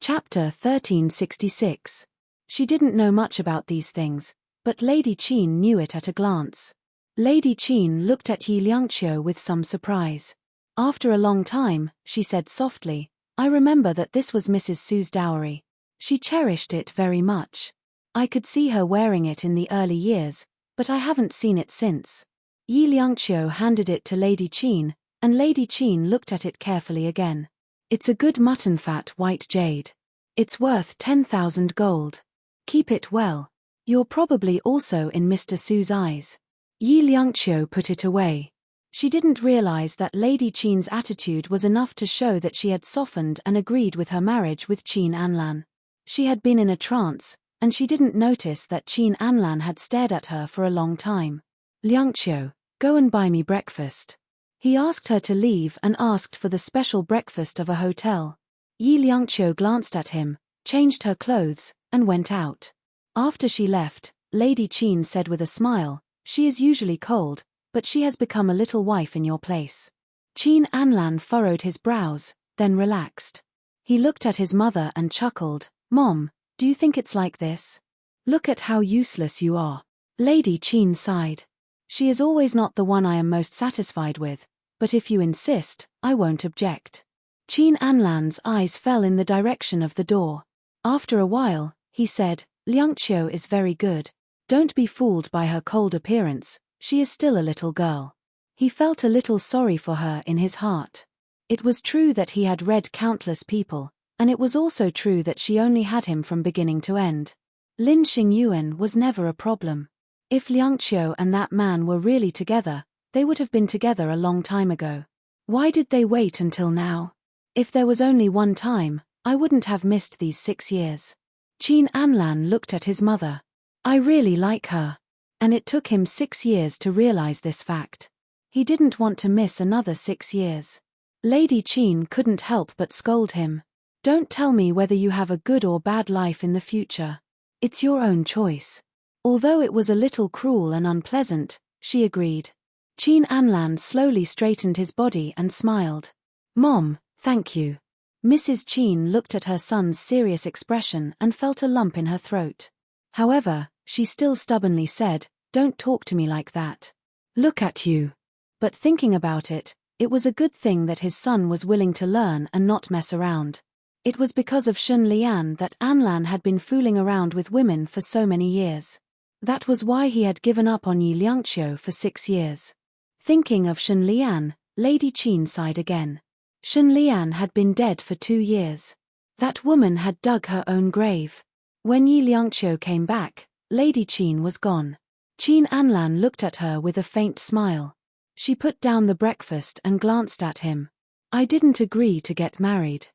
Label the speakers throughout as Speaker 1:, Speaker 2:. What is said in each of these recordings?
Speaker 1: Chapter 1366. She didn't know much about these things, but Lady Qin knew it at a glance. Lady Qin looked at Yi Liangqiu with some surprise. After a long time, she said softly, "I remember that this was Mrs. Su's dowry. She cherished it very much. I could see her wearing it in the early years, but I haven't seen it since." Yi Liangqiu handed it to Lady Qin, and Lady Qin looked at it carefully again. "It's a good mutton fat white jade. It's worth 10,000 gold. Keep it well. You're probably also in Mr. Su's eyes." Yi Liangqiu put it away. She didn't realize that Lady Qin's attitude was enough to show that she had softened and agreed with her marriage with Qin Anlan. She had been in a trance, and she didn't notice that Qin Anlan had stared at her for a long time. "Liangqiu, go and buy me breakfast." He asked her to leave and asked for the special breakfast of a hotel. Yi Liangqiu glanced at him, changed her clothes, and went out. After she left, Lady Qin said with a smile, "She is usually cold, but she has become a little wife in your place." Qin Anlan furrowed his brows, then relaxed. He looked at his mother and chuckled, "Mom, do you think it's like this? Look at how useless you are." Lady Qin sighed. "She is always not the one I am most satisfied with, but if you insist, I won't object." Qin Anlan's eyes fell in the direction of the door. After a while, he said, "Liangqiu is very good. Don't be fooled by her cold appearance, she is still a little girl." He felt a little sorry for her in his heart. It was true that he had read countless people, and it was also true that she only had him from beginning to end. Lin Xingyuan was never a problem. If Liangqiu and that man were really together, they would have been together a long time ago. Why did they wait until now? If there was only one time, I wouldn't have missed these 6 years. Qin Anlan looked at his mother. "I really like her." And it took him 6 years to realize this fact. He didn't want to miss another 6 years. Lady Qin couldn't help but scold him. "Don't tell me whether you have a good or bad life in the future. It's your own choice." Although it was a little cruel and unpleasant, she agreed. Qin Anlan slowly straightened his body and smiled. "Mom, thank you." Mrs. Qin looked at her son's serious expression and felt a lump in her throat. However, she still stubbornly said, "Don't talk to me like that. Look at you." But thinking about it, it was a good thing that his son was willing to learn and not mess around. It was because of Shun Lian that Anlan had been fooling around with women for so many years. That was why he had given up on Yi Liangqiu for 6 years. Thinking of Shun Lian, Lady Qin sighed again. Shun Lian had been dead for 2 years. That woman had dug her own grave. When Yi Liangqiu came back, Lady Qin was gone. Qin Anlan looked at her with a faint smile. She put down the breakfast and glanced at him. "I didn't agree to get married."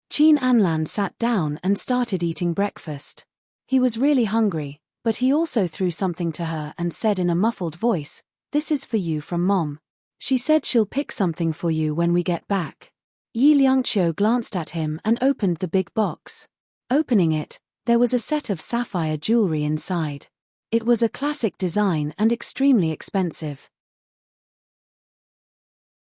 Speaker 1: Qin Anlan sat down and started eating breakfast. He was really hungry, but he also threw something to her and said in a muffled voice, "This is for you from Mom. She said she'll pick something for you when we get back." Yi Liangqiu glanced at him and opened the big box. Opening it, there was a set of sapphire jewelry inside. It was a classic design and extremely expensive.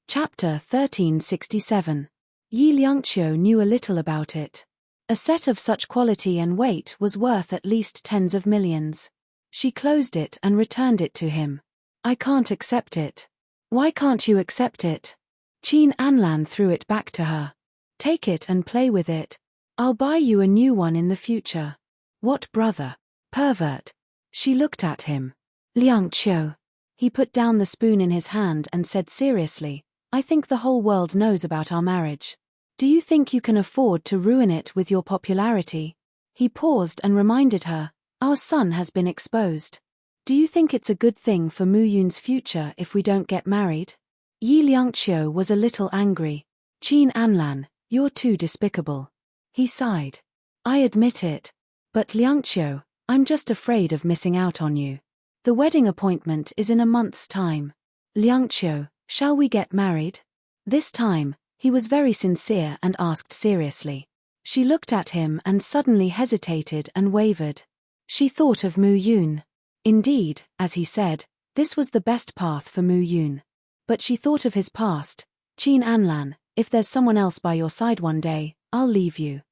Speaker 1: Chapter 1367. Yi Liangqiu knew a little about it. A set of such quality and weight was worth at least tens of millions. She closed it and returned it to him. "I can't accept it." "Why can't you accept it?" Qin Anlan threw it back to her. "Take it and play with it. I'll buy you a new one in the future." "What brother? Pervert." She looked at him. "Liangqiu." He put down the spoon in his hand and said seriously, "I think the whole world knows about our marriage. Do you think you can afford to ruin it with your popularity?" He paused and reminded her, "Our son has been exposed. Do you think it's a good thing for Mu Yun's future if we don't get married?" Yi Liangqiu was a little angry. "Qin Anlan, you're too despicable." He sighed. "I admit it. But Liangqiu, I'm just afraid of missing out on you. The wedding appointment is in a month's time. Liangqiu, shall we get married?" This time, he was very sincere and asked seriously. She looked at him and suddenly hesitated and wavered. She thought of Mu Yun. Indeed, as he said, this was the best path for Mu Yun. But she thought of his past. "Qin Anlan, if there's someone else by your side one day, I'll leave you."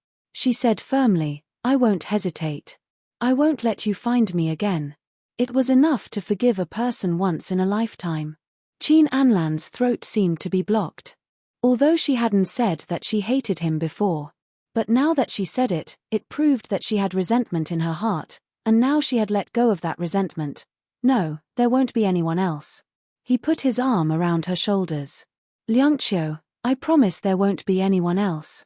Speaker 1: She said firmly, "I won't hesitate. I won't let you find me again." It was enough to forgive a person once in a lifetime. Qin Anlan's throat seemed to be blocked. Although she hadn't said that she hated him before. But now that she said it, it proved that she had resentment in her heart, and now she had let go of that resentment. "No, there won't be anyone else." He put his arm around her shoulders. "Liangqiu, I promise there won't be anyone else."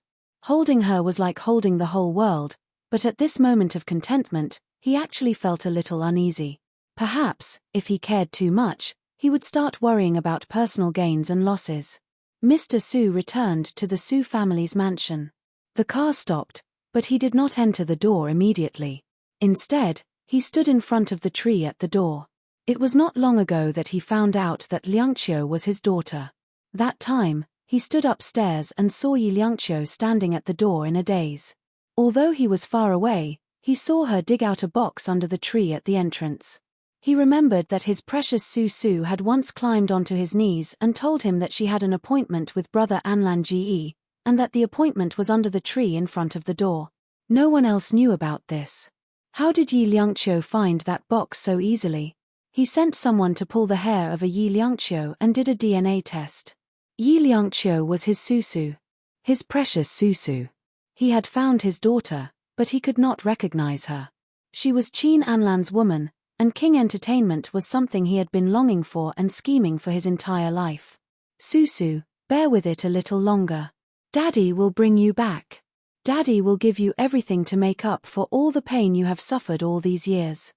Speaker 1: Holding her was like holding the whole world, but at this moment of contentment, he actually felt a little uneasy. Perhaps, if he cared too much, he would start worrying about personal gains and losses. Mr. Su returned to the Su family's mansion. The car stopped, but he did not enter the door immediately. Instead, he stood in front of the tree at the door. It was not long ago that he found out that Liangqiu was his daughter. That time, he stood upstairs and saw Yi Liangqiu standing at the door in a daze. Although he was far away, he saw her dig out a box under the tree at the entrance. He remembered that his precious Su Su had once climbed onto his knees and told him that she had an appointment with brother Anlan Ge, and that the appointment was under the tree in front of the door. No one else knew about this. How did Yi Liangqiu find that box so easily? He sent someone to pull the hair of a Yi Liangqiu and did a DNA test. Yi Liangqiu was his Susu. His precious Susu. He had found his daughter, but he could not recognize her. She was Qin Anlan's woman, and King Entertainment was something he had been longing for and scheming for his entire life. "Susu, bear with it a little longer. Daddy will bring you back. Daddy will give you everything to make up for all the pain you have suffered all these years."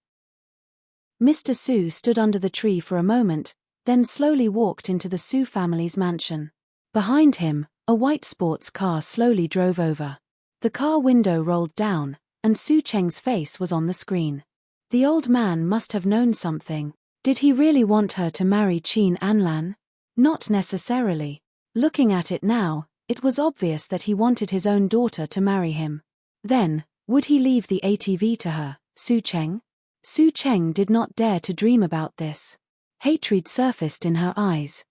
Speaker 1: Mr. Su stood under the tree for a moment, then slowly walked into the Su family's mansion. Behind him, a white sports car slowly drove over. The car window rolled down, and Su Cheng's face was on the screen. The old man must have known something. Did he really want her to marry Qin Anlan? Not necessarily. Looking at it now, it was obvious that he wanted his own daughter to marry him. Then, would he leave the ATV to her, Su Cheng? Su Cheng did not dare to dream about this. Hatred surfaced in her eyes.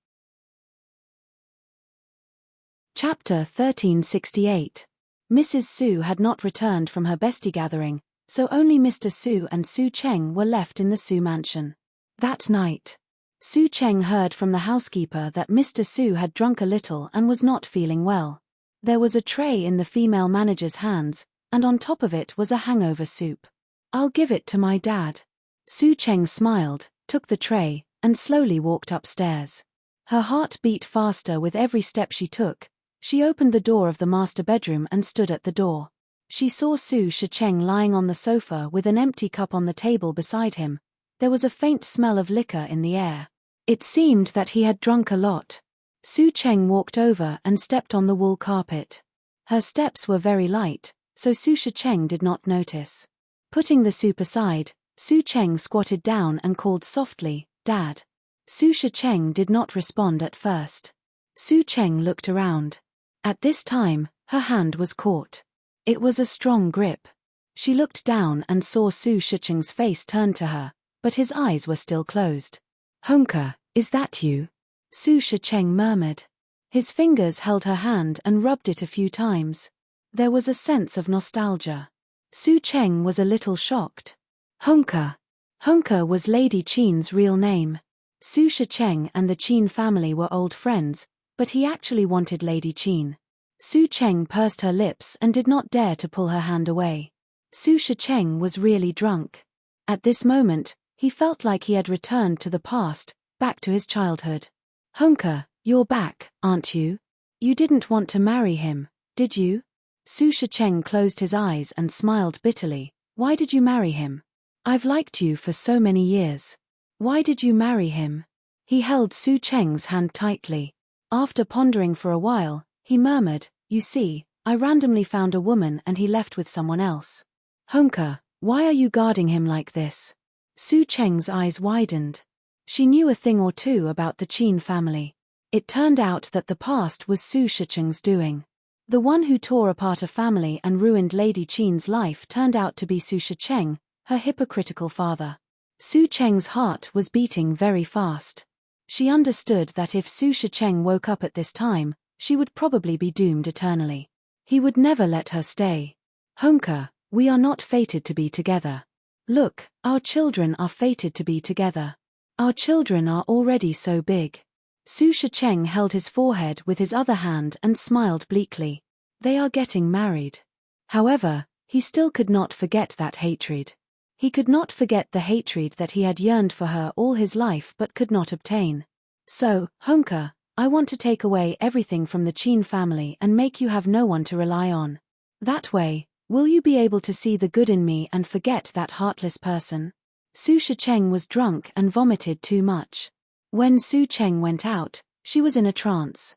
Speaker 1: Chapter 1368. Mrs. Su had not returned from her bestie gathering, so only Mr. Su and Su Cheng were left in the Su mansion. That night, Su Cheng heard from the housekeeper that Mr. Su had drunk a little and was not feeling well. There was a tray in the female manager's hands, and on top of it was a hangover soup. "I'll give it to my dad." Su Cheng smiled, took the tray, and slowly walked upstairs. Her heart beat faster with every step she took. She opened the door of the master bedroom and stood at the door. She saw Su Shicheng lying on the sofa with an empty cup on the table beside him. There was a faint smell of liquor in the air. It seemed that he had drunk a lot. Su Cheng walked over and stepped on the wool carpet. Her steps were very light, so Su Shicheng did not notice. Putting the soup aside, Su Cheng squatted down and called softly, "Dad." Su Shicheng did not respond at first. Su Cheng looked around. At this time, her hand was caught. It was a strong grip. She looked down and saw Su Shicheng's face turn to her, but his eyes were still closed. "Honka, is that you?" Su Shicheng murmured. His fingers held her hand and rubbed it a few times. There was a sense of nostalgia. Su Cheng was a little shocked. Honka. Honka was Lady Qin's real name. Su Shicheng and the Qin family were old friends, but he actually wanted Lady Qin. Su Cheng pursed her lips and did not dare to pull her hand away. Su Shicheng was really drunk. At this moment, he felt like he had returned to the past, back to his childhood. "Honka, you're back, aren't you? You didn't want to marry him, did you?" Su Shicheng closed his eyes and smiled bitterly. "Why did you marry him? I've liked you for so many years. Why did you marry him?" He held Su Cheng's hand tightly. After pondering for a while, he murmured, "You see, I randomly found a woman and he left with someone else." "Honka, why are you guarding him like this?" Su Cheng's eyes widened. She knew a thing or two about the Qin family. It turned out that the past was Su Shicheng's doing. The one who tore apart a family and ruined Lady Qin's life turned out to be Su Shicheng, her hypocritical father. Su Cheng's heart was beating very fast. She understood that if Su Shicheng woke up at this time, she would probably be doomed eternally. He would never let her stay. Honka, we are not fated to be together. Look, our children are fated to be together. Our children are already so big. Su Shicheng held his forehead with his other hand and smiled bleakly. They are getting married. However, he still could not forget that hatred. He could not forget the hatred that he had yearned for her all his life but could not obtain. So, Honka, I want to take away everything from the Qin family and make you have no one to rely on. That way, will you be able to see the good in me and forget that heartless person? Su Shicheng was drunk and vomited too much. When Su Cheng went out, she was in a trance.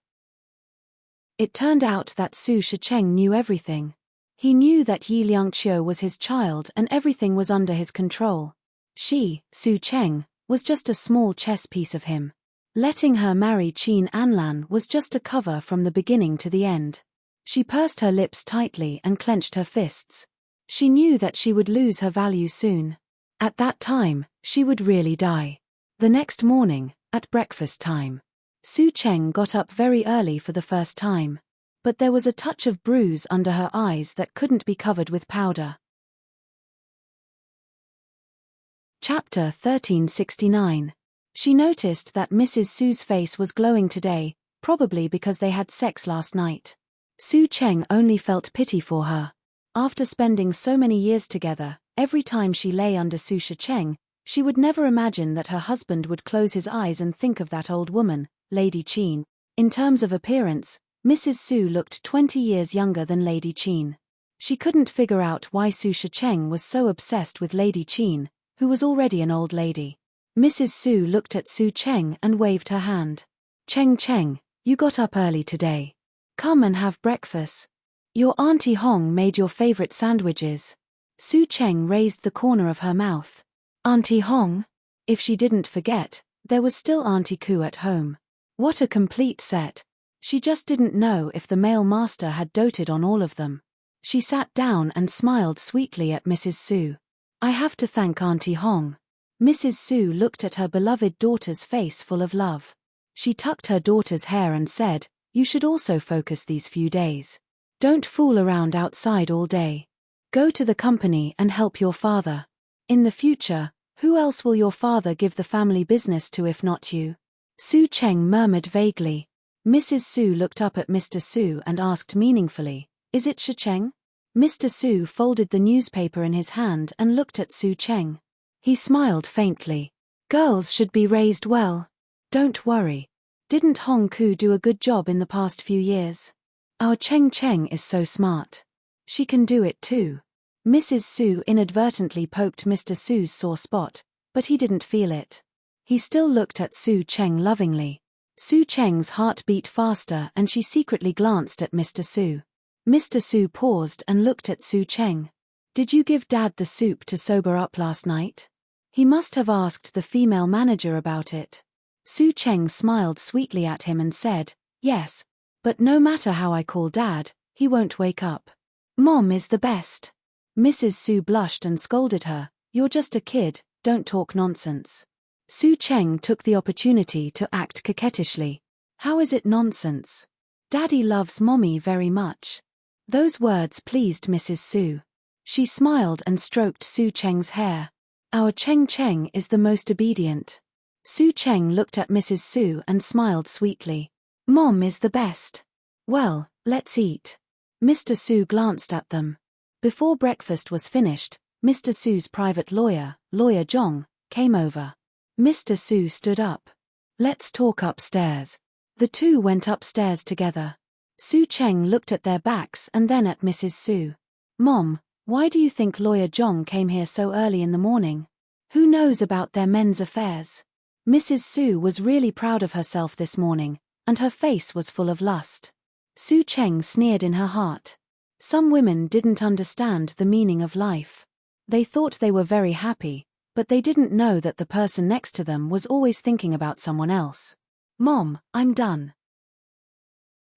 Speaker 1: It turned out that Su Shicheng knew everything. He knew that Yi Liangqiu was his child and everything was under his control. She, Su Cheng, was just a small chess piece of him. Letting her marry Qin Anlan was just a cover from the beginning to the end. She pursed her lips tightly and clenched her fists. She knew that she would lose her value soon. At that time, she would really die. The next morning, at breakfast time, Su Cheng got up very early for the first time. But there was a touch of bruise under her eyes that couldn't be covered with powder. Chapter 1369. She noticed that Mrs. Su's face was glowing today, probably because they had sex last night. Su Cheng only felt pity for her. After spending so many years together, every time she lay under Su Shicheng, she would never imagine that her husband would close his eyes and think of that old woman, Lady Qin. In terms of appearance, Mrs. Su looked 20 years younger than Lady Qin. She couldn't figure out why Su Shicheng was so obsessed with Lady Qin, who was already an old lady. Mrs. Su looked at Su Cheng and waved her hand. Cheng, you got up early today. Come and have breakfast. Your Auntie Hong made your favorite sandwiches. Su Cheng raised the corner of her mouth. Auntie Hong? If she didn't forget, there was still Auntie Ku at home. What a complete set. She just didn't know if the male master had doted on all of them. She sat down and smiled sweetly at Mrs. Su. I have to thank Auntie Hong. Mrs. Su looked at her beloved daughter's face full of love. She tucked her daughter's hair and said, you should also focus these few days. Don't fool around outside all day. Go to the company and help your father. In the future, who else will your father give the family business to if not you? Su Cheng murmured vaguely. Mrs. Su looked up at Mr. Su and asked meaningfully, is it Shicheng? Mr. Su folded the newspaper in his hand and looked at Su Cheng. He smiled faintly. Girls should be raised well. Don't worry. Didn't Hong Ku do a good job in the past few years? Our Cheng is so smart. She can do it too. Mrs. Su inadvertently poked Mr. Su's sore spot, but he didn't feel it. He still looked at Su Cheng lovingly. Su Cheng's heart beat faster and she secretly glanced at Mr. Su. Mr. Su paused and looked at Su Cheng. Did you give Dad the soup to sober up last night? He must have asked the female manager about it. Su Cheng smiled sweetly at him and said, yes, but no matter how I call Dad, he won't wake up. Mom is the best. Mrs. Su blushed and scolded her, you're just a kid, don't talk nonsense. Su Cheng took the opportunity to act coquettishly. How is it nonsense? Daddy loves Mommy very much. Those words pleased Mrs. Su. She smiled and stroked Su Cheng's hair. Our Cheng is the most obedient. Su Cheng looked at Mrs. Su and smiled sweetly. Mom is the best. Well, let's eat. Mr. Su glanced at them. Before breakfast was finished, Mr. Su's private lawyer, Lawyer Zhong, came over. Mr. Su stood up. Let's talk upstairs. The two went upstairs together. Su Cheng looked at their backs and then at Mrs. Su. Mom, why do you think Lawyer Zhong came here so early in the morning? Who knows about their men's affairs? Mrs. Su was really proud of herself this morning, and her face was full of lust. Su Cheng sneered in her heart. Some women didn't understand the meaning of life. They thought they were very happy, but they didn't know that the person next to them was always thinking about someone else. Mom, I'm done.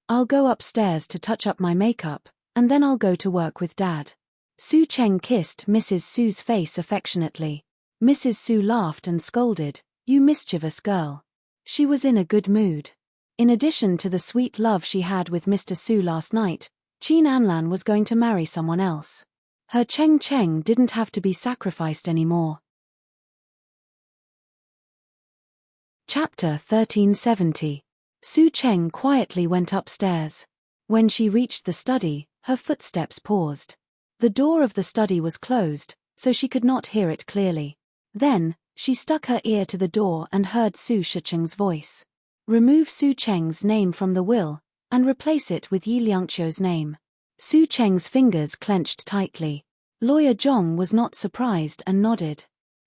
Speaker 1: I'll go upstairs to touch up my makeup, and then I'll go to work with Dad. Su Cheng kissed Mrs. Su's face affectionately. Mrs. Su laughed and scolded, you mischievous girl. She was in a good mood. In addition to the sweet love she had with Mr. Su last night, Qin Anlan was going to marry someone else. Her Cheng Cheng didn't have to be sacrificed anymore. Chapter 1370. Su Cheng quietly went upstairs. When she reached the study, her footsteps paused. The door of the study was closed, so she could not hear it clearly. Then, she stuck her ear to the door and heard Su Shicheng's voice. Remove Su Cheng's name from the will, and replace it with Yi Liangqiu's name. Su Cheng's fingers clenched tightly. Lawyer Zhong was not surprised and nodded.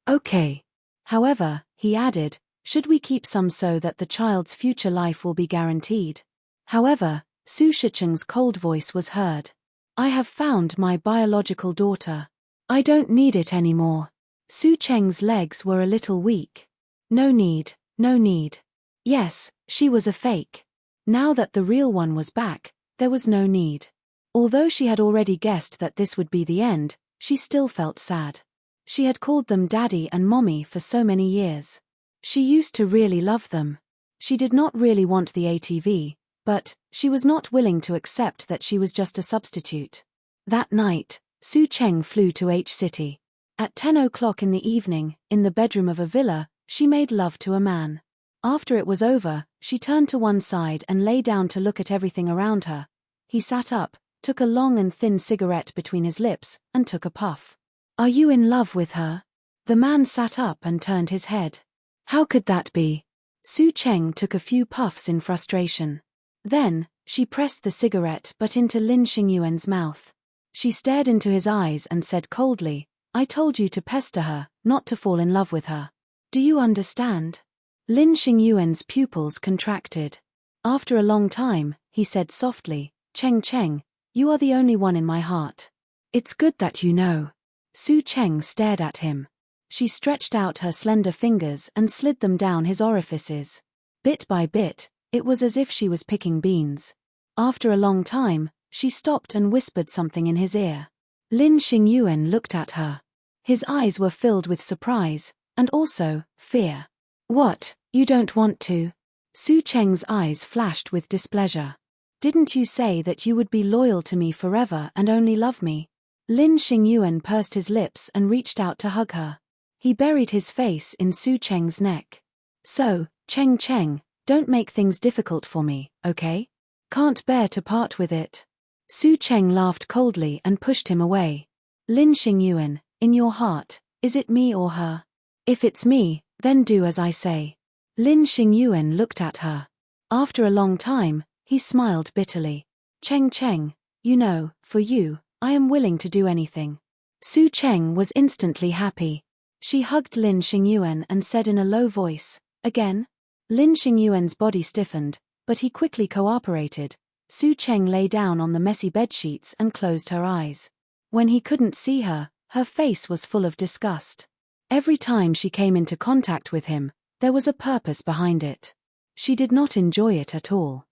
Speaker 1: Okay. However, he added, should we keep some so that the child's future life will be guaranteed? However, Su Shicheng's cold voice was heard. I have found my biological daughter. I don't need it anymore. Su Cheng's legs were a little weak. No need, no need. Yes, she was a fake. Now that the real one was back, there was no need. Although she had already guessed that this would be the end, she still felt sad. She had called them Daddy and Mommy for so many years. She used to really love them. She did not really want the ATV, but she was not willing to accept that she was just a substitute. That night, Su Cheng flew to H-City. At 10 o'clock in the evening, in the bedroom of a villa, she made love to a man. After it was over, she turned to one side and lay down to look at everything around her. He sat up, took a long and thin cigarette between his lips, and took a puff. Are you in love with her? The man sat up and turned his head. How could that be? Su Cheng took a few puffs in frustration. Then, she pressed the cigarette but into Lin Xingyuan's mouth. She stared into his eyes and said coldly, I told you to pester her, not to fall in love with her. Do you understand? Lin Xingyuan's pupils contracted. After a long time, he said softly, Cheng Cheng, you are the only one in my heart. It's good that you know. Su Cheng stared at him. She stretched out her slender fingers and slid them down his orifices. Bit by bit, it was as if she was picking beans. After a long time, she stopped and whispered something in his ear. Lin Xingyuan looked at her. His eyes were filled with surprise, and also, fear. What, you don't want to? Su Cheng's eyes flashed with displeasure. Didn't you say that you would be loyal to me forever and only love me? Lin Xingyuan pursed his lips and reached out to hug her. He buried his face in Su Cheng's neck. So, Cheng Cheng, don't make things difficult for me, okay? Can't bear to part with it. Su Cheng laughed coldly and pushed him away. Lin Xingyuan, in your heart, is it me or her? If it's me, then do as I say. Lin Xingyuan looked at her. After a long time, he smiled bitterly. Cheng Cheng, you know, for you, I am willing to do anything. Su Cheng was instantly happy. She hugged Lin Xingyuan and said in a low voice, again? Lin Xingyuan's body stiffened, but he quickly cooperated. Su Cheng lay down on the messy bedsheets and closed her eyes. When he couldn't see her, her face was full of disgust. Every time she came into contact with him, there was a purpose behind it. She did not enjoy it at all.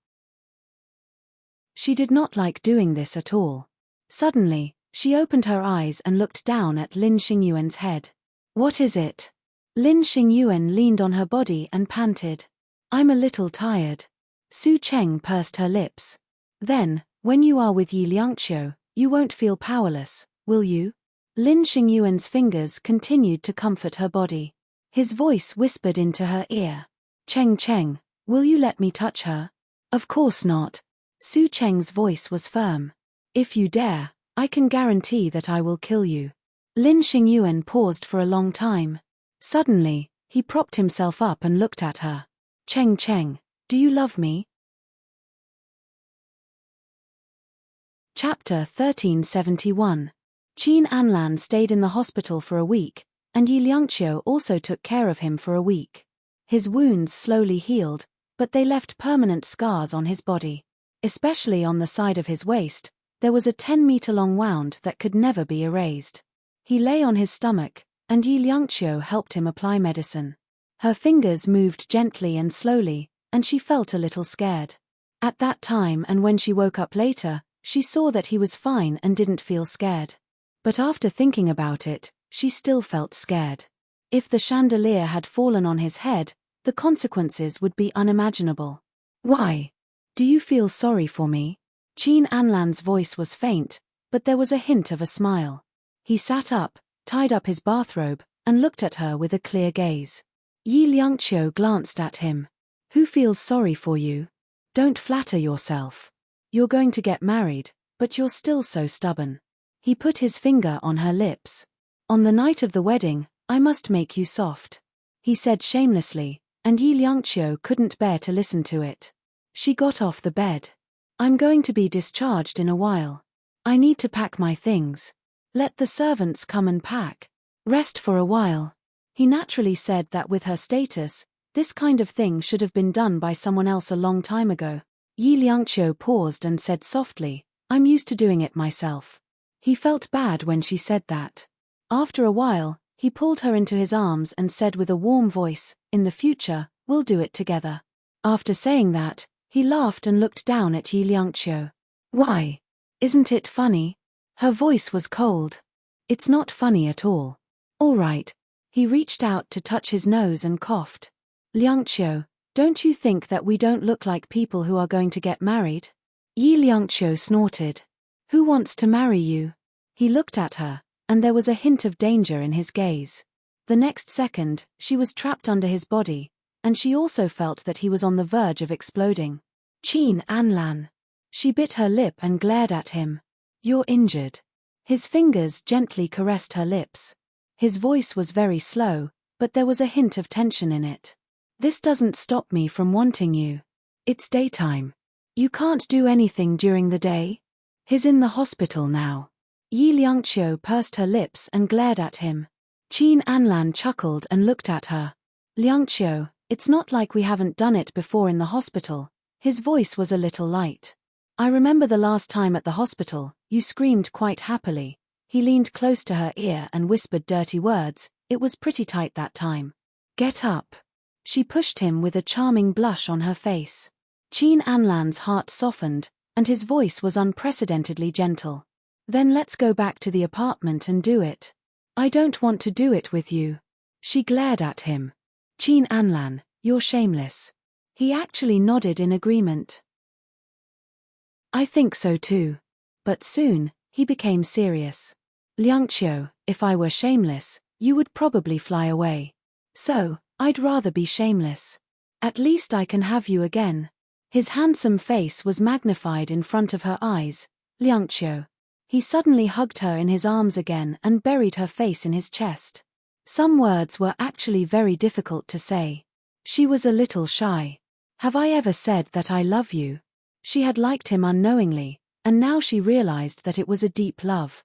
Speaker 1: She did not like doing this at all. Suddenly, she opened her eyes and looked down at Lin Xingyuan's head. What is it? Lin Xingyuan leaned on her body and panted. I'm a little tired. Su Cheng pursed her lips. Then, when you are with Yi Liangqiu, you won't feel powerless, will you? Lin Xingyuan's fingers continued to comfort her body. His voice whispered into her ear. Cheng Cheng, will you let me touch her? Of course not. Su Cheng's voice was firm. If you dare, I can guarantee that I will kill you. Lin Xingyuan paused for a long time. Suddenly, he propped himself up and looked at her. Cheng Cheng, do you love me? Chapter 1371. Qin Anlan stayed in the hospital for a week, and Yi Liangqiu also took care of him for a week. His wounds slowly healed, but they left permanent scars on his body. Especially on the side of his waist, there was a 10-meter-long wound that could never be erased. He lay on his stomach, and Yi Liangqiu helped him apply medicine. Her fingers moved gently and slowly, and she felt a little scared. At that time and when she woke up later, she saw that he was fine and didn't feel scared. But after thinking about it, she still felt scared. If the chandelier had fallen on his head, the consequences would be unimaginable. Why? Do you feel sorry for me? Qin Anlan's voice was faint, but there was a hint of a smile. He sat up, tied up his bathrobe, and looked at her with a clear gaze. Yi Liangqiu glanced at him. Who feels sorry for you? Don't flatter yourself. You're going to get married, but you're still so stubborn. He put his finger on her lips. On the night of the wedding, I must make you soft. He said shamelessly, and Yi Liangqiu couldn't bear to listen to it. She got off the bed. I'm going to be discharged in a while. I need to pack my things. Let the servants come and pack. Rest for a while. He naturally said that with her status, this kind of thing should have been done by someone else a long time ago. Yi Liangqiu paused and said softly, I'm used to doing it myself. He felt bad when she said that. After a while, he pulled her into his arms and said with a warm voice, in the future, we'll do it together. After saying that, he laughed and looked down at Yi Liangqiu. Why? Isn't it funny? Her voice was cold. It's not funny at all. All right. He reached out to touch his nose and coughed. Liangqiu, don't you think that we don't look like people who are going to get married? Yi Liangqiu snorted. Who wants to marry you? He looked at her, and there was a hint of danger in his gaze. The next second, she was trapped under his body, and she also felt that he was on the verge of exploding. Qin Anlan. She bit her lip and glared at him. You're injured. His fingers gently caressed her lips. His voice was very slow, but there was a hint of tension in it. This doesn't stop me from wanting you. It's daytime. You can't do anything during the day? He's in the hospital now. Yi Liangqiu pursed her lips and glared at him. Qin Anlan chuckled and looked at her. Liangqiu, it's not like we haven't done it before in the hospital. His voice was a little light. I remember the last time at the hospital, you screamed quite happily. He leaned close to her ear and whispered dirty words. It was pretty tight that time. Get up. She pushed him with a charming blush on her face. Qin Anlan's heart softened, and his voice was unprecedentedly gentle. Then let's go back to the apartment and do it. I don't want to do it with you. She glared at him. Qin Anlan, you're shameless. He actually nodded in agreement. I think so too. But soon, he became serious. Liangqiu, if I were shameless, you would probably fly away. So, I'd rather be shameless. At least I can have you again. His handsome face was magnified in front of her eyes. Liangqiu. He suddenly hugged her in his arms again and buried her face in his chest. Some words were actually very difficult to say. She was a little shy. Have I ever said that I love you? She had liked him unknowingly, and now she realized that it was a deep love.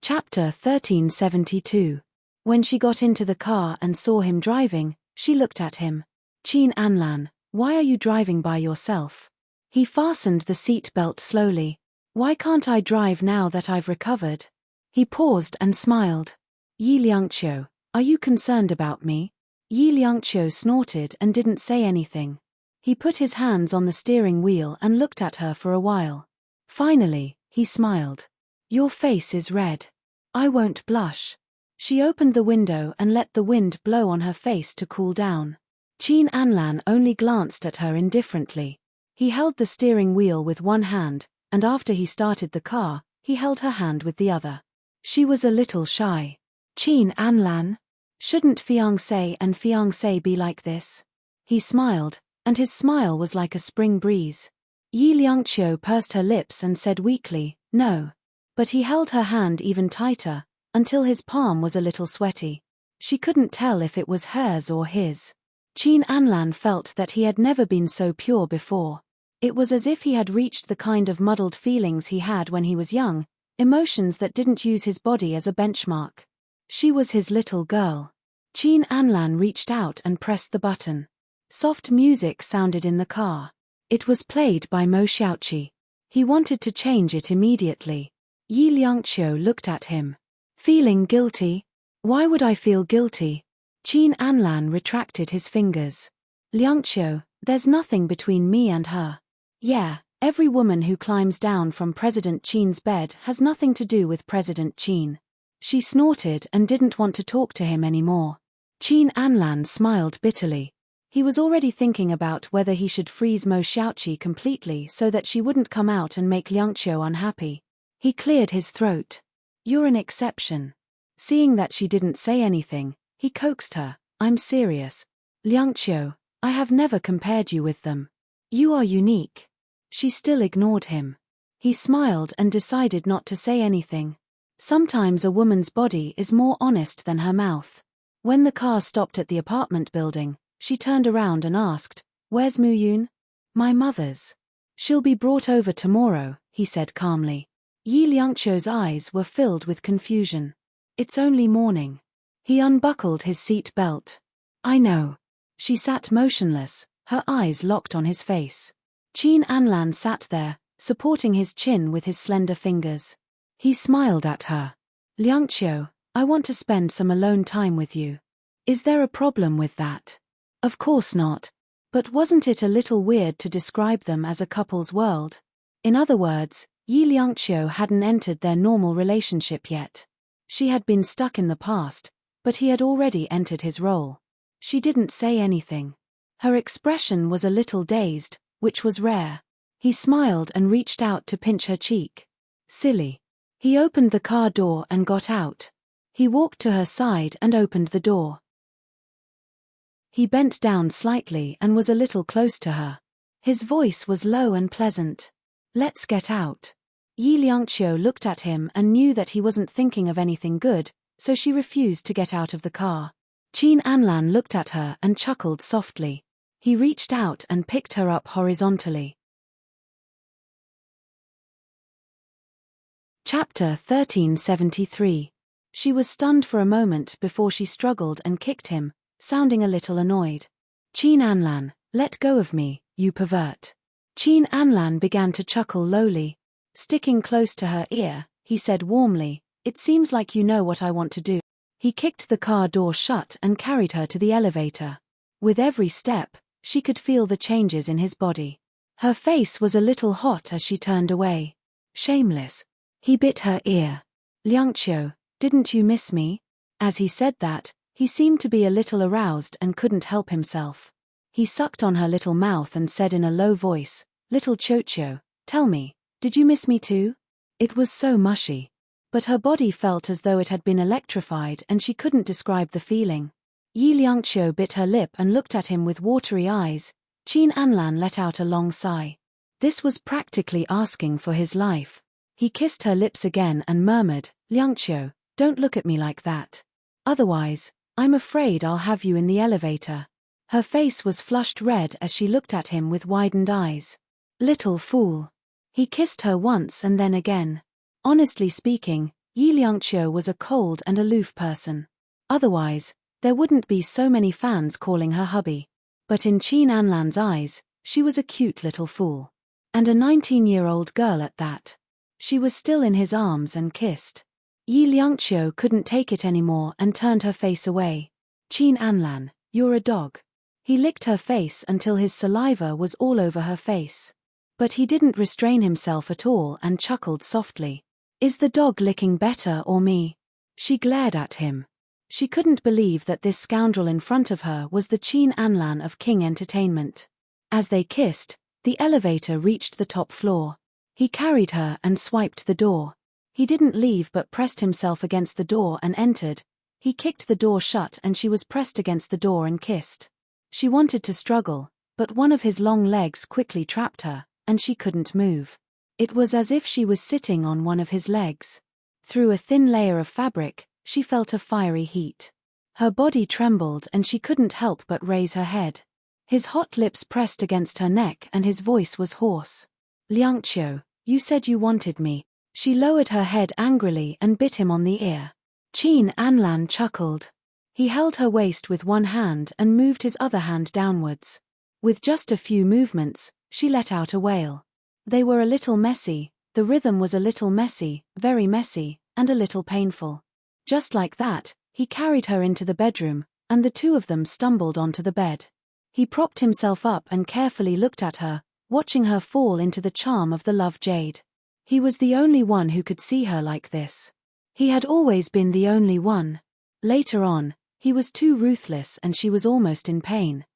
Speaker 1: Chapter 1372. When she got into the car and saw him driving, she looked at him. Qin Anlan, why are you driving by yourself? He fastened the seat belt slowly. Why can't I drive now that I've recovered? He paused and smiled. Yi Liangqiu, are you concerned about me? Yi Liangqiu snorted and didn't say anything. He put his hands on the steering wheel and looked at her for a while. Finally, he smiled. Your face is red. I won't blush. She opened the window and let the wind blow on her face to cool down. Qin Anlan only glanced at her indifferently. He held the steering wheel with one hand, and after he started the car, he held her hand with the other. She was a little shy. Qin Anlan? Shouldn't fiancé and fiancée be like this? He smiled, and his smile was like a spring breeze. Yi Liangqiu pursed her lips and said weakly, no. But he held her hand even tighter, until his palm was a little sweaty. She couldn't tell if it was hers or his. Qin Anlan felt that he had never been so pure before. It was as if he had reached the kind of muddled feelings he had when he was young, emotions that didn't use his body as a benchmark. She was his little girl. Qin Anlan reached out and pressed the button. Soft music sounded in the car. It was played by Mo Xiaoqi. He wanted to change it immediately. Yi Liangqiu looked at him. Feeling guilty? Why would I feel guilty? Qin Anlan retracted his fingers. Liangqiu, there's nothing between me and her. Yeah, every woman who climbs down from President Qin's bed has nothing to do with President Qin. She snorted and didn't want to talk to him anymore. Qin Anlan smiled bitterly. He was already thinking about whether he should freeze Mo Xiaoqi completely so that she wouldn't come out and make Liangqiu unhappy. He cleared his throat. "You're an exception." Seeing that she didn't say anything, he coaxed her. "I'm serious. Liangqiu, I have never compared you with them. You are unique." She still ignored him. He smiled and decided not to say anything. Sometimes a woman's body is more honest than her mouth. When the car stopped at the apartment building, she turned around and asked, "Where's Mu Yun?" "My mother's." "She'll be brought over tomorrow," he said calmly. Yi Liangqiu's eyes were filled with confusion. "It's only morning." He unbuckled his seat belt. "I know." She sat motionless, her eyes locked on his face. Qin Anlan sat there, supporting his chin with his slender fingers. He smiled at her. "Liangqiu, I want to spend some alone time with you. Is there a problem with that?" "Of course not. But wasn't it a little weird to describe them as a couple's world?" In other words, Yi Liangqiu hadn't entered their normal relationship yet. She had been stuck in the past, but he had already entered his role. She didn't say anything. Her expression was a little dazed, which was rare. He smiled and reached out to pinch her cheek. "Silly." He opened the car door and got out. He walked to her side and opened the door. He bent down slightly and was a little close to her. His voice was low and pleasant. "Let's get out." Yi Liangqiu looked at him and knew that he wasn't thinking of anything good, so she refused to get out of the car. Qin Anlan looked at her and chuckled softly. He reached out and picked her up horizontally. Chapter 1373. She was stunned for a moment before she struggled and kicked him, sounding a little annoyed. "Qin Anlan, let go of me, you pervert." Qin Anlan began to chuckle lowly. Sticking close to her ear, he said warmly, "It seems like you know what I want to do." He kicked the car door shut and carried her to the elevator. With every step, she could feel the changes in his body. Her face was a little hot as she turned away. "Shameless." He bit her ear. "Liangqiu, didn't you miss me?" As he said that, he seemed to be a little aroused and couldn't help himself. He sucked on her little mouth and said in a low voice, "Little Qiuqiu, tell me, did you miss me too?" It was so mushy. But her body felt as though it had been electrified and she couldn't describe the feeling. Yi Liangqiu bit her lip and looked at him with watery eyes. Qin Anlan let out a long sigh. This was practically asking for his life. He kissed her lips again and murmured, "Liangqiu, don't look at me like that. Otherwise, I'm afraid I'll have you in the elevator." Her face was flushed red as she looked at him with widened eyes. "Little fool." He kissed her once and then again. Honestly speaking, Yi Liangqiu was a cold and aloof person. Otherwise, there wouldn't be so many fans calling her hubby. But in Qin Anlan's eyes, she was a cute little fool. And a 19-year-old girl at that. She was still in his arms and kissed. Yi Liangqiu couldn't take it anymore and turned her face away. "Qin Anlan, you're a dog." He licked her face until his saliva was all over her face. But he didn't restrain himself at all and chuckled softly. "Is the dog licking better or me?" She glared at him. She couldn't believe that this scoundrel in front of her was the Qin Anlan of King Entertainment. As they kissed, the elevator reached the top floor. He carried her and swiped the door. He didn't leave but pressed himself against the door and entered. He kicked the door shut and she was pressed against the door and kissed. She wanted to struggle, but one of his long legs quickly trapped her, and she couldn't move. It was as if she was sitting on one of his legs. Through a thin layer of fabric, she felt a fiery heat. Her body trembled and she couldn't help but raise her head. His hot lips pressed against her neck and his voice was hoarse. "Liangqiu, you said you wanted me." She lowered her head angrily and bit him on the ear. Qin Anlan chuckled. He held her waist with one hand and moved his other hand downwards. With just a few movements, she let out a wail. They were a little messy, the rhythm was a little messy, very messy, and a little painful. Just like that, he carried her into the bedroom, and the two of them stumbled onto the bed. He propped himself up and carefully looked at her, watching her fall into the charm of the love jade. He was the only one who could see her like this. He had always been the only one. Later on, he was too ruthless and she was almost in pain.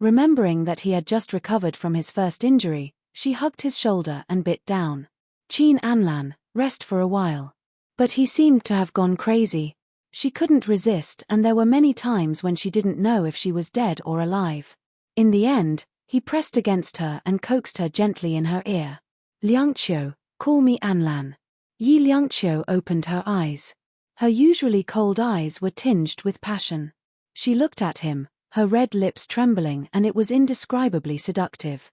Speaker 1: Remembering that he had just recovered from his first injury, she hugged his shoulder and bit down. Qin Anlan, rest for a while. But he seemed to have gone crazy. She couldn't resist, and there were many times when she didn't know if she was dead or alive. In the end, he pressed against her and coaxed her gently in her ear. Liangqiu, call me Anlan. Yi Liangqiu opened her eyes. Her usually cold eyes were tinged with passion. She looked at him, her red lips trembling, and it was indescribably seductive.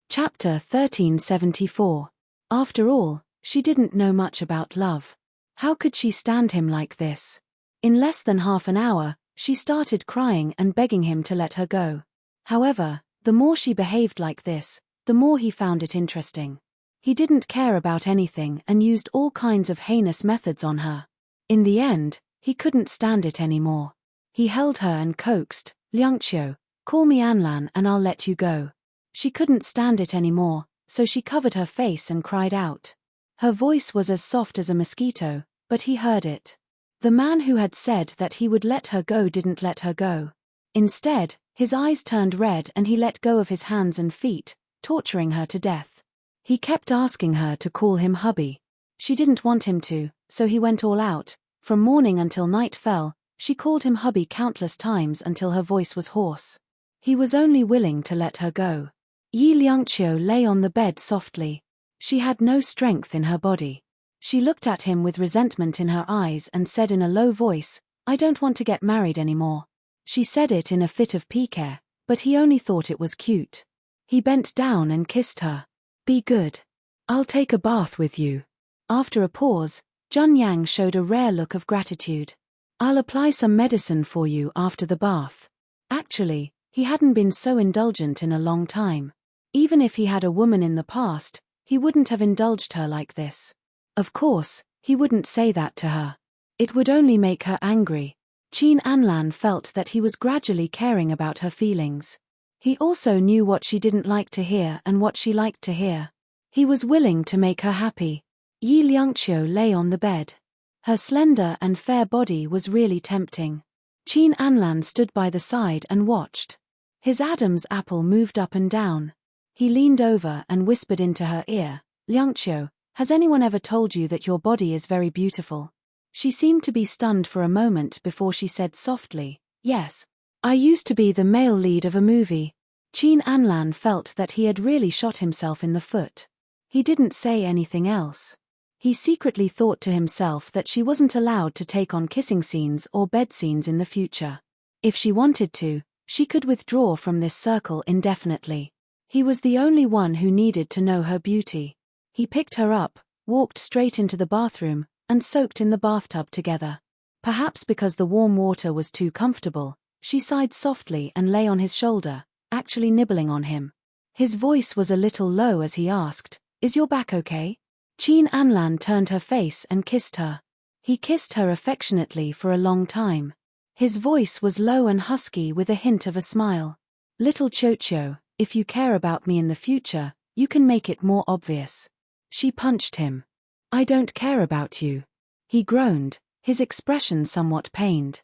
Speaker 1: Chapter 1374. After all, she didn't know much about love. How could she stand him like this? In less than half an hour, she started crying and begging him to let her go. However, the more she behaved like this, the more he found it interesting. He didn't care about anything and used all kinds of heinous methods on her. In the end, he couldn't stand it anymore. He held her and coaxed, Liangqiu, call me Anlan and I'll let you go. She couldn't stand it anymore, so she covered her face and cried out. Her voice was as soft as a mosquito, but he heard it. The man who had said that he would let her go didn't let her go. Instead, his eyes turned red and he let go of his hands and feet, torturing her to death. He kept asking her to call him hubby. She didn't want him to, so he went all out. From morning until night fell, she called him hubby countless times until her voice was hoarse. He was only willing to let her go. Yi Liangqiu lay on the bed softly. She had no strength in her body. She looked at him with resentment in her eyes and said in a low voice, I don't want to get married anymore. She said it in a fit of pique, but he only thought it was cute. He bent down and kissed her. Be good. I'll take a bath with you. After a pause, Jun Yang showed a rare look of gratitude. I'll apply some medicine for you after the bath. Actually, he hadn't been so indulgent in a long time. Even if he had a woman in the past, he wouldn't have indulged her like this. Of course, he wouldn't say that to her. It would only make her angry. Qin Anlan felt that he was gradually caring about her feelings. He also knew what she didn't like to hear and what she liked to hear. He was willing to make her happy. Yi Liangqiu lay on the bed. Her slender and fair body was really tempting. Qin Anlan stood by the side and watched. His Adam's apple moved up and down. He leaned over and whispered into her ear, Liangqiu, has anyone ever told you that your body is very beautiful? She seemed to be stunned for a moment before she said softly, yes. I used to be the male lead of a movie. Qin Anlan felt that he had really shot himself in the foot. He didn't say anything else. He secretly thought to himself that she wasn't allowed to take on kissing scenes or bed scenes in the future. If she wanted to, she could withdraw from this circle indefinitely. He was the only one who needed to know her beauty. He picked her up, walked straight into the bathroom, and soaked in the bathtub together. Perhaps because the warm water was too comfortable, she sighed softly and lay on his shoulder, actually nibbling on him. His voice was a little low as he asked, Is your back okay? Qin Anlan turned her face and kissed her. He kissed her affectionately for a long time. His voice was low and husky with a hint of a smile. Little Chocho, if you care about me in the future, you can make it more obvious. She punched him. I don't care about you. He groaned, his expression somewhat pained.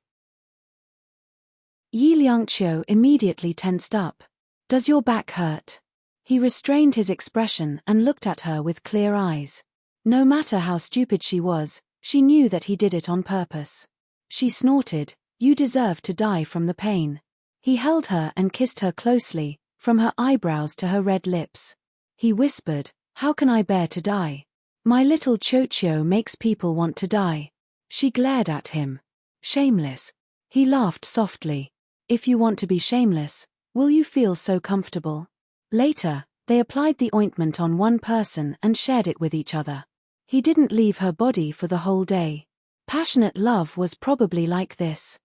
Speaker 1: Yi Liangqiu immediately tensed up. Does your back hurt? He restrained his expression and looked at her with clear eyes. No matter how stupid she was, she knew that he did it on purpose. She snorted, You deserve to die from the pain. He held her and kissed her closely, from her eyebrows to her red lips. He whispered, How can I bear to die? My little Chocho makes people want to die. She glared at him. Shameless. He laughed softly. If you want to be shameless, will you feel so comfortable? Later, they applied the ointment on one person and shared it with each other. He didn't leave her body for the whole day. Passionate love was probably like this.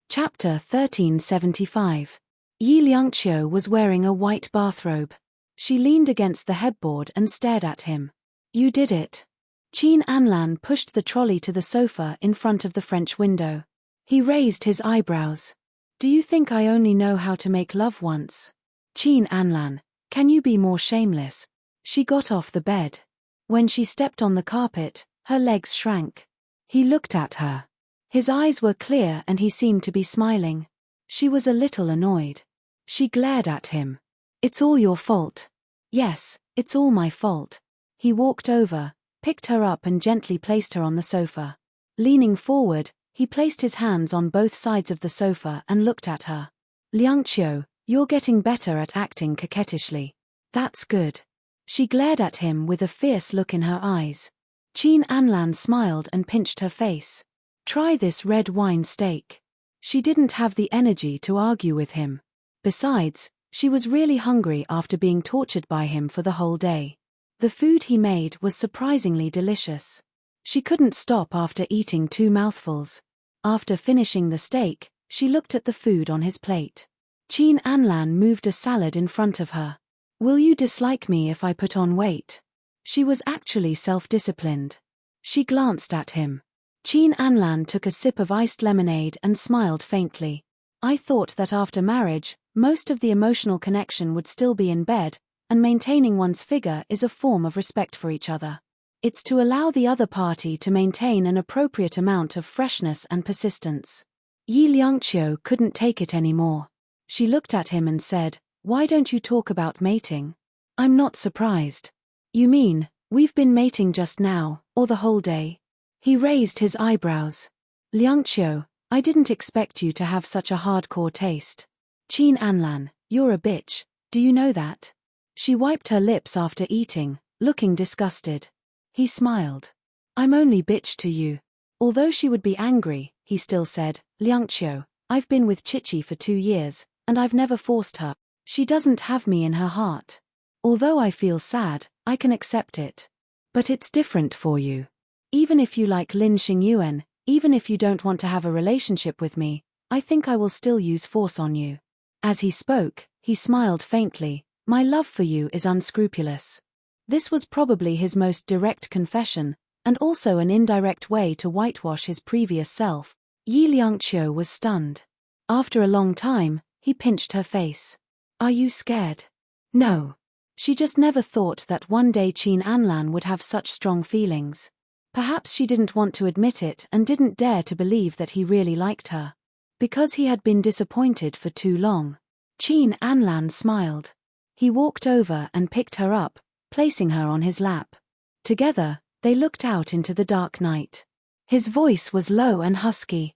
Speaker 1: Chapter 1375. Yi Liangqiu was wearing a white bathrobe. She leaned against the headboard and stared at him. You did it. Qin Anlan pushed the trolley to the sofa in front of the French window. He raised his eyebrows. Do you think I only know how to make love once? Qin Anlan, can you be more shameless? She got off the bed. When she stepped on the carpet, Her legs shrank. He looked at her. His eyes were clear and he seemed to be smiling. She was a little annoyed. She glared at him. "It's all your fault." "Yes, it's all my fault." He walked over, picked her up and gently placed her on the sofa. Leaning forward, he placed his hands on both sides of the sofa and looked at her. "Liangqiu, you're getting better at acting coquettishly. That's good." She glared at him with a fierce look in her eyes. Qin Anlan smiled and pinched her face. "Try this red wine steak." She didn't have the energy to argue with him. Besides, she was really hungry after being tortured by him for the whole day. The food he made was surprisingly delicious. She couldn't stop after eating 2 mouthfuls. After finishing the steak, she looked at the food on his plate. Qin Anlan moved a salad in front of her. "Will you dislike me if I put on weight?" She was actually self-disciplined. She glanced at him. Qin Anlan took a sip of iced lemonade and smiled faintly. "I thought that after marriage, most of the emotional connection would still be in bed, and maintaining one's figure is a form of respect for each other. It's to allow the other party to maintain an appropriate amount of freshness and persistence." Yi Liangqiu couldn't take it anymore. She looked at him and said, "Why don't you talk about mating?" "I'm not surprised." "You mean, we've been mating just now, or the whole day?" He raised his eyebrows. "Liangqiu, I didn't expect you to have such a hardcore taste." "Qin Anlan, you're a bitch, do you know that?" She wiped her lips after eating, looking disgusted. He smiled. "I'm only bitch to you." Although she would be angry, he still said, "Liangqiu, I've been with Chichi for 2 years, and I've never forced her. She doesn't have me in her heart. Although I feel sad, I can accept it. But it's different for you. Even if you like Lin Xingyuan, even if you don't want to have a relationship with me, I think I will still use force on you." As he spoke, he smiled faintly. "My love for you is unscrupulous." This was probably his most direct confession, and also an indirect way to whitewash his previous self. Yi Liangqiu was stunned. After a long time, he pinched her face. "Are you scared?" "No." She just never thought that one day Qin Anlan would have such strong feelings. Perhaps she didn't want to admit it and didn't dare to believe that he really liked her. Because he had been disappointed for too long. Qin Anlan smiled. He walked over and picked her up, placing her on his lap. Together, they looked out into the dark night. His voice was low and husky.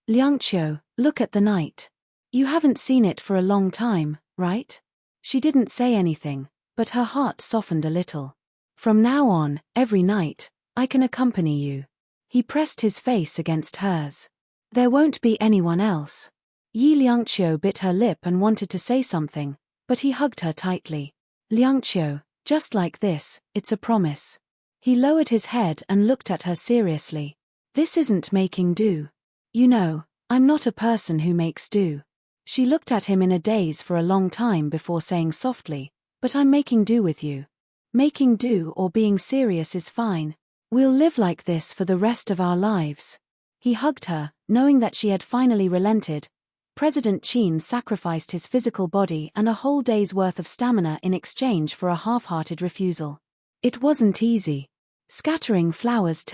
Speaker 1: "Liangqiu, look at the night. You haven't seen it for a long time, right?" She didn't say anything, but her heart softened a little. "From now on, every night, I can accompany you." He pressed his face against hers. "There won't be anyone else." Yi Liangqiu bit her lip and wanted to say something, but he hugged her tightly. "Liangqiu, just like this, it's a promise." He lowered his head and looked at her seriously. "This isn't making do. You know, I'm not a person who makes do." She looked at him in a daze for a long time before saying softly, "But I'm making do with you." Making do or being serious is fine. We'll live like this for the rest of our lives. He hugged her, knowing that she had finally relented. President Qin sacrificed his physical body and a whole day's worth of stamina in exchange for a half-hearted refusal. It wasn't easy. Scattering flowers.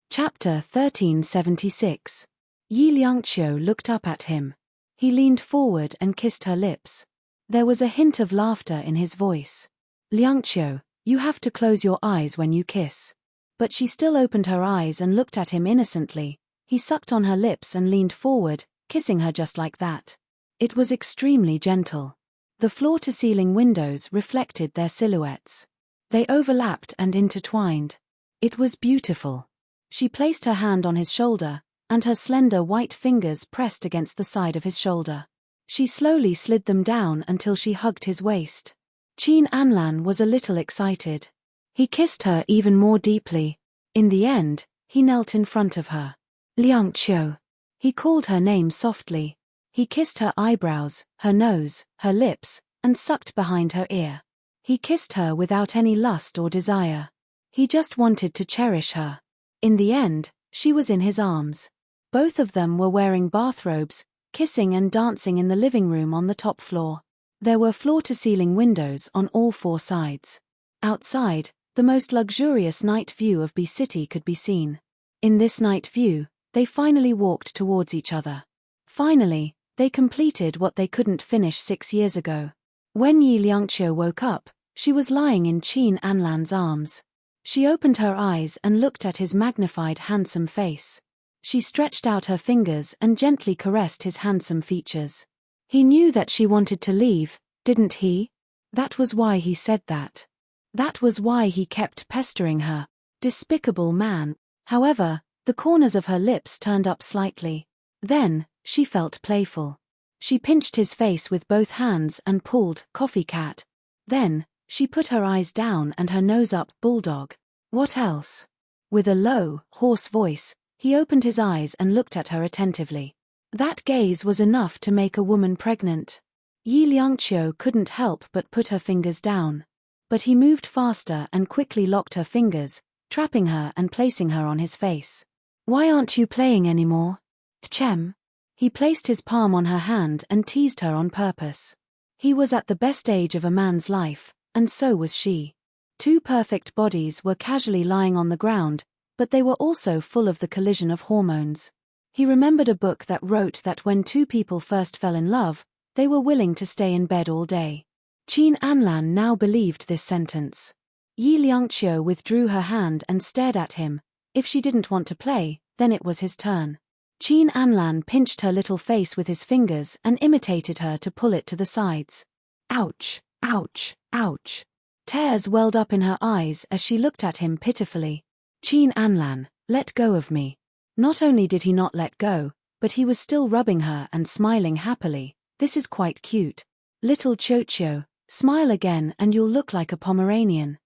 Speaker 1: Chapter 1376. Yi Liangqiu looked up at him. He leaned forward and kissed her lips. There was a hint of laughter in his voice. "Liangqiu, you have to close your eyes when you kiss." But she still opened her eyes and looked at him innocently. He sucked on her lips and leaned forward, kissing her just like that. It was extremely gentle. The floor-to-ceiling windows reflected their silhouettes. They overlapped and intertwined. It was beautiful. She placed her hand on his shoulder, and her slender white fingers pressed against the side of his shoulder. She slowly slid them down until she hugged his waist. Qin Anlan was a little excited. He kissed her even more deeply. In the end, he knelt in front of her. "Liangqiu." He called her name softly. He kissed her eyebrows, her nose, her lips, and sucked behind her ear. He kissed her without any lust or desire. He just wanted to cherish her. In the end, she was in his arms. Both of them were wearing bathrobes, kissing and dancing in the living room on the top floor. There were floor-to-ceiling windows on all 4 sides. Outside, the most luxurious night view of B City could be seen. In this night view, they finally walked towards each other. Finally, they completed what they couldn't finish 6 years ago. When Yi Liangqiu woke up, she was lying in Qin Anlan's arms. She opened her eyes and looked at his magnified handsome face. She stretched out her fingers and gently caressed his handsome features. He knew that she wanted to leave, didn't he? That was why he said that. That was why he kept pestering her. Despicable man. However, the corners of her lips turned up slightly. Then, she felt playful. She pinched his face with both hands and pulled, coffee cat. Then, she put her eyes down and her nose up, bulldog. What else? With a low, hoarse voice, he opened his eyes and looked at her attentively. That gaze was enough to make a woman pregnant. Yi Liangqiu couldn't help but put her fingers down. But he moved faster and quickly locked her fingers, trapping her and placing her on his face. Why aren't you playing anymore? Tchem. He placed his palm on her hand and teased her on purpose. He was at the best age of a man's life, and so was she. 2 perfect bodies were casually lying on the ground, but they were also full of the collision of hormones. He remembered a book that wrote that when 2 people first fell in love, they were willing to stay in bed all day. Qin Anlan now believed this sentence. Yi Liangqiu withdrew her hand and stared at him. If she didn't want to play, then it was his turn. Qin Anlan pinched her little face with his fingers and imitated her to pull it to the sides. Ouch, ouch, ouch. Tears welled up in her eyes as she looked at him pitifully. Qin Anlan, let go of me. Not only did he not let go, but he was still rubbing her and smiling happily. This is quite cute. Little Chocho, smile again and you'll look like a Pomeranian.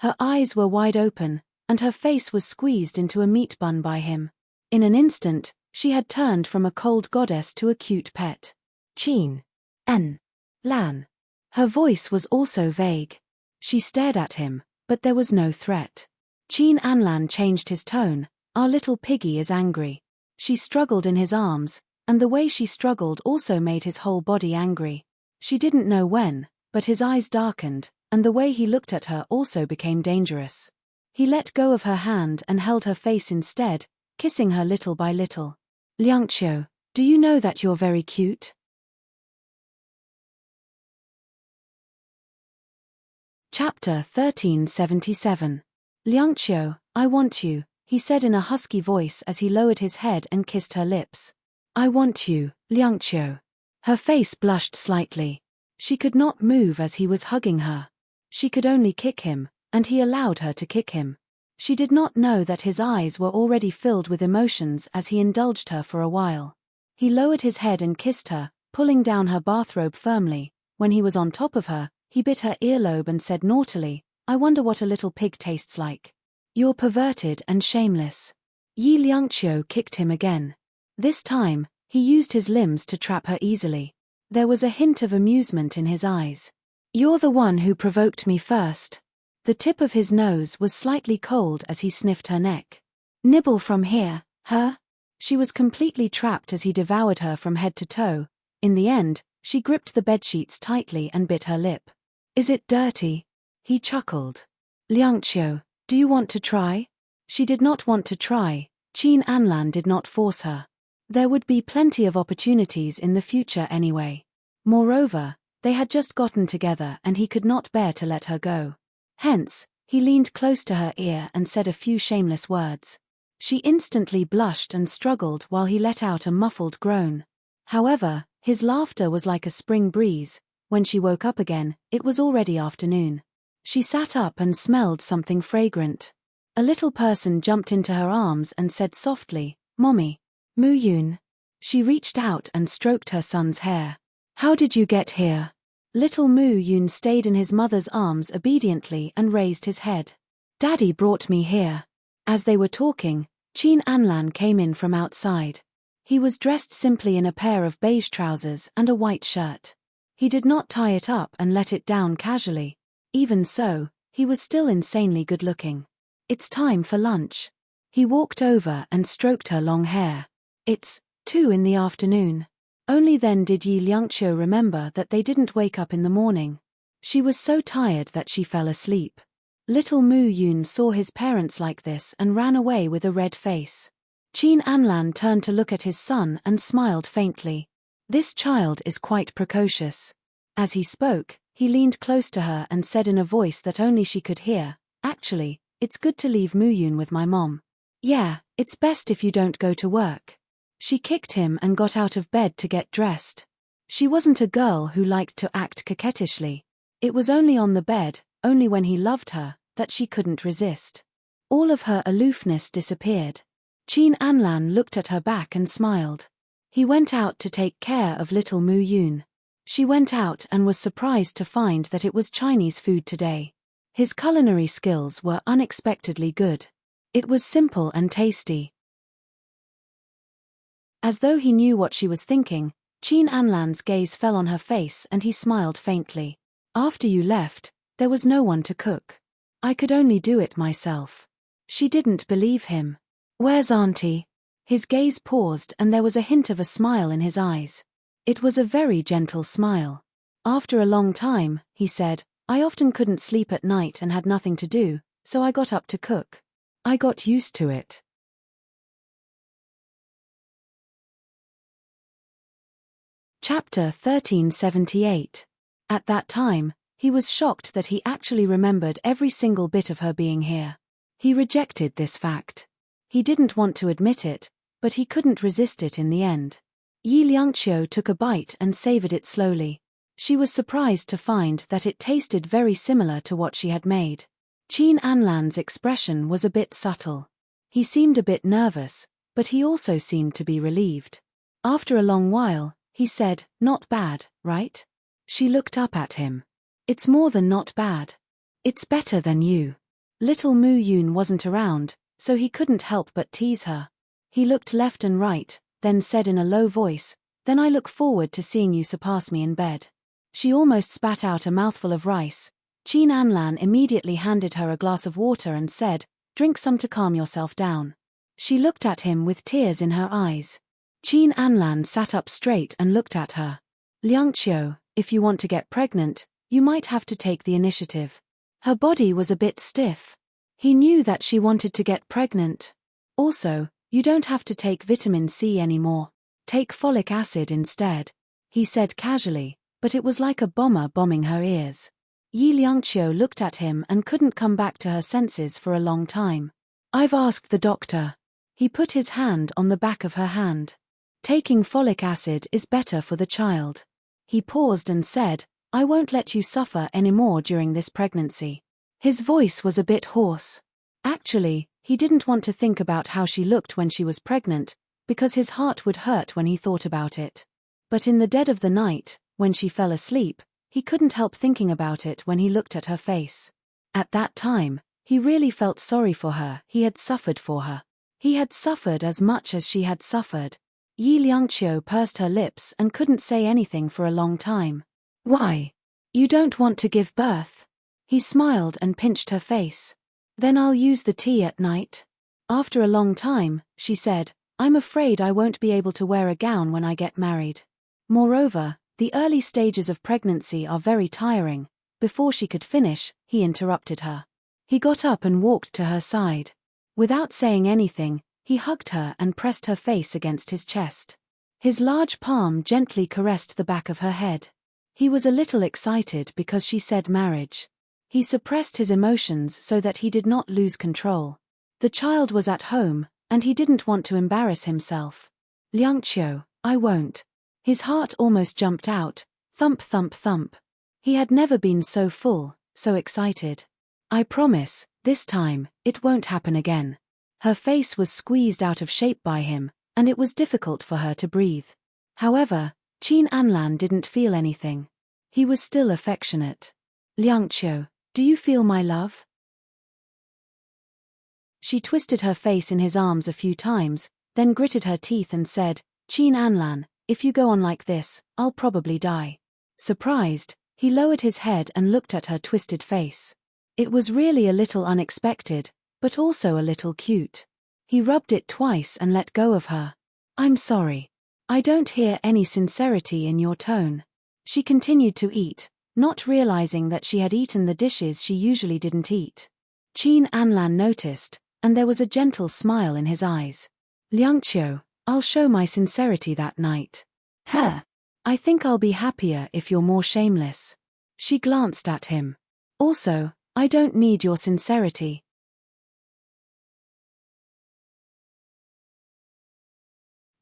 Speaker 1: Her eyes were wide open, and her face was squeezed into a meat bun by him. In an instant, she had turned from a cold goddess to a cute pet. Qin Lan. Her voice was also vague. She stared at him, but there was no threat. Qin Anlan changed his tone. Our little piggy is angry. She struggled in his arms, and the way she struggled also made his whole body angry. She didn't know when, but his eyes darkened, and the way he looked at her also became dangerous. He let go of her hand and held her face instead, kissing her little by little. Liangqiu, do you know that you're very cute? Chapter 1377. Liangqiu, I want you, he said in a husky voice as he lowered his head and kissed her lips. I want you, Liangqiu. Her face blushed slightly. She could not move as he was hugging her. She could only kick him, and he allowed her to kick him. She did not know that his eyes were already filled with emotions as he indulged her for a while. He lowered his head and kissed her, pulling down her bathrobe firmly. When he was on top of her, he bit her earlobe and said naughtily, I wonder what a little pig tastes like. You're perverted and shameless. Yi Liangqiu kicked him again. This time, he used his limbs to trap her easily. There was a hint of amusement in his eyes. You're the one who provoked me first. The tip of his nose was slightly cold as he sniffed her neck. Nibble from here, huh? She was completely trapped as he devoured her from head to toe. In the end, she gripped the bedsheets tightly and bit her lip. Is it dirty? He chuckled. Liangqiu, do you want to try? She did not want to try. Qin Anlan did not force her. There would be plenty of opportunities in the future anyway. Moreover, they had just gotten together and he could not bear to let her go. Hence, he leaned close to her ear and said a few shameless words. She instantly blushed and struggled while he let out a muffled groan. However, his laughter was like a spring breeze. When she woke up again, it was already afternoon. She sat up and smelled something fragrant. A little person jumped into her arms and said softly, Mommy. Mu Yun. She reached out and stroked her son's hair. How did you get here? Little Mu Yun stayed in his mother's arms obediently and raised his head. Daddy brought me here. As they were talking, Qin Anlan came in from outside. He was dressed simply in a pair of beige trousers and a white shirt. He did not tie it up and let it down casually. Even so, he was still insanely good-looking. It's time for lunch. He walked over and stroked her long hair. It's 2 in the afternoon. Only then did Yi Liangqiu remember that they didn't wake up in the morning. She was so tired that she fell asleep. Little Mu Yun saw his parents like this and ran away with a red face. Qin Anlan turned to look at his son and smiled faintly. This child is quite precocious. As he spoke, he leaned close to her and said in a voice that only she could hear, "Actually, it's good to leave Mu Yun with my mom. Yeah, it's best if you don't go to work." She kicked him and got out of bed to get dressed. She wasn't a girl who liked to act coquettishly. It was only on the bed, only when he loved her, that she couldn't resist. All of her aloofness disappeared. Qin Anlan looked at her back and smiled. He went out to take care of little Mu Yun. She went out and was surprised to find that it was Chinese food today. His culinary skills were unexpectedly good. It was simple and tasty. As though he knew what she was thinking, Qin Anlan's gaze fell on her face and he smiled faintly. "After you left, there was no one to cook. I could only do it myself." She didn't believe him. "Where's Auntie?" His gaze paused and there was a hint of a smile in his eyes. It was a very gentle smile. "After a long time," he said, "I often couldn't sleep at night and had nothing to do, so I got up to cook. I got used to it." Chapter 1378. At that time, he was shocked that he actually remembered every single bit of her being here. He rejected this fact. He didn't want to admit it, but he couldn't resist it in the end. Yi Liangqiu took a bite and savored it slowly. She was surprised to find that it tasted very similar to what she had made. Qin Anlan's expression was a bit subtle. He seemed a bit nervous, but he also seemed to be relieved. After a long while, he said, "Not bad, right?" She looked up at him. "It's more than not bad. It's better than you." Little Mu Yun wasn't around, so he couldn't help but tease her. He looked left and right, then said in a low voice, "Then I look forward to seeing you surpass me in bed." She almost spat out a mouthful of rice. Qin Anlan immediately handed her a glass of water and said, "Drink some to calm yourself down." She looked at him with tears in her eyes. Qin Anlan sat up straight and looked at her. "Liangqiu, if you want to get pregnant, you might have to take the initiative." Her body was a bit stiff. He knew that she wanted to get pregnant. "Also, you don't have to take vitamin C anymore. Take folic acid instead," he said casually, but it was like a bomber bombing her ears. Yi Liangqiu looked at him and couldn't come back to her senses for a long time. "I've asked the doctor." He put his hand on the back of her hand. "Taking folic acid is better for the child." He paused and said, "I won't let you suffer anymore during this pregnancy." His voice was a bit hoarse. Actually, he didn't want to think about how she looked when she was pregnant, because his heart would hurt when he thought about it. But in the dead of the night, when she fell asleep, he couldn't help thinking about it when he looked at her face. At that time, he really felt sorry for her. He had suffered for her. He had suffered as much as she had suffered. Yi Liangqiu pursed her lips and couldn't say anything for a long time. "Why? You don't want to give birth?" He smiled and pinched her face. "Then I'll use the tea at night." After a long time, she said, "I'm afraid I won't be able to wear a gown when I get married. Moreover, the early stages of pregnancy are very tiring." Before she could finish, he interrupted her. He got up and walked to her side. Without saying anything, he hugged her and pressed her face against his chest. His large palm gently caressed the back of her head. He was a little excited because she said marriage. He suppressed his emotions so that he did not lose control. The child was at home, and he didn't want to embarrass himself. "Liangqiu, I won't." His heart almost jumped out. Thump thump thump. He had never been so full, so excited. "I promise, this time, it won't happen again." Her face was squeezed out of shape by him, and it was difficult for her to breathe. However, Qin Anlan didn't feel anything. He was still affectionate. "Liangqiu, do you feel my love?" She twisted her face in his arms a few times, then gritted her teeth and said, "Qin Anlan, if you go on like this, I'll probably die." Surprised, he lowered his head and looked at her twisted face. It was really a little unexpected, but also a little cute. He rubbed it twice and let go of her. "I'm sorry." I don't hear any sincerity in your tone. She continued to eat, not realizing that she had eaten the dishes she usually didn't eat. Qin Anlan noticed, and there was a gentle smile in his eyes. Liangqiu, I'll show my sincerity that night. Huh. I think I'll be happier if you're more shameless. She glanced at him. Also, I don't need your sincerity.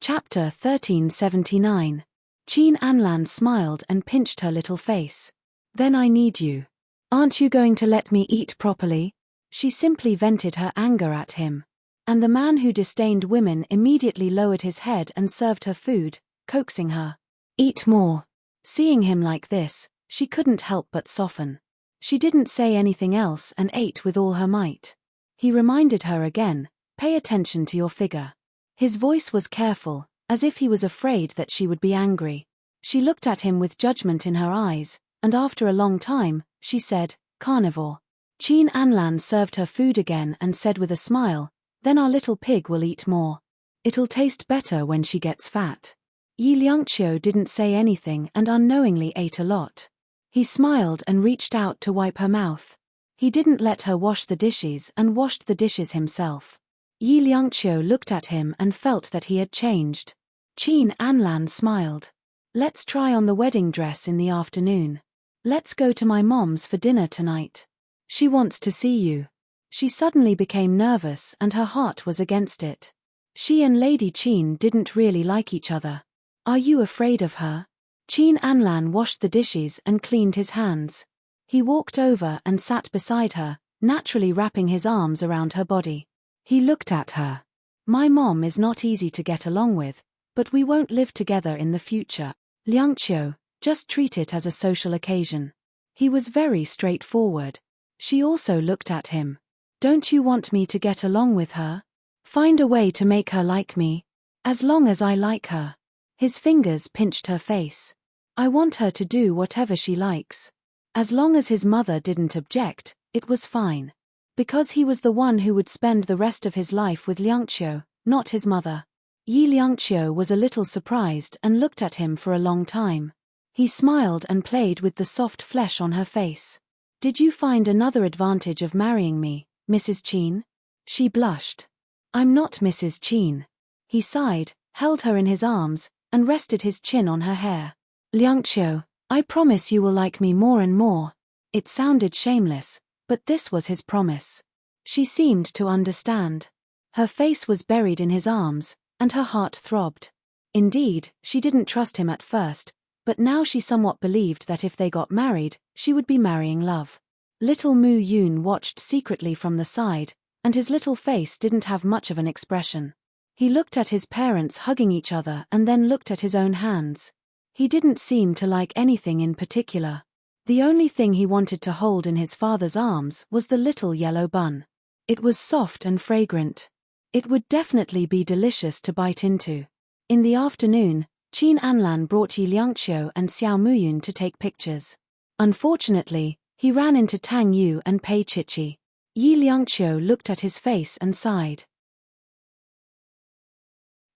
Speaker 1: Chapter 1379. Qin Anlan smiled and pinched her little face. Then I need you. Aren't you going to let me eat properly? She simply vented her anger at him. And the man who disdained women immediately lowered his head and served her food, coaxing her. Eat more. Seeing him like this, she couldn't help but soften. She didn't say anything else and ate with all her might. He reminded her again, pay attention to your figure. His voice was careful, as if he was afraid that she would be angry. She looked at him with judgment in her eyes, and after a long time, she said, carnivore. Qin Anlan served her food again and said with a smile, then our little pig will eat more. It'll taste better when she gets fat. Yi Liangqiu didn't say anything and unknowingly ate a lot. He smiled and reached out to wipe her mouth. He didn't let her wash the dishes and washed the dishes himself. Yi Liangqiu looked at him and felt that he had changed. Qin Anlan smiled. Let's try on the wedding dress in the afternoon. Let's go to my mom's for dinner tonight. She wants to see you. She suddenly became nervous and her heart was against it. She and Lady Qin didn't really like each other. Are you afraid of her? Qin Anlan washed the dishes and cleaned his hands. He walked over and sat beside her, naturally wrapping his arms around her body. He looked at her. My mom is not easy to get along with, but we won't live together in the future. Liangqiu, just treat it as a social occasion. He was very straightforward. She also looked at him. Don't you want me to get along with her? Find a way to make her like me. As long as I like her. His fingers pinched her face. I want her to do whatever she likes. As long as his mother didn't object, it was fine. Because he was the one who would spend the rest of his life with Liangqiu, not his mother. Yi Liangqiu was a little surprised and looked at him for a long time. He smiled and played with the soft flesh on her face. Did you find another advantage of marrying me, Mrs. Qin? She blushed. I'm not Mrs. Qin. He sighed, held her in his arms, and rested his chin on her hair. Liangqiu, I promise you will like me more and more. It sounded shameless, but this was his promise. She seemed to understand. Her face was buried in his arms, and her heart throbbed. Indeed, she didn't trust him at first, but now she somewhat believed that if they got married, she would be marrying love. Little Mu Yun watched secretly from the side, and his little face didn't have much of an expression. He looked at his parents hugging each other and then looked at his own hands. He didn't seem to like anything in particular. The only thing he wanted to hold in his father's arms was the little yellow bun. It was soft and fragrant. It would definitely be delicious to bite into. In the afternoon, Qin Anlan brought Yi Liangqiu and Xiao Muyun to take pictures. Unfortunately, he ran into Tang Yu and Pei Chichi. Yi Liangqiu looked at his face and sighed.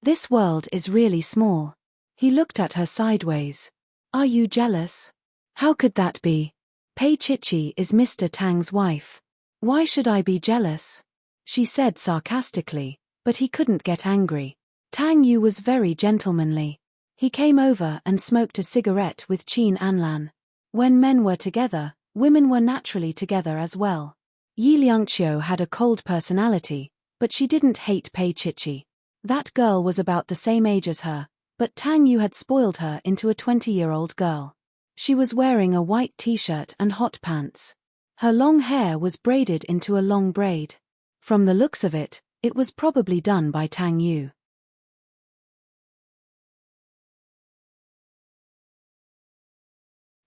Speaker 1: This world is really small. He looked at her sideways. Are you jealous? How could that be? Pei Chichi is Mr. Tang's wife. Why should I be jealous? She said sarcastically, but he couldn't get angry. Tang Yu was very gentlemanly. He came over and smoked a cigarette with Qin Anlan. When men were together, women were naturally together as well. Yi Liangqiu had a cold personality, but she didn't hate Pei Chichi. That girl was about the same age as her, but Tang Yu had spoiled her into a 20-year-old girl. She was wearing a white t-shirt and hot pants. Her long hair was braided into a long braid. From the looks of it, it was probably done by Tang Yu.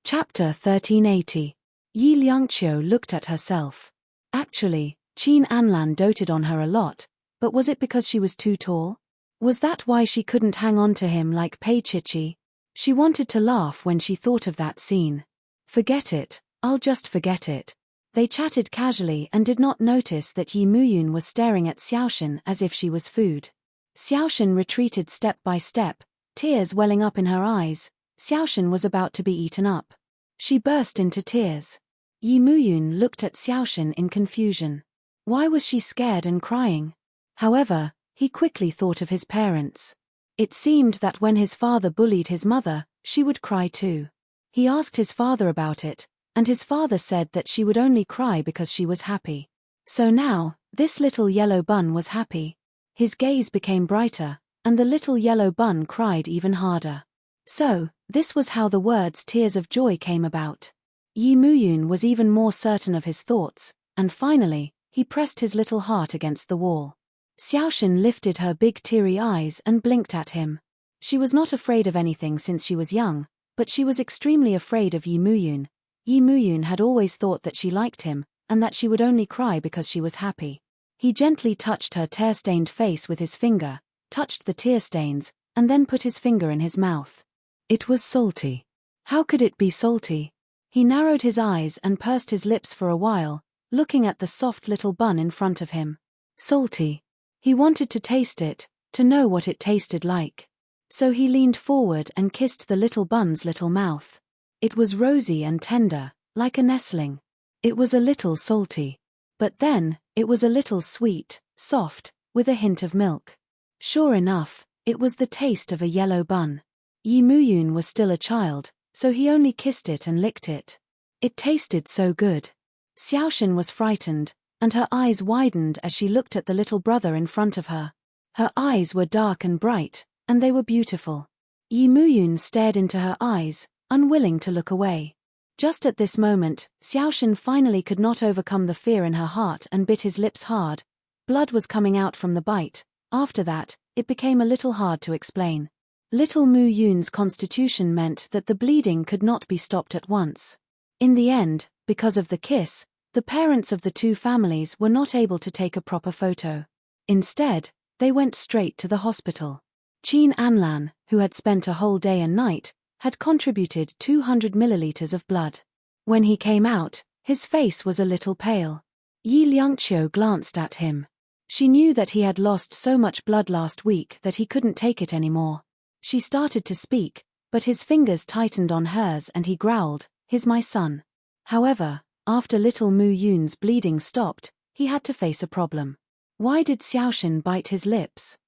Speaker 1: Chapter 1380. Yi Liangqiu looked at herself. Actually, Qin Anlan doted on her a lot, but was it because she was too tall? Was that why she couldn't hang on to him like Pei Chichi? She wanted to laugh when she thought of that scene. Forget it, I'll just forget it. They chatted casually and did not notice that Yi Muyun was staring at Xiaoshan as if she was food. Xiaoshan retreated step by step, tears welling up in her eyes. Xiaoshen was about to be eaten up. She burst into tears. Yi Muyun looked at Xiaoshen in confusion. Why was she scared and crying? However, he quickly thought of his parents. It seemed that when his father bullied his mother, she would cry too. He asked his father about it, and his father said that she would only cry because she was happy. So now, this little yellow bun was happy. His gaze became brighter, and the little yellow bun cried even harder. So, this was how the words tears of joy came about. Yi Muyun was even more certain of his thoughts, and finally, he pressed his little heart against the wall. Xiaoshen lifted her big teary eyes and blinked at him. She was not afraid of anything since she was young, but she was extremely afraid of Yi Muyun. Yi Muyun had always thought that she liked him, and that she would only cry because she was happy. He gently touched her tear-stained face with his finger, touched the tear stains, and then put his finger in his mouth. It was salty. How could it be salty? He narrowed his eyes and pursed his lips for a while, looking at the soft little bun in front of him. Salty. He wanted to taste it, to know what it tasted like. So he leaned forward and kissed the little bun's little mouth. It was rosy and tender, like a nestling. It was a little salty. But then, it was a little sweet, soft, with a hint of milk. Sure enough, it was the taste of a yellow bun. Yi Muyun was still a child, so he only kissed it and licked it. It tasted so good. Xiaoshen was frightened, and her eyes widened as she looked at the little brother in front of her. Her eyes were dark and bright, and they were beautiful. Yi Muyun stared into her eyes, unwilling to look away. Just at this moment, Xiaoshen finally could not overcome the fear in her heart and bit his lips hard. Blood was coming out from the bite. After that, it became a little hard to explain. Little Muyun's constitution meant that the bleeding could not be stopped at once. In the end, because of the kiss, the parents of the two families were not able to take a proper photo. Instead, they went straight to the hospital. Qin Anlan, who had spent a whole day and night, had contributed 200 milliliters of blood. When he came out, his face was a little pale. Yi Liangqiu glanced at him. She knew that he had lost so much blood last week that he couldn't take it anymore. She started to speak, but his fingers tightened on hers and he growled, "He's my son." However, after little Muyun's bleeding stopped, he had to face a problem. Why did Xiaoshen bite his lips?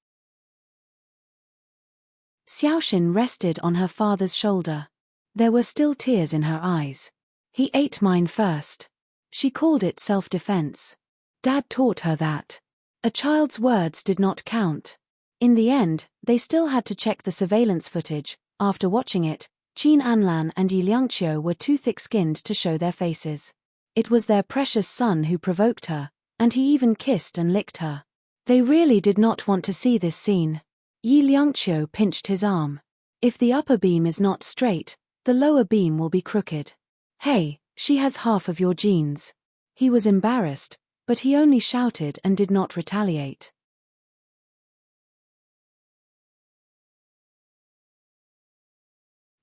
Speaker 1: Xiaoshen rested on her father's shoulder. There were still tears in her eyes. "He ate mine first." She called it self-defense. Dad taught her that. A child's words did not count. In the end, they still had to check the surveillance footage. After watching it, Qin Anlan and Yi Liangqiu were too thick-skinned to show their faces. It was their precious son who provoked her, and he even kissed and licked her. They really did not want to see this scene. Yi Liangqiu pinched his arm. "If the upper beam is not straight, the lower beam will be crooked. Hey, she has half of your genes." He was embarrassed, but he only shouted and did not retaliate.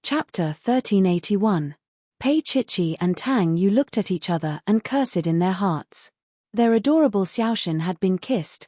Speaker 1: Chapter 1381. Pei Chichi and Tang Yu looked at each other and cursed in their hearts. Their adorable Xiaoshen had been kissed.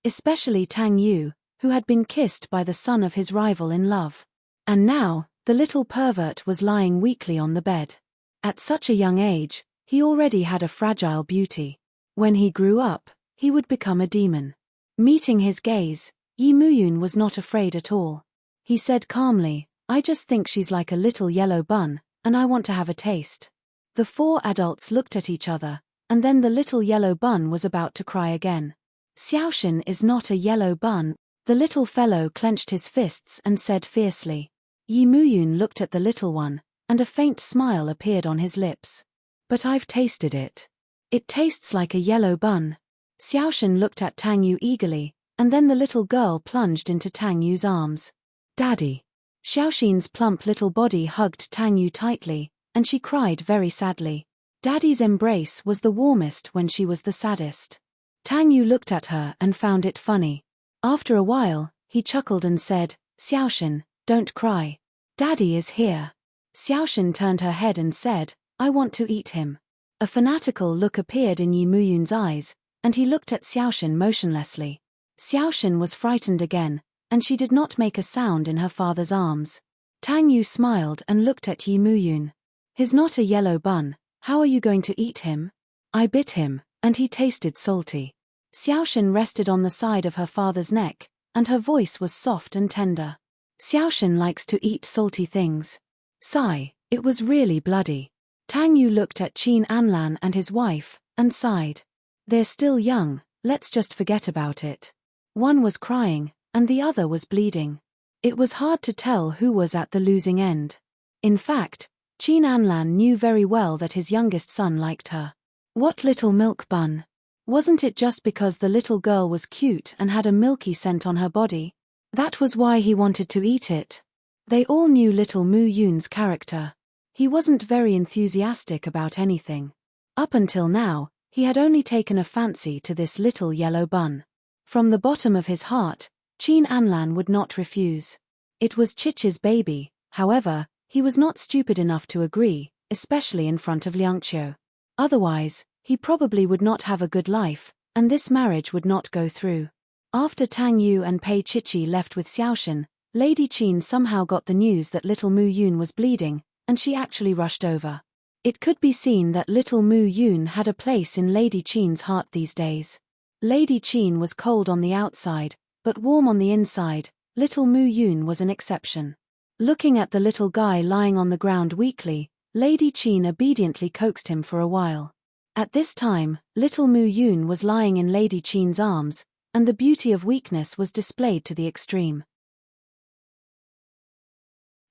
Speaker 1: Especially Tang Yu, who had been kissed by the son of his rival in love. And now, the little pervert was lying weakly on the bed. At such a young age, he already had a fragile beauty. When he grew up, he would become a demon. Meeting his gaze, Yi Muyun was not afraid at all. He said calmly, "I just think she's like a little yellow bun, and I want to have a taste." The four adults looked at each other, and then the little yellow bun was about to cry again. "Xiaoshen is not a yellow bun." The little fellow clenched his fists and said fiercely. Yi Muyun looked at the little one, and a faint smile appeared on his lips. "But I've tasted it. It tastes like a yellow bun." Xiaoshen looked at Tang Yu eagerly, and then the little girl plunged into Tang Yu's arms. "Daddy." Xiaoshen's plump little body hugged Tang Yu tightly, and she cried very sadly. Daddy's embrace was the warmest when she was the saddest. Tang Yu looked at her and found it funny. After a while, he chuckled and said, "Xiaoshen, don't cry. Daddy is here." Xiaoshen turned her head and said, "I want to eat him." A fanatical look appeared in Yi Muyun's eyes, and he looked at Xiaoshen motionlessly. Xiaoshen was frightened again, and she did not make a sound in her father's arms. Tang Yu smiled and looked at Yi Muyun. "He's not a yellow bun, how are you going to eat him?" "I bit him, and he tasted salty." Xiaoshan rested on the side of her father's neck, and her voice was soft and tender. "Xiaoshan likes to eat salty things." Sigh, it was really bloody. Tang Yu looked at Qin Anlan and his wife, and sighed. "They're still young, let's just forget about it." One was crying, and the other was bleeding. It was hard to tell who was at the losing end. In fact, Qin Anlan knew very well that his youngest son liked her. What little milk bun? Wasn't it just because the little girl was cute and had a milky scent on her body? That was why he wanted to eat it. They all knew little Mu Yun's character. He wasn't very enthusiastic about anything. Up until now, he had only taken a fancy to this little yellow bun. From the bottom of his heart, Qin Anlan would not refuse. It was Chichi's baby, however, he was not stupid enough to agree, especially in front of Liangqiu. Otherwise, he probably would not have a good life, and this marriage would not go through. After Tang Yu and Pei Chichi left with Xiaoshan, Lady Qin somehow got the news that little Mu Yun was bleeding, and she actually rushed over. It could be seen that little Mu Yun had a place in Lady Qin's heart these days. Lady Qin was cold on the outside, but warm on the inside. Little Mu Yun was an exception. Looking at the little guy lying on the ground weakly, Lady Qin obediently coaxed him for a while. At this time, little Mu Yun was lying in Lady Qin's arms, and the beauty of weakness was displayed to the extreme.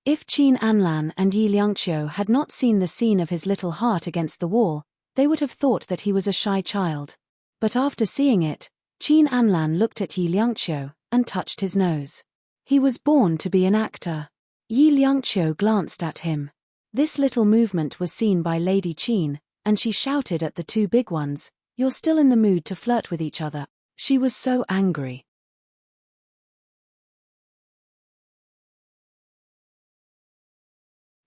Speaker 1: If Qin Anlan and Yi Liangqiu had not seen the scene of his little heart against the wall, they would have thought that he was a shy child. But after seeing it, Qin Anlan looked at Yi Liangqiu and touched his nose. He was born to be an actor. Yi Liangqiu glanced at him. This little movement was seen by Lady Qin, and she shouted at the two big ones, "You're still in the mood to flirt with each other." She was so angry.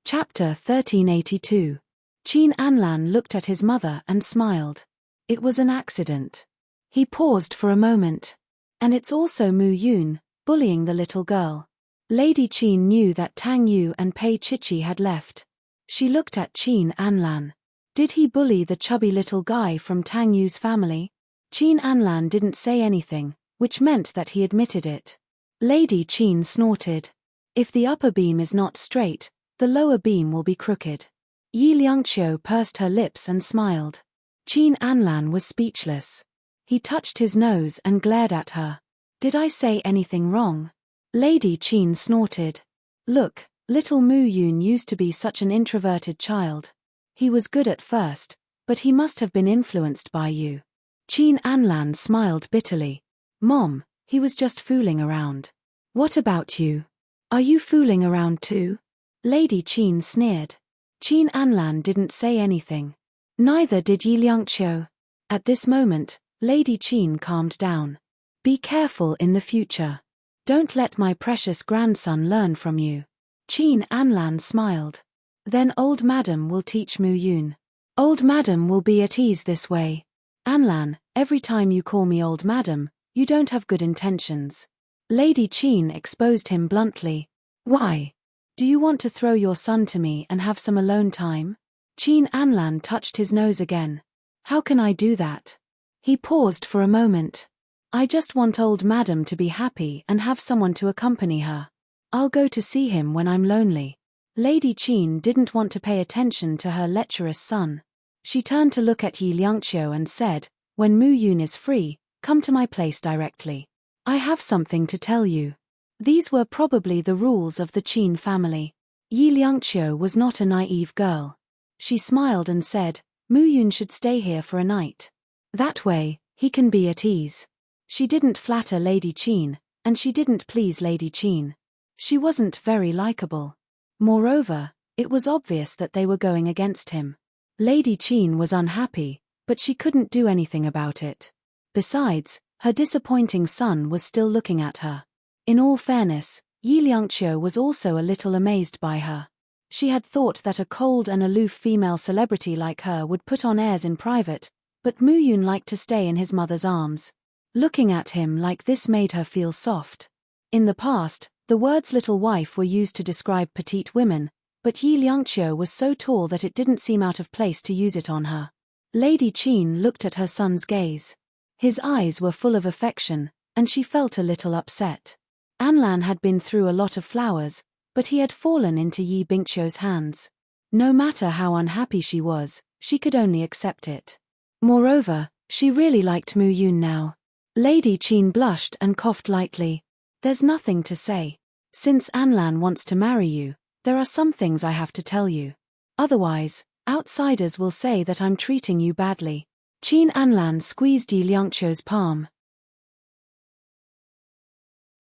Speaker 1: Chapter 1382. Qin Anlan looked at his mother and smiled. It was an accident. He paused for a moment. And it's also Mu Yun, bullying the little girl. Lady Qin knew that Tang Yu and Pei Chichi had left. She looked at Qin Anlan. Did he bully the chubby little guy from Tang Yu's family? Qin Anlan didn't say anything, which meant that he admitted it. Lady Qin snorted. If the upper beam is not straight, the lower beam will be crooked. Yi Liangqiu pursed her lips and smiled. Qin Anlan was speechless. He touched his nose and glared at her. Did I say anything wrong? Lady Qin snorted. Look, little Mu Yun used to be such an introverted child. He was good at first, but he must have been influenced by you. Qin Anlan smiled bitterly. Mom, he was just fooling around. What about you? Are you fooling around too? Lady Qin sneered. Qin Anlan didn't say anything. Neither did Yi Liangqiu. At this moment, Lady Qin calmed down. Be careful in the future. Don't let my precious grandson learn from you. Qin Anlan smiled. Then old madam will teach Mu Yun. Old madam will be at ease this way. Anlan, every time you call me old madam, you don't have good intentions. Lady Qin exposed him bluntly. Why? Do you want to throw your son to me and have some alone time? Qin Anlan touched his nose again. How can I do that? He paused for a moment. I just want old madam to be happy and have someone to accompany her. I'll go to see him when I'm lonely. Lady Qin didn't want to pay attention to her lecherous son. She turned to look at Yi Liangqiu and said, when Mu Yun is free, come to my place directly. I have something to tell you. These were probably the rules of the Qin family. Yi Liangqiu was not a naive girl. She smiled and said, Mu Yun should stay here for a night. That way, he can be at ease. She didn't flatter Lady Qin, and she didn't please Lady Qin. She wasn't very likable. Moreover, it was obvious that they were going against him. Lady Qin was unhappy, but she couldn't do anything about it. Besides, her disappointing son was still looking at her. In all fairness, Yi Liangqiu was also a little amazed by her. She had thought that a cold and aloof female celebrity like her would put on airs in private, but Mu Yun liked to stay in his mother's arms. Looking at him like this made her feel soft. In the past, the words little wife were used to describe petite women, but Yi Liangqiu was so tall that it didn't seem out of place to use it on her. Lady Qin looked at her son's gaze. His eyes were full of affection, and she felt a little upset. Anlan had been through a lot of flowers, but he had fallen into Yi Bingqiu's hands. No matter how unhappy she was, she could only accept it. Moreover, she really liked Mu Yun now. Lady Qin blushed and coughed lightly. There's nothing to say. Since Anlan wants to marry you, there are some things I have to tell you. Otherwise, outsiders will say that I'm treating you badly. Qin Anlan squeezed Yi Liangqiu's palm.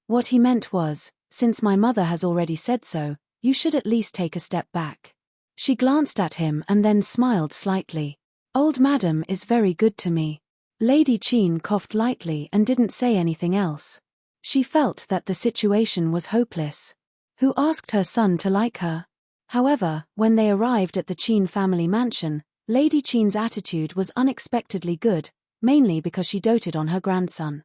Speaker 1: What he meant was, since my mother has already said so, you should at least take a step back. She glanced at him and then smiled slightly. Old madam is very good to me. Lady Qin coughed lightly and didn't say anything else. She felt that the situation was hopeless. Who asked her son to like her? However, when they arrived at the Qin family mansion, Lady Qin's attitude was unexpectedly good, mainly because she doted on her grandson.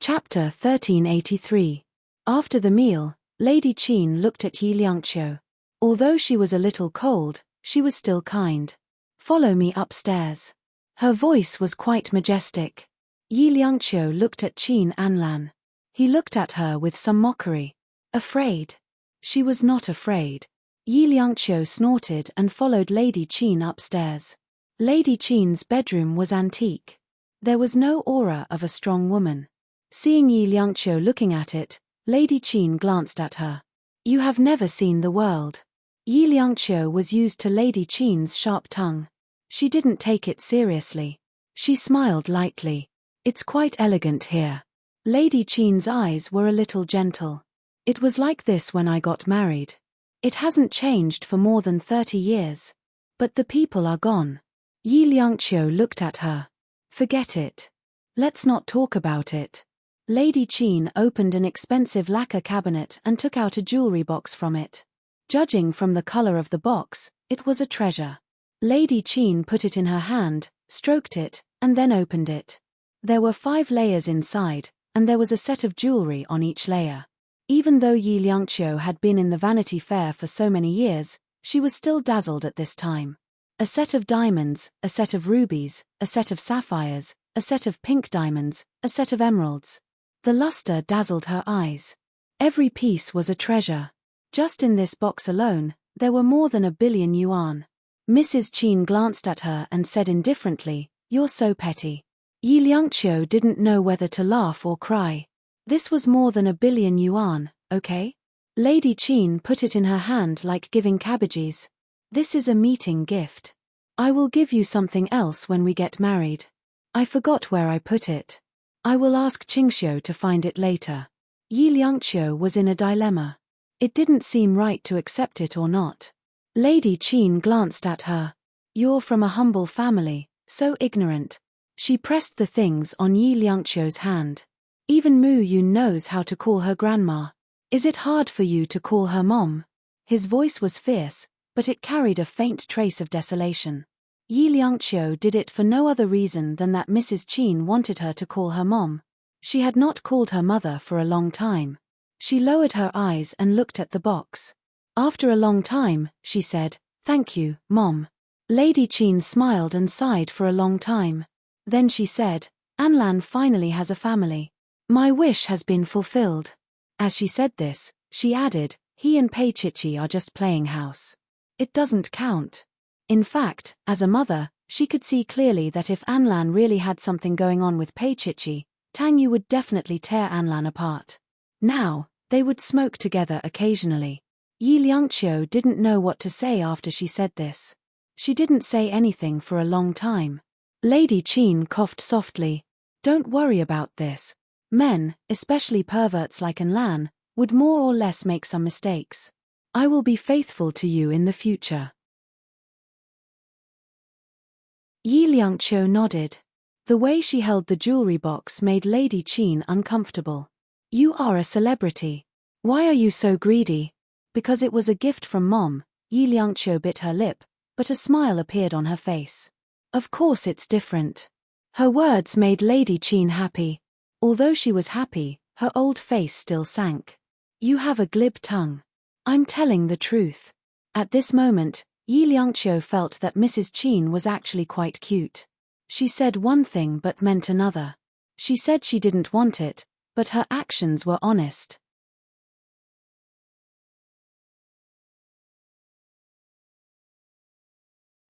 Speaker 1: Chapter 1383. After the meal, Lady Qin looked at Yi Liangqiu. Although she was a little cold, she was still kind. Follow me upstairs. Her voice was quite majestic. Yi Liangqiu looked at Qin Anlan. He looked at her with some mockery. Afraid? She was not afraid. Yi Liangqiu snorted and followed Lady Qin upstairs. Lady Qin's bedroom was antique. There was no aura of a strong woman. Seeing Yi Liangqiu looking at it, Lady Qin glanced at her. You have never seen the world. Yi Liangqiu was used to Lady Qin's sharp tongue. She didn't take it seriously. She smiled lightly. It's quite elegant here. Lady Qin's eyes were a little gentle. It was like this when I got married. It hasn't changed for more than 30 years. But the people are gone. Yi Liangqiu looked at her. Forget it. Let's not talk about it. Lady Qin opened an expensive lacquer cabinet and took out a jewelry box from it. Judging from the color of the box, it was a treasure. Lady Qin put it in her hand, stroked it, and then opened it. There were 5 layers inside, and there was a set of jewelry on each layer. Even though Yi Liangqiu had been in the Vanity Fair for so many years, she was still dazzled at this time. A set of diamonds, a set of rubies, a set of sapphires, a set of pink diamonds, a set of emeralds. The luster dazzled her eyes. Every piece was a treasure. Just in this box alone, there were more than 1 billion yuan. Mrs. Qin glanced at her and said indifferently, "You're so petty." Yi Liangqiu didn't know whether to laugh or cry. This was more than 1 billion yuan, okay? Lady Qin put it in her hand like giving cabbages. This is a meeting gift. I will give you something else when we get married. I forgot where I put it. I will ask Qingxiu to find it later. Yi Liangqiu was in a dilemma. It didn't seem right to accept it or not. Lady Qin glanced at her. You're from a humble family, so ignorant. She pressed the things on Yi Liangqiu's hand. Even Mu Yun knows how to call her grandma. Is it hard for you to call her mom? His voice was fierce, but it carried a faint trace of desolation. Yi Liangqiu did it for no other reason than that Mrs. Qin wanted her to call her mom. She had not called her mother for a long time. She lowered her eyes and looked at the box. After a long time, she said, "Thank you, Mom." Lady Qin smiled and sighed for a long time. Then she said, "Anlan finally has a family. My wish has been fulfilled." As she said this, she added, "He and Pei Chichi are just playing house. It doesn't count." In fact, as a mother, she could see clearly that if Anlan really had something going on with Pei Chichi, Tang Yu would definitely tear Anlan apart. Now, they would smoke together occasionally. Yi Liangqiu didn't know what to say after she said this. She didn't say anything for a long time. Lady Qin coughed softly. "Don't worry about this. Men, especially perverts like Anlan, would more or less make some mistakes. I will be faithful to you in the future." Yi Liangqiu nodded. The way she held the jewelry box made Lady Qin uncomfortable. "You are a celebrity. Why are you so greedy?" Because it was a gift from Mom, Yi Liangqiu bit her lip, but a smile appeared on her face. "Of course it's different. Her words made Lady Qin happy. Although she was happy, her old face still sank. You have a glib tongue. I'm telling the truth. At this moment, Yi Liangqiu felt that Mrs. Qin was actually quite cute. She said one thing but meant another. She said she didn't want it, but her actions were honest.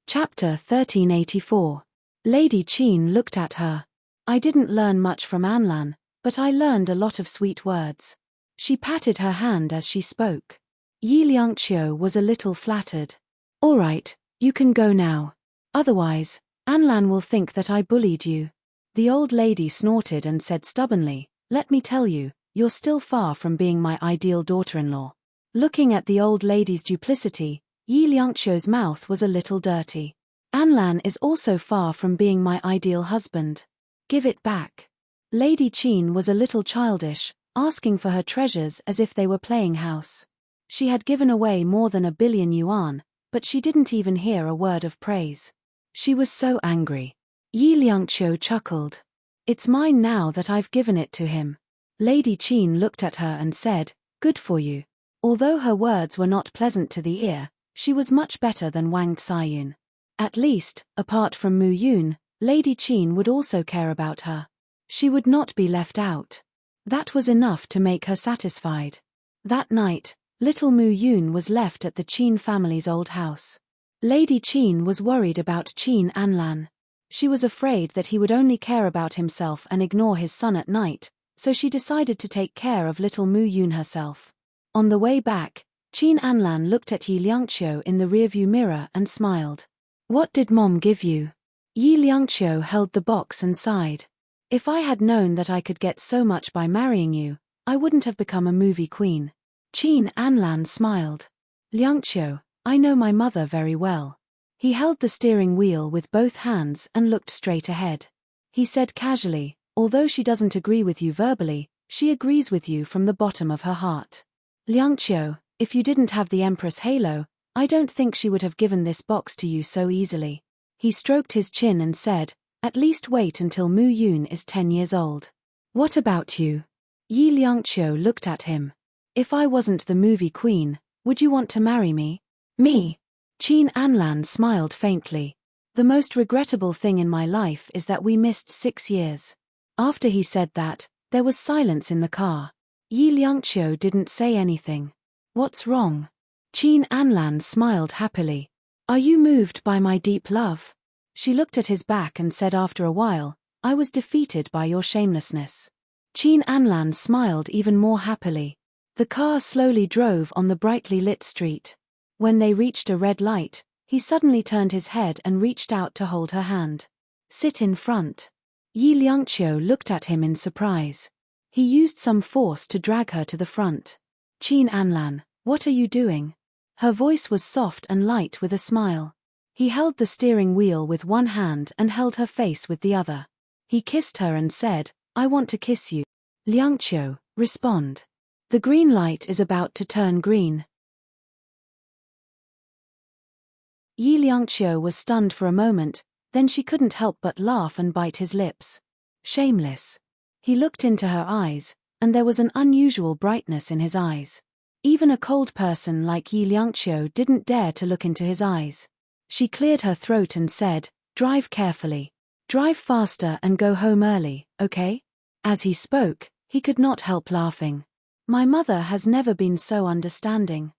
Speaker 1: Chapter 1384. Lady Qin looked at her. I didn't learn much from Anlan, but I learned a lot of sweet words. She patted her hand as she spoke. Yi Liangqiu was a little flattered. All right, you can go now. Otherwise, Anlan will think that I bullied you. The old lady snorted and said stubbornly, let me tell you, you're still far from being my ideal daughter-in-law. Looking at the old lady's duplicity, Yi Liangqiu's mouth was a little dirty. Anlan is also far from being my ideal husband. Give it back. Lady Qin was a little childish, asking for her treasures as if they were playing house. She had given away more than 1 billion yuan, but she didn't even hear a word of praise. She was so angry. Yi Liangqiu chuckled. It's mine now that I've given it to him. Lady Qin looked at her and said, good for you. Although her words were not pleasant to the ear, she was much better than Wang Tsiyun. At least, apart from Mu Yun, Lady Qin would also care about her. She would not be left out. That was enough to make her satisfied. That night, little Mu Yun was left at the Qin family's old house. Lady Qin was worried about Qin Anlan. She was afraid that he would only care about himself and ignore his son at night, so she decided to take care of little Mu Yun herself. On the way back, Qin Anlan looked at Yi Liangqiu in the rearview mirror and smiled. What did Mom give you? Yi Liangqiu held the box and sighed. If I had known that I could get so much by marrying you, I wouldn't have become a movie queen. Qin Anlan smiled. Liangqiu, I know my mother very well. He held the steering wheel with both hands and looked straight ahead. He said casually, although she doesn't agree with you verbally, she agrees with you from the bottom of her heart. Liangqiu, if you didn't have the Empress halo, I don't think she would have given this box to you so easily. He stroked his chin and said, at least wait until Mu Yun is 10 years old. What about you? Yi Liangqiu looked at him. If I wasn't the movie queen, would you want to marry me? Me? Qin Anlan smiled faintly. The most regrettable thing in my life is that we missed 6 years. After he said that, there was silence in the car. Yi Liangqiu didn't say anything. What's wrong? Qin Anlan smiled happily. Are you moved by my deep love? She looked at his back and said after a while, I was defeated by your shamelessness. Qin Anlan smiled even more happily. The car slowly drove on the brightly lit street. When they reached a red light, he suddenly turned his head and reached out to hold her hand. Sit in front. Yi Liangqiu looked at him in surprise. He used some force to drag her to the front. Qin Anlan, what are you doing? Her voice was soft and light with a smile. He held the steering wheel with one hand and held her face with the other. He kissed her and said, I want to kiss you. Liangqiu, respond. The green light is about to turn green. Yi Liangqiu was stunned for a moment, then she couldn't help but laugh and bite his lips. Shameless. He looked into her eyes, and there was an unusual brightness in his eyes. Even a cold person like Yi Liangqiu didn't dare to look into his eyes. She cleared her throat and said, drive carefully. Drive faster and go home early, okay? As he spoke, he could not help laughing. My mother has never been so understanding.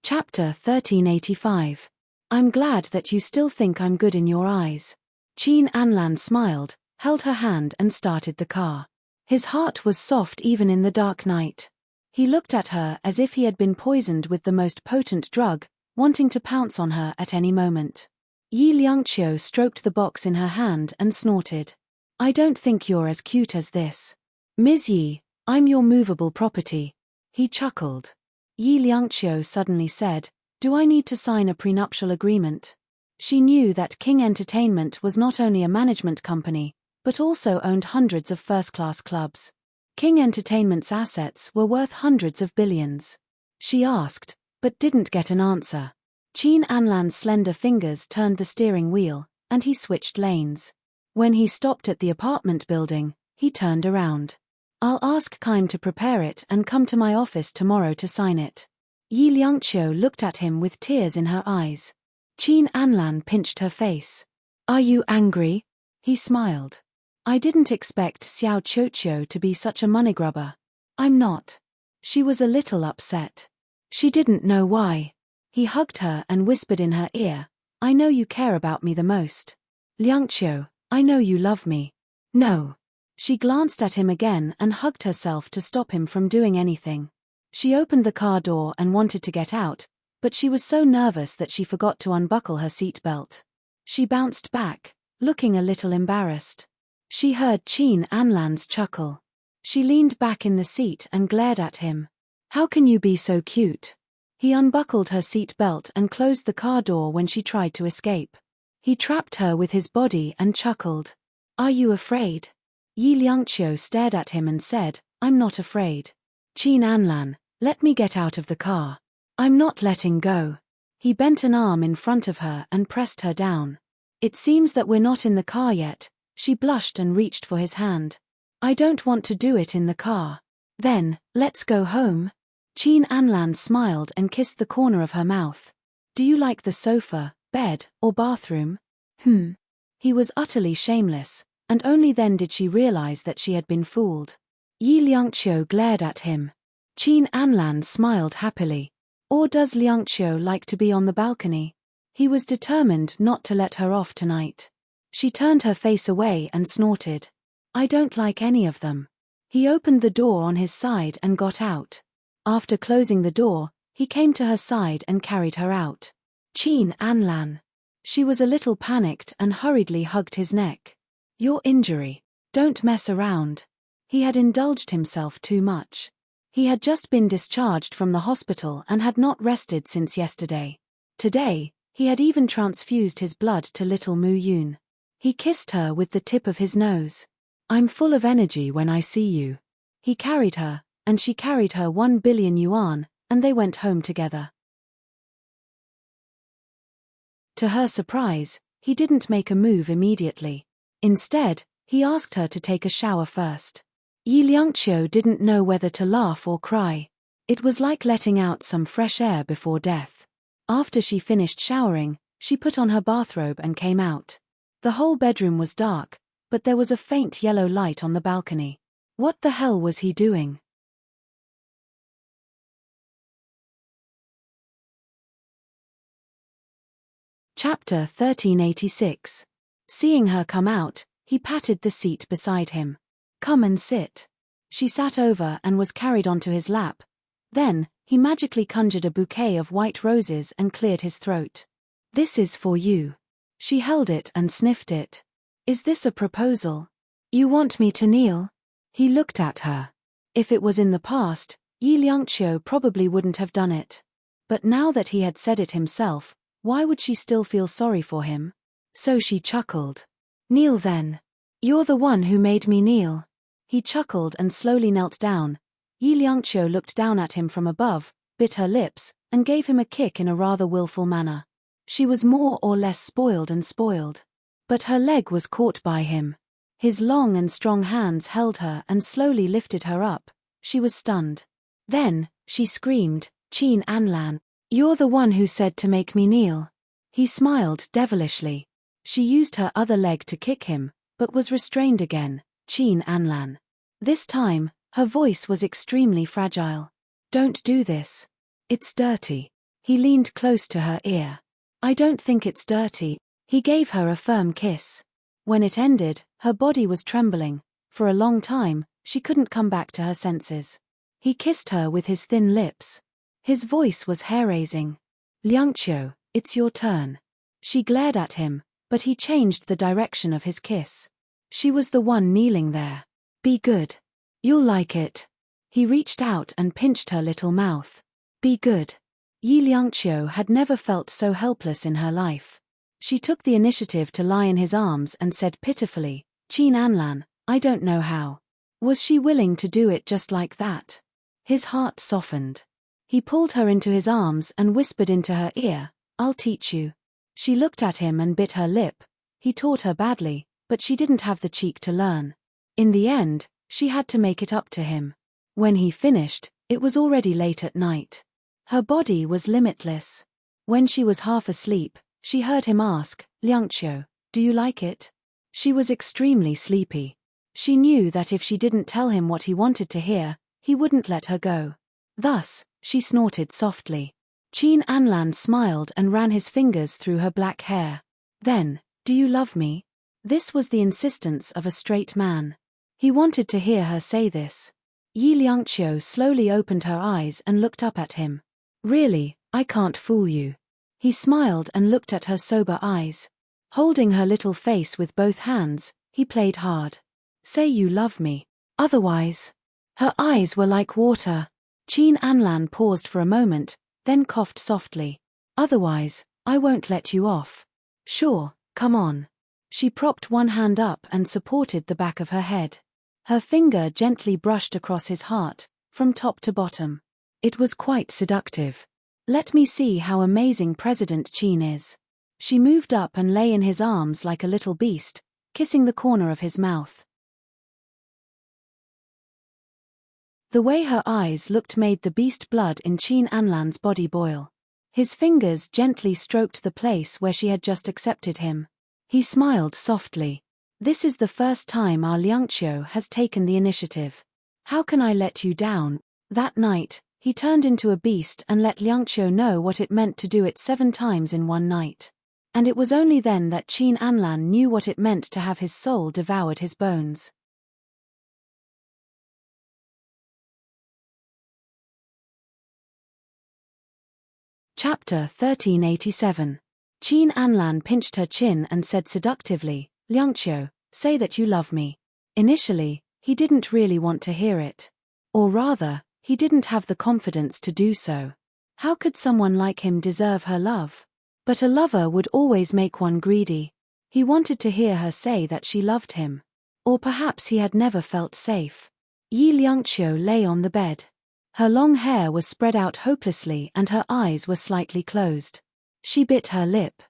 Speaker 1: Chapter 1385. I'm glad that you still think I'm good in your eyes. Qin Anlan smiled, held her hand and started the car. His heart was soft even in the dark night. He looked at her as if he had been poisoned with the most potent drug, wanting to pounce on her at any moment. Yi Liangqiu stroked the box in her hand and snorted. I don't think you're as cute as this. Ms. Yi, I'm your movable property. He chuckled. Yi Liangqiu suddenly said, do I need to sign a prenuptial agreement? She knew that King Entertainment was not only a management company, but also owned hundreds of first-class clubs. King Entertainment's assets were worth hundreds of billions. She asked, but didn't get an answer. Qin Anlan's slender fingers turned the steering wheel, and he switched lanes. When he stopped at the apartment building, he turned around. I'll ask Kaim to prepare it and come to my office tomorrow to sign it. Yi Liangqiu looked at him with tears in her eyes. Qin Anlan pinched her face. Are you angry? He smiled. I didn't expect Xiao Qiuqiu to be such a moneygrubber. I'm not. She was a little upset. She didn't know why. He hugged her and whispered in her ear, I know you care about me the most. Liangqiu, I know you love me. No. She glanced at him again and hugged herself to stop him from doing anything. She opened the car door and wanted to get out, but she was so nervous that she forgot to unbuckle her seatbelt. She bounced back, looking a little embarrassed. She heard Qin Anlan's chuckle. She leaned back in the seat and glared at him. How can you be so cute? He unbuckled her seatbelt and closed the car door when she tried to escape. He trapped her with his body and chuckled. Are you afraid? Yi Liangqiu stared at him and said, I'm not afraid. Qin Anlan, let me get out of the car. I'm not letting go. He bent an arm in front of her and pressed her down. It seems that we're not in the car yet. She blushed and reached for his hand. I don't want to do it in the car. Then, let's go home. Qin Anlan smiled and kissed the corner of her mouth. Do you like the sofa, bed, or bathroom? He was utterly shameless, and only then did she realize that she had been fooled. Yi Liangqiu glared at him. Qin Anlan smiled happily. Or does Liangqiu like to be on the balcony? He was determined not to let her off tonight. She turned her face away and snorted. I don't like any of them. He opened the door on his side and got out. After closing the door, he came to her side and carried her out. Qin Anlan. She was a little panicked and hurriedly hugged his neck. Your injury. Don't mess around. He had indulged himself too much. He had just been discharged from the hospital and had not rested since yesterday. Today, he had even transfused his blood to little Mu Yun. He kissed her with the tip of his nose. I'm full of energy when I see you. He carried her, and she carried her 1 billion yuan, and they went home together. To her surprise, he didn't make a move immediately. Instead, he asked her to take a shower first. Yi Liangqiu didn't know whether to laugh or cry. It was like letting out some fresh air before death. After she finished showering, she put on her bathrobe and came out. The whole bedroom was dark, but there was a faint yellow light on the balcony. What the hell was he doing? Chapter 1386. Seeing her come out, he patted the seat beside him. Come and sit. She sat over and was carried onto his lap. Then, he magically conjured a bouquet of white roses and cleared his throat. This is for you. She held it and sniffed it. Is this a proposal? You want me to kneel? He looked at her. If it was in the past, Yi Liangqiu probably wouldn't have done it. But now that he had said it himself, why would she still feel sorry for him? So she chuckled. Kneel then. You're the one who made me kneel. He chuckled and slowly knelt down. Yi Liangqiu looked down at him from above, bit her lips, and gave him a kick in a rather willful manner. She was more or less spoiled. But her leg was caught by him. His long and strong hands held her and slowly lifted her up. She was stunned. Then, she screamed, Qin Anlan, you're the one who said to make me kneel. He smiled devilishly. She used her other leg to kick him, but was restrained again, Qin Anlan. This time, her voice was extremely fragile. Don't do this. It's dirty. He leaned close to her ear. I don't think it's dirty. He gave her a firm kiss. When it ended, her body was trembling. For a long time, she couldn't come back to her senses. He kissed her with his thin lips. His voice was hair-raising. Liangqiu, it's your turn. She glared at him, but he changed the direction of his kiss. She was the one kneeling there. Be good. You'll like it. He reached out and pinched her little mouth. Be good. Yi Liangqiu had never felt so helpless in her life. She took the initiative to lie in his arms and said pitifully, Qin Anlan, I don't know how. Was she willing to do it just like that? His heart softened. He pulled her into his arms and whispered into her ear, "I'll teach you." She looked at him and bit her lip. He taught her badly, but she didn't have the cheek to learn. In the end, she had to make it up to him. When he finished, it was already late at night. Her body was limitless. When she was half asleep, she heard him ask, "Liangqiu, do you like it?" She was extremely sleepy. She knew that if she didn't tell him what he wanted to hear, he wouldn't let her go. Thus, she snorted softly. Qin Anlan smiled and ran his fingers through her black hair. Then, "Do you love me?" This was the insistence of a straight man. He wanted to hear her say this. Yi Liangqiu slowly opened her eyes and looked up at him. "Really, I can't fool you." He smiled and looked at her sober eyes. Holding her little face with both hands, he played hard. "Say you love me. Otherwise." Her eyes were like water. Qin Anlan paused for a moment, then coughed softly. "Otherwise, I won't let you off." "Sure, come on." She propped one hand up and supported the back of her head. Her finger gently brushed across his heart, from top to bottom. It was quite seductive. "Let me see how amazing President Qin is." She moved up and lay in his arms like a little beast, kissing the corner of his mouth. The way her eyes looked made the beast blood in Qin Anlan's body boil. His fingers gently stroked the place where she had just accepted him. He smiled softly. "This is the first time our Liangqiu has taken the initiative. How can I let you down?" That night, he turned into a beast and let Liangqiu know what it meant to do it 7 times in one night. And it was only then that Qin Anlan knew what it meant to have his soul devoured his bones. Chapter 1387. Qin Anlan pinched her chin and said seductively, "Liangqiu, say that you love me." Initially, he didn't really want to hear it. Or rather, he didn't have the confidence to do so. How could someone like him deserve her love? But a lover would always make one greedy. He wanted to hear her say that she loved him. Or perhaps he had never felt safe. Yi Liangqiu lay on the bed. Her long hair was spread out hopelessly and her eyes were slightly closed. She bit her lip.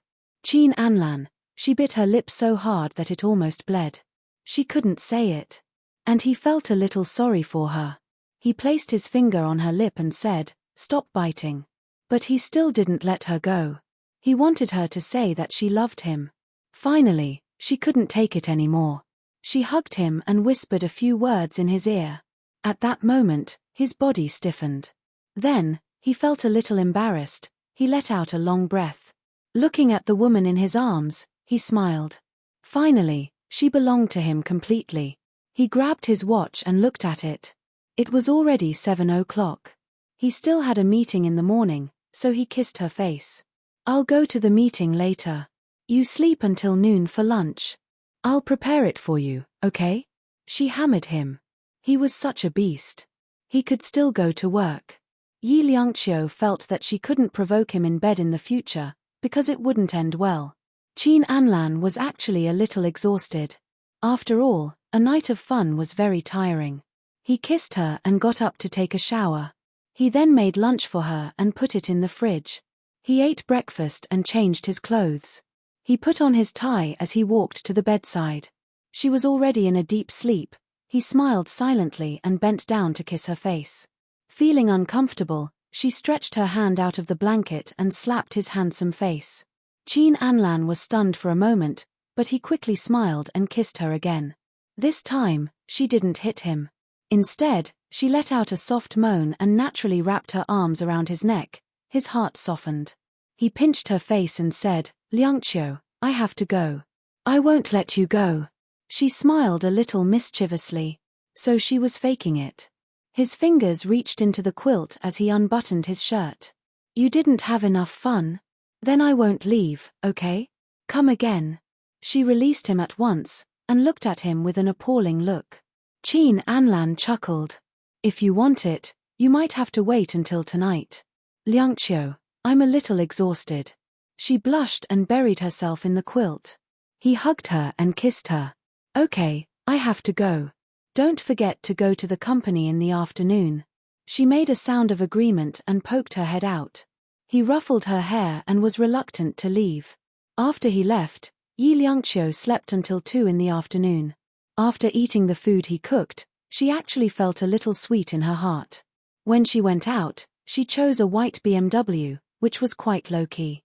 Speaker 1: Qin Anlan, she bit her lip so hard that it almost bled. She couldn't say it. And he felt a little sorry for her. He placed his finger on her lip and said, "Stop biting." But he still didn't let her go. He wanted her to say that she loved him. Finally, she couldn't take it anymore. She hugged him and whispered a few words in his ear. At that moment, his body stiffened. Then, he felt a little embarrassed. He let out a long breath. Looking at the woman in his arms, he smiled. Finally, she belonged to him completely. He grabbed his watch and looked at it. It was already 7 o'clock. He still had a meeting in the morning, so he kissed her face. "I'll go to the meeting later. You sleep until noon for lunch. I'll prepare it for you, okay?" She hammered him. He was such a beast. He could still go to work. Yi Liangqiu felt that she couldn't provoke him in bed in the future, because it wouldn't end well. Qin Anlan was actually a little exhausted. After all, a night of fun was very tiring. He kissed her and got up to take a shower. He then made lunch for her and put it in the fridge. He ate breakfast and changed his clothes. He put on his tie as he walked to the bedside. She was already in a deep sleep. He smiled silently and bent down to kiss her face. Feeling uncomfortable, she stretched her hand out of the blanket and slapped his handsome face. Qin Anlan was stunned for a moment, but he quickly smiled and kissed her again. This time, she didn't hit him. Instead, she let out a soft moan and naturally wrapped her arms around his neck. His heart softened. He pinched her face and said, "Liangqiu, I have to go." "I won't let you go." She smiled a little mischievously. So she was faking it. His fingers reached into the quilt as he unbuttoned his shirt. "You didn't have enough fun? Then I won't leave, okay? Come again." She released him at once, and looked at him with an appalling look. Qin Anlan chuckled. "If you want it, you might have to wait until tonight. Liangqiu, I'm a little exhausted." She blushed and buried herself in the quilt. He hugged her and kissed her. "Okay, I have to go. Don't forget to go to the company in the afternoon." She made a sound of agreement and poked her head out. He ruffled her hair and was reluctant to leave. After he left, Yi Liangqiu slept until 2 in the afternoon. After eating the food he cooked, she actually felt a little sweet in her heart. When she went out, she chose a white BMW, which was quite low-key.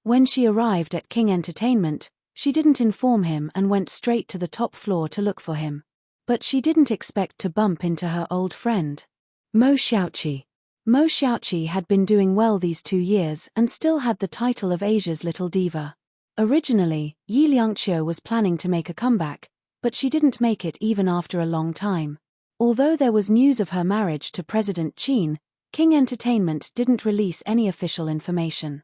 Speaker 1: When she arrived at King Entertainment, she didn't inform him and went straight to the top floor to look for him. But she didn't expect to bump into her old friend, Mo Xiaoqi. Mo Xiaoqi had been doing well these 2 years and still had the title of Asia's little diva. Originally, Yi Liangqiu was planning to make a comeback, but she didn't make it even after a long time. Although there was news of her marriage to President Qin, King Entertainment didn't release any official information.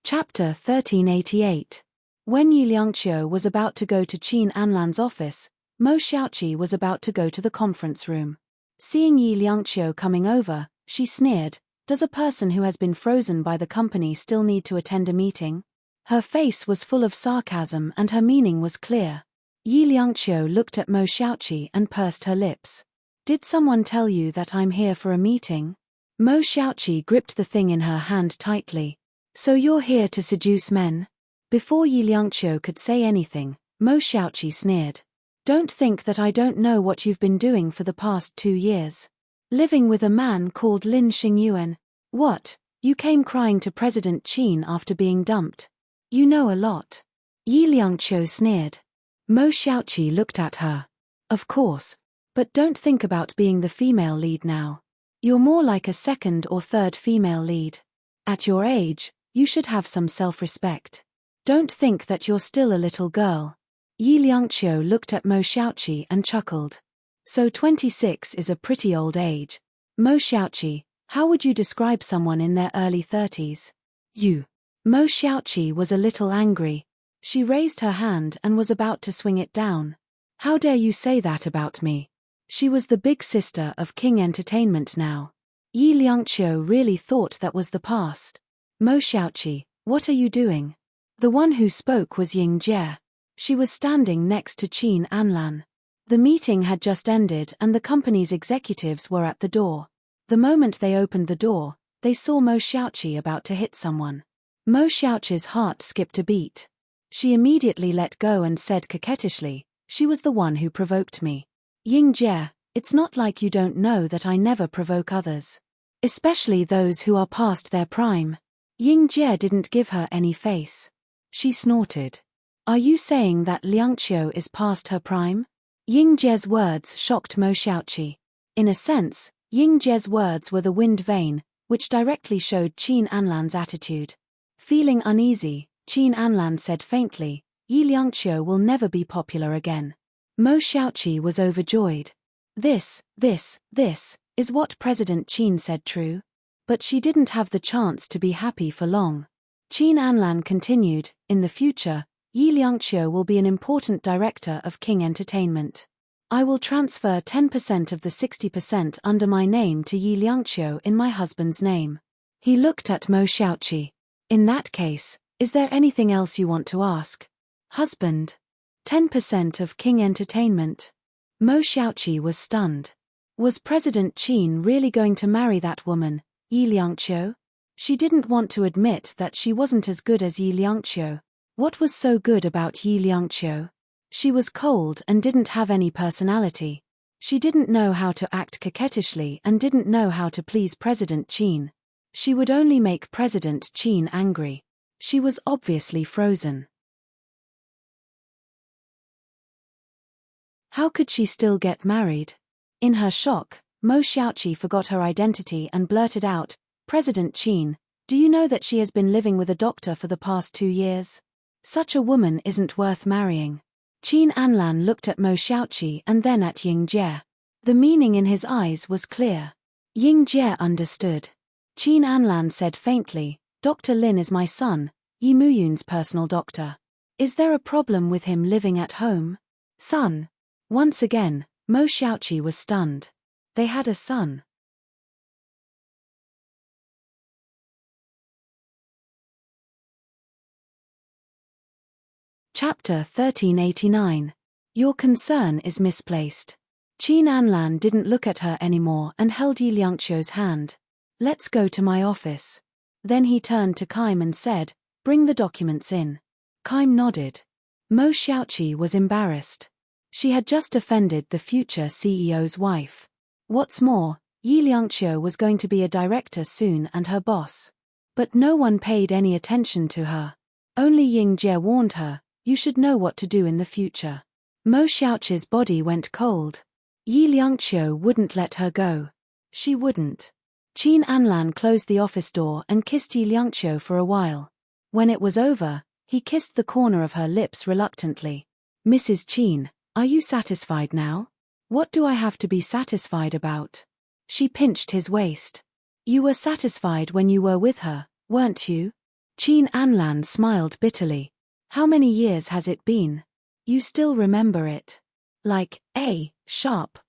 Speaker 1: Chapter 1388. When Yi Liangqiu was about to go to Qin Anlan's office, Mo Xiaoqi was about to go to the conference room. Seeing Yi Liangqiu coming over, she sneered, "Does a person who has been frozen by the company still need to attend a meeting?" Her face was full of sarcasm and her meaning was clear. Yi Liangqiu looked at Mo Xiaoqi and pursed her lips. "Did someone tell you that I'm here for a meeting?" Mo Xiaoqi gripped the thing in her hand tightly. "So you're here to seduce men?" Before Yi Liangqiu could say anything, Mo Xiaoqi sneered. "Don't think that I don't know what you've been doing for the past 2 years. Living with a man called Lin Xingyuan. What, you came crying to President Qin after being dumped? You know a lot." Yi Liangqiu sneered. Mo Xiaoqi looked at her. "Of course. But don't think about being the female lead now. You're more like a second or third female lead. At your age, you should have some self-respect. Don't think that you're still a little girl." Yi Liangqiu looked at Mo Xiaoqi and chuckled. "So 26 is a pretty old age. Mo Xiaoqi, how would you describe someone in their early 30s? You." Mo Xiaoqi was a little angry. She raised her hand and was about to swing it down. "How dare you say that about me?" She was the big sister of King Entertainment now. Yi Liangqiu really thought that was the past. "Mo Xiaoqi, what are you doing?" The one who spoke was Ying Jie. She was standing next to Qin Anlan. The meeting had just ended and the company's executives were at the door. The moment they opened the door, they saw Mo Xiaoqi about to hit someone. Mo Xiaoqi's heart skipped a beat. She immediately let go and said coquettishly, "She was the one who provoked me. Ying Jie, it's not like you don't know that I never provoke others. Especially those who are past their prime." Ying Jie didn't give her any face. She snorted. "Are you saying that Liangqiu is past her prime?" Ying Jie's words shocked Mo Xiaoqi. In a sense, Ying Jie's words were the wind vane, which directly showed Qin Anlan's attitude. Feeling uneasy, Qin Anlan said faintly, "Yi Liangqiu will never be popular again." Mo Xiaoqi was overjoyed. This is what President Qin said true? But she didn't have the chance to be happy for long. Qin Anlan continued, "In the future, Yi Liangqiu will be an important director of King Entertainment. I will transfer 10% of the 60% under my name to Yi Liangqiu in my husband's name." He looked at Mo Xiaoqi. "In that case, is there anything else you want to ask?" "Husband? 10% of King Entertainment?" Mo Xiaoqi was stunned. Was President Qin really going to marry that woman, Yi Liangqiu? She didn't want to admit that she wasn't as good as Yi Liangqiu. What was so good about Yi Liangqiu? She was cold and didn't have any personality. She didn't know how to act coquettishly and didn't know how to please President Qin. She would only make President Qin angry. She was obviously frozen. How could she still get married? In her shock, Mo Xiaoqi forgot her identity and blurted out, "President Qin, do you know that she has been living with a doctor for the past 2 years? Such a woman isn't worth marrying." Qin Anlan looked at Mo Xiaoqi and then at Ying Jie. The meaning in his eyes was clear. Ying Jie understood. Qin Anlan said faintly, "Dr. Lin is my son, Yi Muyun's personal doctor. Is there a problem with him living at home?" "Son?" Once again, Mo Xiaoqi was stunned. They had a son. Chapter 1389. Your concern is misplaced. Qin Anlan didn't look at her anymore and held Yi Liangqiu's hand. Let's go to my office. Then he turned to Kaim and said, bring the documents in. Kaim nodded. Mo Xiaoqi was embarrassed. She had just offended the future CEO's wife. What's more, Yi Liangqiu was going to be a director soon and her boss. But no one paid any attention to her. Only Ying Jie warned her, you should know what to do in the future. Mo Xiaoqi's body went cold. Yi Liangqiu wouldn't let her go. She wouldn't. Qin Anlan closed the office door and kissed Yi Liangqiu for a while. When it was over, he kissed the corner of her lips reluctantly. Mrs. Qin, are you satisfied now? What do I have to be satisfied about? She pinched his waist. You were satisfied when you were with her, weren't you? Qin Anlan smiled bitterly. How many years has it been? You still remember it. Like, a sharp,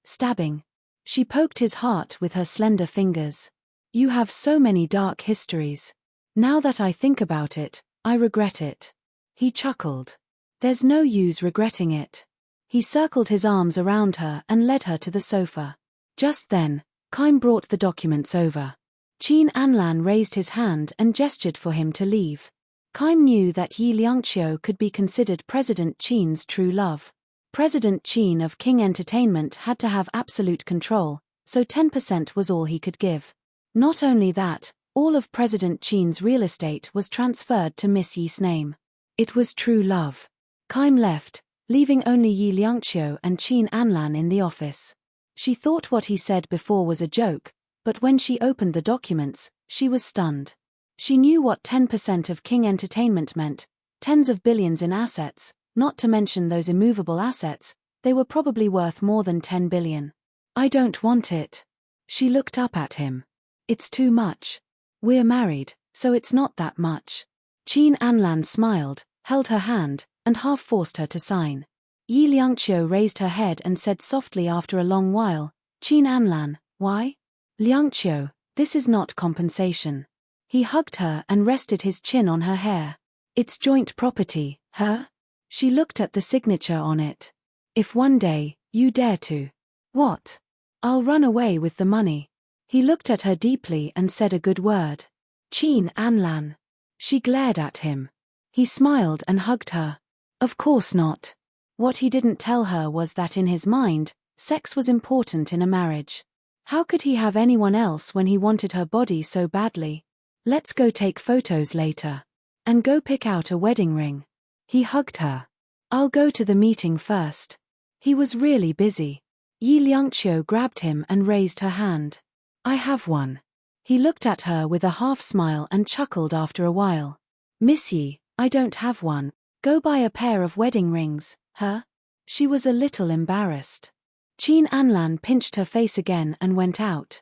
Speaker 1: stabbing. She poked his heart with her slender fingers. You have so many dark histories. Now that I think about it, I regret it. He chuckled. There's no use regretting it. He circled his arms around her and led her to the sofa. Just then, Kaim brought the documents over. Qin Anlan raised his hand and gestured for him to leave. Kaim knew that Yi Liangqiu could be considered President Qin's true love. President Qin of King Entertainment had to have absolute control, so 10% was all he could give. Not only that, all of President Qin's real estate was transferred to Miss Yi's name. It was true love. Kaim left, leaving only Yi Liangqiu and Qin Anlan in the office. She thought what he said before was a joke, but when she opened the documents, she was stunned. She knew what 10% of King Entertainment meant, tens of billions in assets, not to mention those immovable assets, they were probably worth more than 10 billion. I don't want it. She looked up at him. It's too much. We're married, so it's not that much. Qin Anlan smiled, held her hand, and half forced her to sign. Yi Liangqiu raised her head and said softly after a long while, Qin Anlan, why? Liangqiu, this is not compensation. He hugged her and rested his chin on her hair. It's joint property, huh? She looked at the signature on it. If one day, you dare to. What? I'll run away with the money. He looked at her deeply and said a good word. Qin Anlan. She glared at him. He smiled and hugged her. Of course not. What he didn't tell her was that in his mind, sex was important in a marriage. How could he have anyone else when he wanted her body so badly? Let's go take photos later. And go pick out a wedding ring. He hugged her. I'll go to the meeting first. He was really busy. Yi Liangqiu grabbed him and raised her hand. I have one. He looked at her with a half smile and chuckled after a while. Miss Yi, I don't have one. Go buy a pair of wedding rings, huh? She was a little embarrassed. Qin Anlan pinched her face again and went out.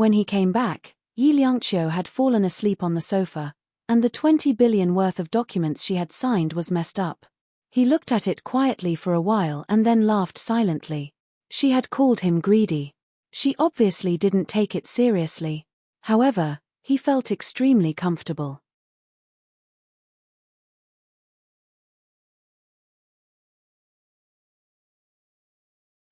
Speaker 1: When he came back, Yi Liangqiu had fallen asleep on the sofa, and the 20 billion worth of documents she had signed was messed up. He looked at it quietly for a while and then laughed silently. She had called him greedy. She obviously didn't take it seriously. However, he felt extremely comfortable.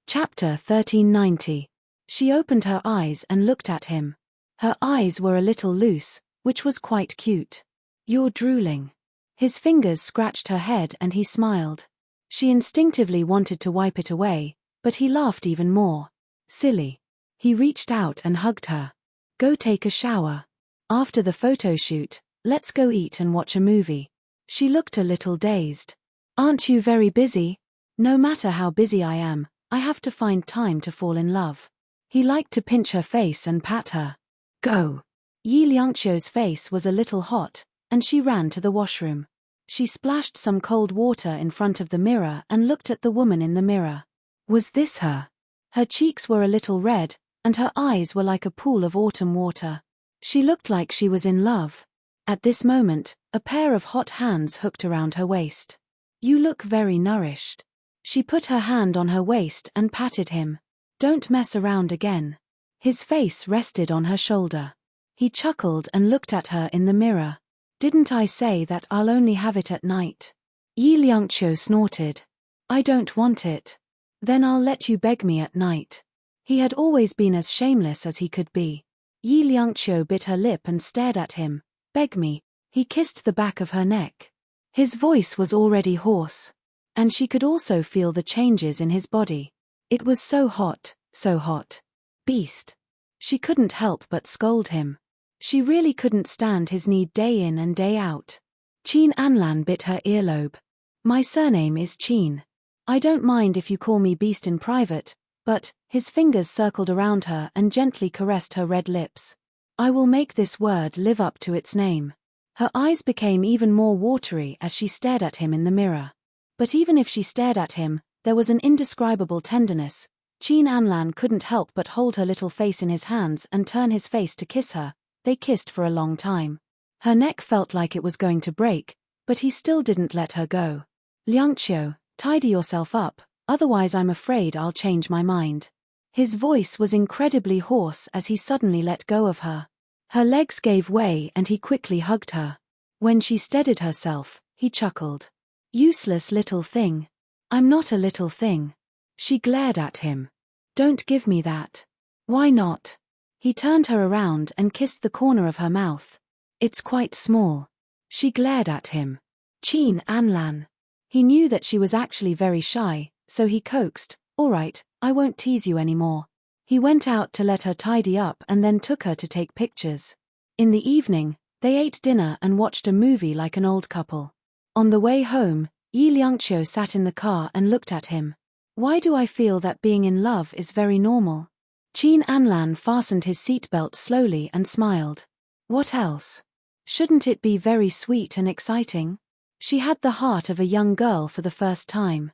Speaker 1: Chapter 1390. She opened her eyes and looked at him. Her eyes were a little loose, which was quite cute. You're drooling. His fingers scratched her head and he smiled. She instinctively wanted to wipe it away, but he laughed even more. Silly. He reached out and hugged her. Go take a shower. After the photo shoot, let's go eat and watch a movie. She looked a little dazed. Aren't you very busy? No matter how busy I am, I have to find time to fall in love. He liked to pinch her face and pat her. Go. Yi Liangqiu's face was a little hot, and she ran to the washroom. She splashed some cold water in front of the mirror and looked at the woman in the mirror. Was this her? Her cheeks were a little red, and her eyes were like a pool of autumn water. She looked like she was in love. At this moment, a pair of hot hands hooked around her waist. You look very nourished. She put her hand on her waist and patted him. Don't mess around again. His face rested on her shoulder. He chuckled and looked at her in the mirror. Didn't I say that I'll only have it at night? Yi Liangqiu snorted. I don't want it. Then I'll let you beg me at night. He had always been as shameless as he could be. Yi Liangqiu bit her lip and stared at him. Beg me. He kissed the back of her neck. His voice was already hoarse. And she could also feel the changes in his body. It was so hot, so hot. Beast. She couldn't help but scold him. She really couldn't stand his need day in and day out. Qin Anlan bit her earlobe. My surname is Qin. I don't mind if you call me Beast in private, but, his fingers circled around her and gently caressed her red lips. I will make this word live up to its name. Her eyes became even more watery as she stared at him in the mirror. But even if she stared at him, there was an indescribable tenderness. Qin Anlan couldn't help but hold her little face in his hands and turn his face to kiss her. They kissed for a long time. Her neck felt like it was going to break, but he still didn't let her go. Liangqiu, tidy yourself up, otherwise I'm afraid I'll change my mind. His voice was incredibly hoarse as he suddenly let go of her. Her legs gave way and he quickly hugged her. When she steadied herself, he chuckled. Useless little thing. I'm not a little thing. She glared at him. Don't give me that. Why not? He turned her around and kissed the corner of her mouth. It's quite small. She glared at him. Qin Anlan. He knew that she was actually very shy, so he coaxed, all right, I won't tease you anymore. He went out to let her tidy up and then took her to take pictures. In the evening, they ate dinner and watched a movie like an old couple. On the way home, Yi Liangqiu sat in the car and looked at him. Why do I feel that being in love is very normal? Qin Anlan fastened his seatbelt slowly and smiled. What else? Shouldn't it be very sweet and exciting? She had the heart of a young girl for the first time.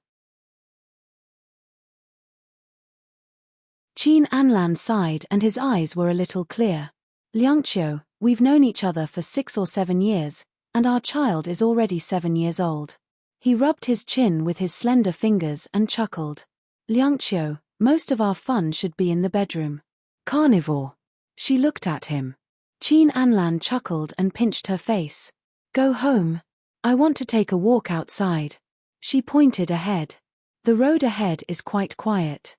Speaker 1: Qin Anlan sighed and his eyes were a little clear. Liangqiu, we've known each other for 6 or 7 years, and our child is already 7 years old. He rubbed his chin with his slender fingers and chuckled. Liangqiu, most of our fun should be in the bedroom. Carnivore. She looked at him. Qin Anlan chuckled and pinched her face. Go home. I want to take a walk outside. She pointed ahead. The road ahead is quite quiet.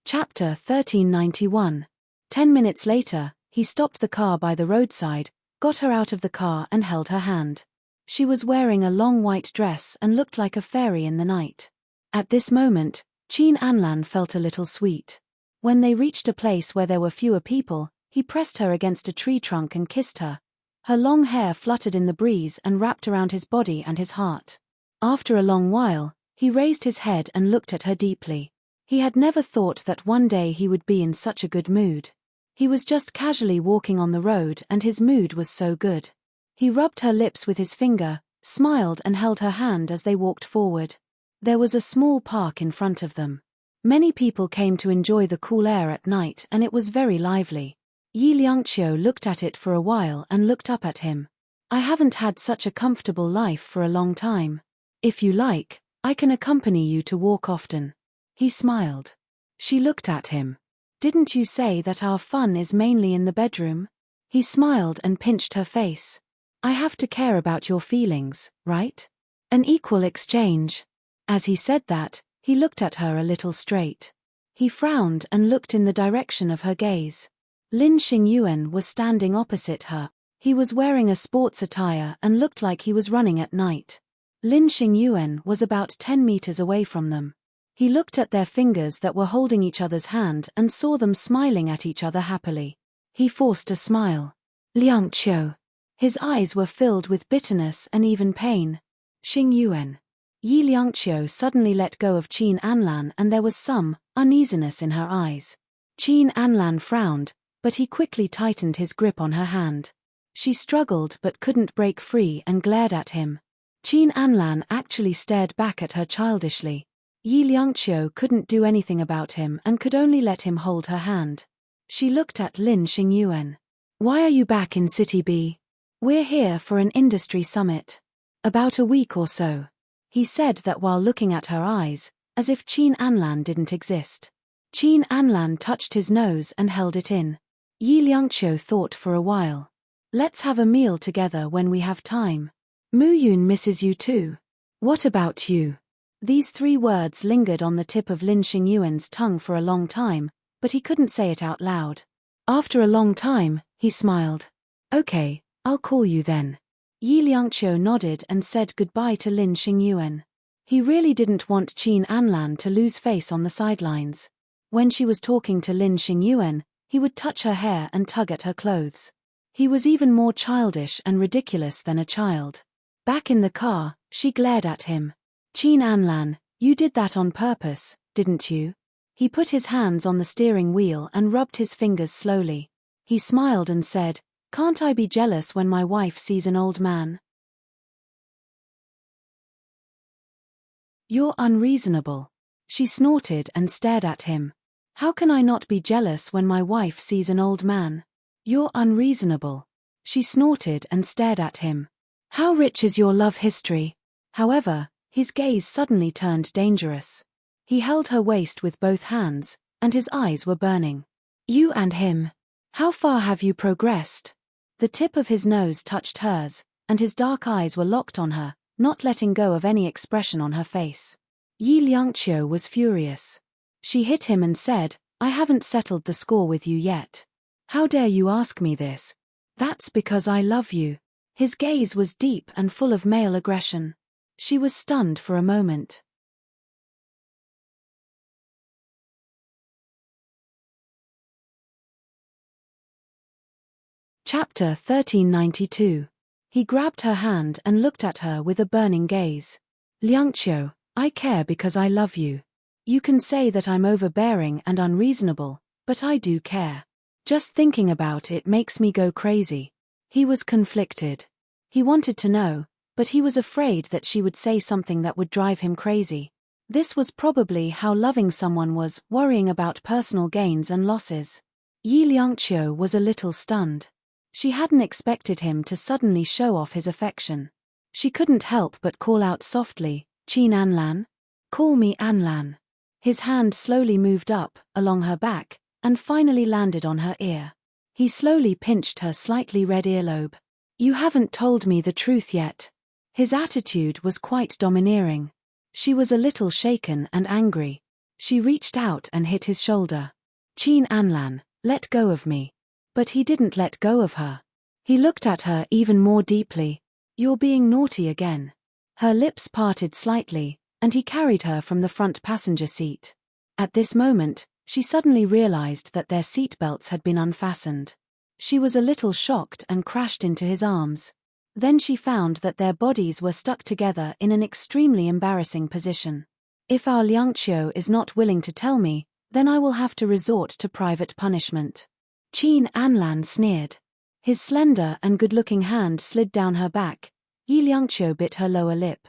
Speaker 1: Chapter 1391. 10 minutes later, he stopped the car by the roadside, got her out of the car and held her hand. She was wearing a long white dress and looked like a fairy in the night. At this moment, Qin Anlan felt a little sweet. When they reached a place where there were fewer people, he pressed her against a tree trunk and kissed her. Her long hair fluttered in the breeze and wrapped around his body and his heart. After a long while, he raised his head and looked at her deeply. He had never thought that one day he would be in such a good mood. He was just casually walking on the road and his mood was so good. He rubbed her lips with his finger, smiled and held her hand as they walked forward. There was a small park in front of them. Many people came to enjoy the cool air at night and it was very lively. Yi Liangqiu looked at it for a while and looked up at him. I haven't had such a comfortable life for a long time. If you like, I can accompany you to walk often. He smiled. She looked at him. Didn't you say that our fun is mainly in the bedroom? He smiled and pinched her face. I have to care about your feelings, right? An equal exchange. As he said that, he looked at her a little straight. He frowned and looked in the direction of her gaze. Lin Xingyuan was standing opposite her. He was wearing a sports attire and looked like he was running at night. Lin Xingyuan was about 10 meters away from them. He looked at their fingers that were holding each other's hand and saw them smiling at each other happily. He forced a smile. Liangqiu. His eyes were filled with bitterness and even pain. Xingyuan. Yi Liangqiu suddenly let go of Qin Anlan and there was some uneasiness in her eyes. Qin Anlan frowned, but he quickly tightened his grip on her hand. She struggled but couldn't break free and glared at him. Qin Anlan actually stared back at her childishly. Yi Liangqiu couldn't do anything about him and could only let him hold her hand. She looked at Lin Xingyuan. Why are you back in City B? We're here for an industry summit. About a week or so. He said that while looking at her eyes, as if Qin Anlan didn't exist. Qin Anlan touched his nose and held it in. Yi Liangqiu thought for a while. Let's have a meal together when we have time. Mu Yun misses you too. What about you? These 3 words lingered on the tip of Lin Xingyuan's tongue for a long time, but he couldn't say it out loud. After a long time, he smiled. Okay, I'll call you then. Yi Liangqiu nodded and said goodbye to Lin Xingyuan. He really didn't want Qin Anlan to lose face on the sidelines. When she was talking to Lin Xingyuan, he would touch her hair and tug at her clothes. He was even more childish and ridiculous than a child. Back in the car, she glared at him. Qin Anlan, you did that on purpose, didn't you? He put his hands on the steering wheel and rubbed his fingers slowly. He smiled and said, "Can't I be jealous when my wife sees an old man?" You're unreasonable. She snorted and stared at him. How can I not be jealous when my wife sees an old man? You're unreasonable. She snorted and stared at him. How rich is your love history? However, his gaze suddenly turned dangerous. He held her waist with both hands, and his eyes were burning. You and him. How far have you progressed? The tip of his nose touched hers, and his dark eyes were locked on her, not letting go of any expression on her face. Yi Liangqiu was furious. She hit him and said, I haven't settled the score with you yet. How dare you ask me this? That's because I love you. His gaze was deep and full of male aggression. She was stunned for a moment. Chapter 1392. He grabbed her hand and looked at her with a burning gaze. Liangqiu, I care because I love you. You can say that I'm overbearing and unreasonable, but I do care. Just thinking about it makes me go crazy. He was conflicted. He wanted to know, but he was afraid that she would say something that would drive him crazy. This was probably how loving someone was, worrying about personal gains and losses. Yi Liangqiu was a little stunned. She hadn't expected him to suddenly show off his affection. She couldn't help but call out softly, Qin Anlan? Call me Anlan. His hand slowly moved up, along her back, and finally landed on her ear. He slowly pinched her slightly red earlobe. You haven't told me the truth yet. His attitude was quite domineering. She was a little shaken and angry. She reached out and hit his shoulder. Qin Anlan, let go of me. But he didn't let go of her. He looked at her even more deeply. You're being naughty again. Her lips parted slightly, and he carried her from the front passenger seat. At this moment, she suddenly realized that their seatbelts had been unfastened. She was a little shocked and crashed into his arms. Then she found that their bodies were stuck together in an extremely embarrassing position. If our Liangqiu is not willing to tell me, then I will have to resort to private punishment. Qin Anlan sneered. His slender and good-looking hand slid down her back. Yi Liangqiu bit her lower lip.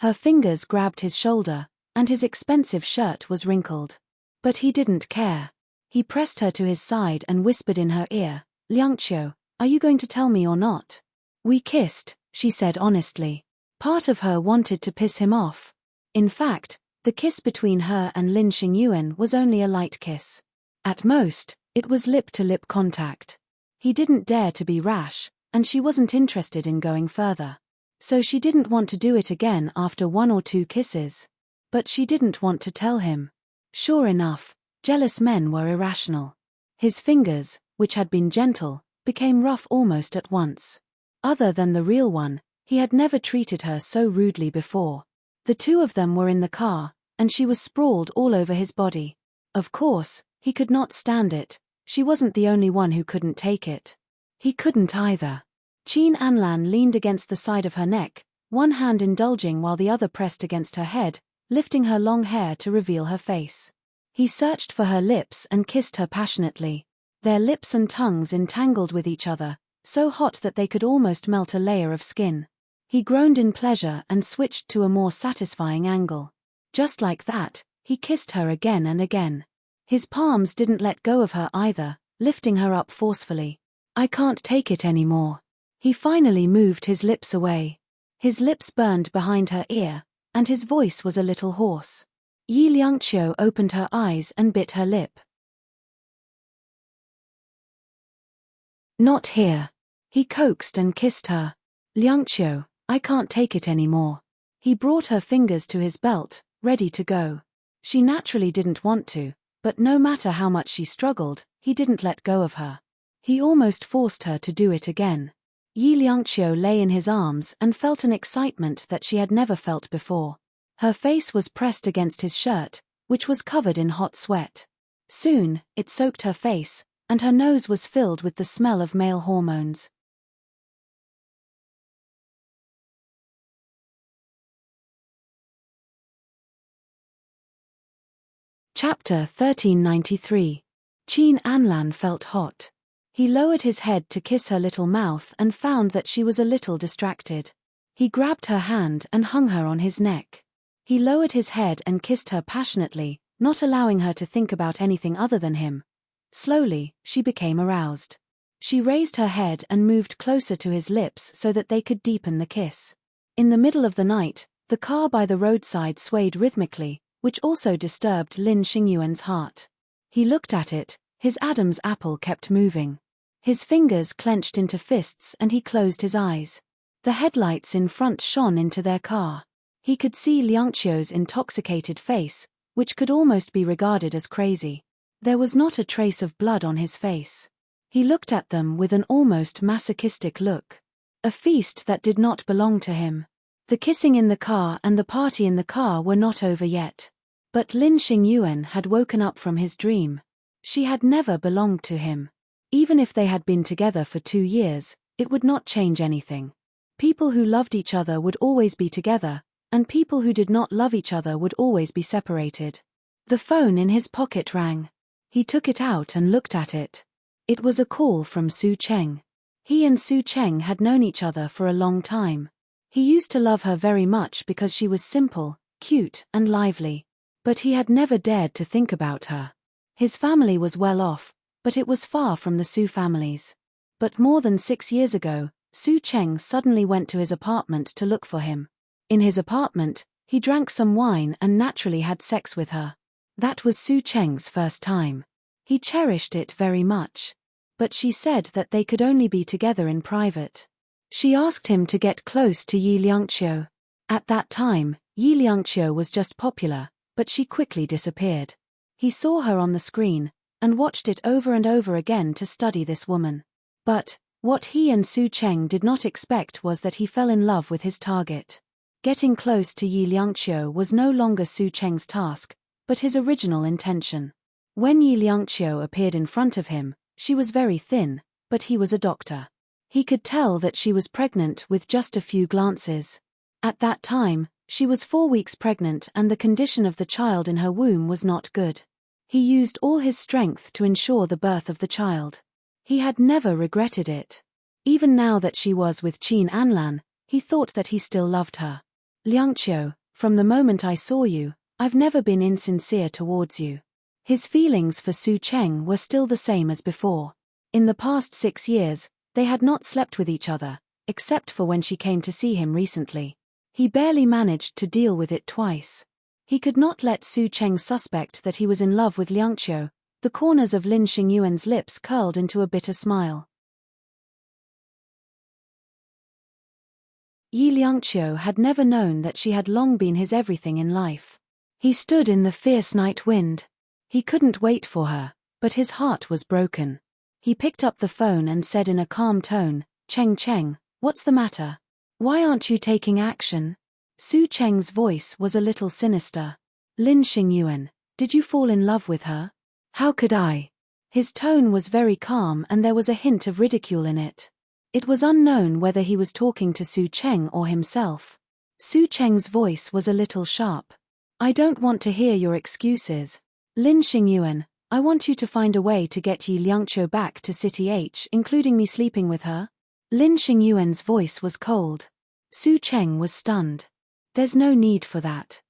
Speaker 1: Her fingers grabbed his shoulder, and his expensive shirt was wrinkled. But he didn't care. He pressed her to his side and whispered in her ear, Liangqiu, are you going to tell me or not? We kissed, she said honestly. Part of her wanted to piss him off. In fact, the kiss between her and Lin Xingyuan was only a light kiss. At most, it was lip-to-lip contact. He didn't dare to be rash, and she wasn't interested in going further. So she didn't want to do it again after 1 or 2 kisses. But she didn't want to tell him. Sure enough, jealous men were irrational. His fingers, which had been gentle, became rough almost at once. Other than the real one, he had never treated her so rudely before. The 2 of them were in the car, and she was sprawled all over his body. Of course, he could not stand it. She wasn't the only one who couldn't take it. He couldn't either. Qin Anlan leaned against the side of her neck, one hand indulging while the other pressed against her head, lifting her long hair to reveal her face. He searched for her lips and kissed her passionately. Their lips and tongues entangled with each other, so hot that they could almost melt a layer of skin. He groaned in pleasure and switched to a more satisfying angle. Just like that, he kissed her again and again. His palms didn't let go of her either, lifting her up forcefully. I can't take it anymore. He finally moved his lips away. His lips burned behind her ear, and his voice was a little hoarse. Yi Liangqiu opened her eyes and bit her lip. Not here. He coaxed and kissed her. Liangqiu, I can't take it anymore. He brought her fingers to his belt, ready to go. She naturally didn't want to, but no matter how much she struggled, he didn't let go of her. He almost forced her to do it again. Yi Liangqiu lay in his arms and felt an excitement that she had never felt before. Her face was pressed against his shirt, which was covered in hot sweat. Soon, it soaked her face, and her nose was filled with the smell of male hormones. Chapter 1393. Qin Anlan felt hot. He lowered his head to kiss her little mouth and found that she was a little distracted. He grabbed her hand and hung her on his neck. He lowered his head and kissed her passionately, not allowing her to think about anything other than him. Slowly, she became aroused. She raised her head and moved closer to his lips so that they could deepen the kiss. In the middle of the night, the car by the roadside swayed rhythmically, which also disturbed Lin Xingyuan's heart. He looked at it, his Adam's apple kept moving. His fingers clenched into fists and he closed his eyes. The headlights in front shone into their car. He could see Liangqiu's intoxicated face, which could almost be regarded as crazy. There was not a trace of blood on his face. He looked at them with an almost masochistic look. A feast that did not belong to him. The kissing in the car and the party in the car were not over yet. But Lin Xingyuan had woken up from his dream. She had never belonged to him. Even if they had been together for 2 years, it would not change anything. People who loved each other would always be together, and people who did not love each other would always be separated. The phone in his pocket rang. He took it out and looked at it. It was a call from Su Cheng. He and Su Cheng had known each other for a long time. He used to love her very much because she was simple, cute, and lively. But he had never dared to think about her. His family was well off, but it was far from the Su families. But more than 6 years ago, Su Cheng suddenly went to his apartment to look for him. In his apartment, he drank some wine and naturally had sex with her. That was Su Cheng's first time. He cherished it very much. But she said that they could only be together in private. She asked him to get close to Yi Liangqiu. At that time, Yi Liangqiu was just popular, but she quickly disappeared. He saw her on the screen, and watched it over and over again to study this woman. But, what he and Su Cheng did not expect was that he fell in love with his target. Getting close to Yi Liangqiu was no longer Su Cheng's task, but his original intention. When Yi Liangqiu appeared in front of him, she was very thin, but he was a doctor. He could tell that she was pregnant with just a few glances. At that time, she was 4 weeks pregnant and the condition of the child in her womb was not good. He used all his strength to ensure the birth of the child. He had never regretted it. Even now that she was with Qin Anlan, he thought that he still loved her. Liangqiu, from the moment I saw you, I've never been insincere towards you. His feelings for Su Cheng were still the same as before. In the past 6 years, they had not slept with each other, except for when she came to see him recently. He barely managed to deal with it twice. He could not let Su Cheng suspect that he was in love with Liangqiu. The corners of Lin Xingyuan's lips curled into a bitter smile. Yi Liangqiu had never known that she had long been his everything in life. He stood in the fierce night wind. He couldn't wait for her, but his heart was broken. He picked up the phone and said in a calm tone, Cheng, what's the matter? Why aren't you taking action? Su Cheng's voice was a little sinister. Lin Xingyuan, did you fall in love with her? How could I? His tone was very calm and there was a hint of ridicule in it. It was unknown whether he was talking to Su Cheng or himself. Su Cheng's voice was a little sharp. I don't want to hear your excuses. Lin Xingyuan, I want you to find a way to get Yi Liangqiu back to City H, including me sleeping with her. Lin Xingyuan's voice was cold. Su Cheng was stunned. There's no need for that.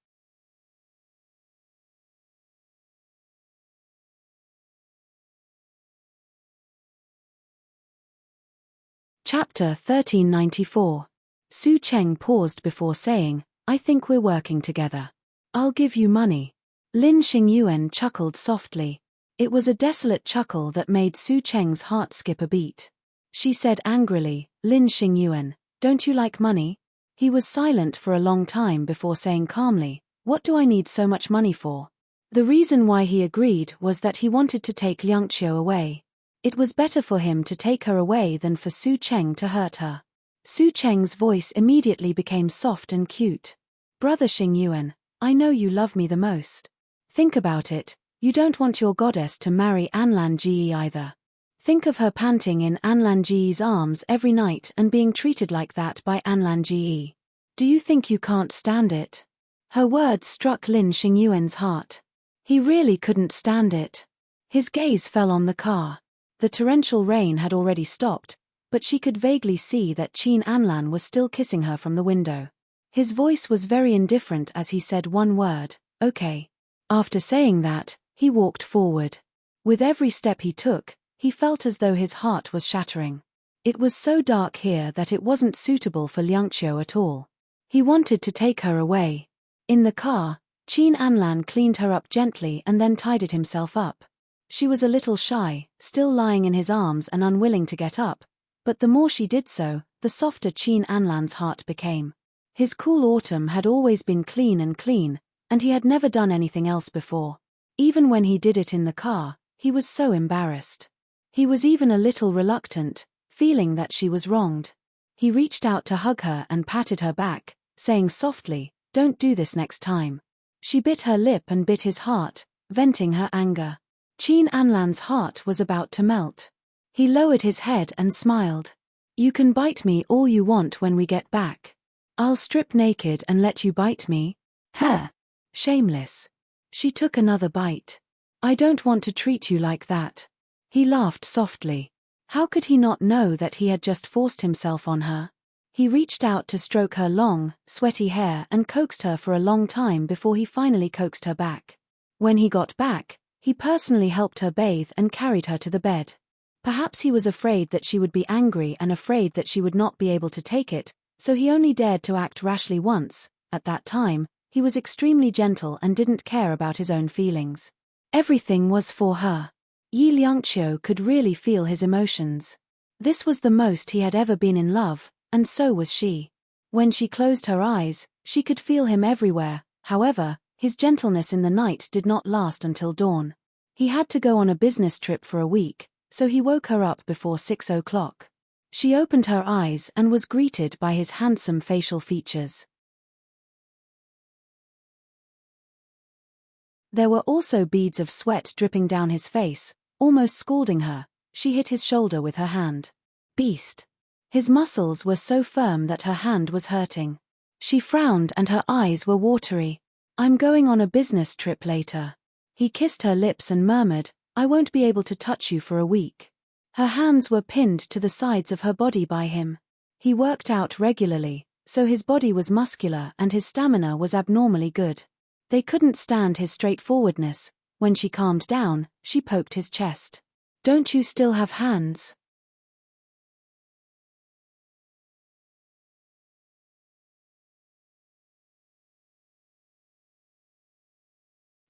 Speaker 1: Chapter 1394. Su Cheng paused before saying, I think we're working together. I'll give you money. Lin Xingyuan chuckled softly. It was a desolate chuckle that made Su Cheng's heart skip a beat. She said angrily, Lin Xingyuan, don't you like money? He was silent for a long time before saying calmly, what do I need so much money for? The reason why he agreed was that he wanted to take Liangqiu away. It was better for him to take her away than for Su Cheng to hurt her. Su Cheng's voice immediately became soft and cute. Brother Xingyuan, I know you love me the most. Think about it, you don't want your goddess to marry Anlan Ji either. Think of her panting in Anlan Ji's arms every night and being treated like that by Anlan Ji. Do you think you can't stand it? Her words struck Lin Xingyuan's heart. He really couldn't stand it. His gaze fell on the car. The torrential rain had already stopped, but she could vaguely see that Qin Anlan was still kissing her from the window. His voice was very indifferent as he said one word, okay. After saying that, he walked forward. With every step he took, he felt as though his heart was shattering. It was so dark here that it wasn't suitable for Liangqiu at all. He wanted to take her away. In the car, Qin Anlan cleaned her up gently and then tidied himself up. She was a little shy, still lying in his arms and unwilling to get up, but the more she did so, the softer Qin Anlan's heart became. His cool autumn had always been clean, and he had never done anything else before. Even when he did it in the car, he was so embarrassed. He was even a little reluctant, feeling that she was wronged. He reached out to hug her and patted her back, saying softly, don't do this next time. She bit her lip and bit his heart, venting her anger. Qin Anlan's heart was about to melt. He lowered his head and smiled. You can bite me all you want when we get back. I'll strip naked and let you bite me. Huh. Shameless. She took another bite. I don't want to treat you like that. He laughed softly. How could he not know that he had just forced himself on her? He reached out to stroke her long, sweaty hair and coaxed her for a long time before he finally coaxed her back. When he got back, he personally helped her bathe and carried her to the bed. Perhaps he was afraid that she would be angry and afraid that she would not be able to take it, so he only dared to act rashly once. At that time, he was extremely gentle and didn't care about his own feelings. Everything was for her. Yi Liangqiu could really feel his emotions. This was the most he had ever been in love, and so was she. When she closed her eyes, she could feel him everywhere. However, his gentleness in the night did not last until dawn. He had to go on a business trip for a week, so he woke her up before 6 o'clock. She opened her eyes and was greeted by his handsome facial features. There were also beads of sweat dripping down his face. Almost scalding her, she hit his shoulder with her hand. Beast. His muscles were so firm that her hand was hurting. She frowned and her eyes were watery. I'm going on a business trip later. He kissed her lips and murmured, I won't be able to touch you for a week. Her hands were pinned to the sides of her body by him. He worked out regularly, so his body was muscular and his stamina was abnormally good. They couldn't stand his straightforwardness. When she calmed down, she poked his chest. Don't you still have hands?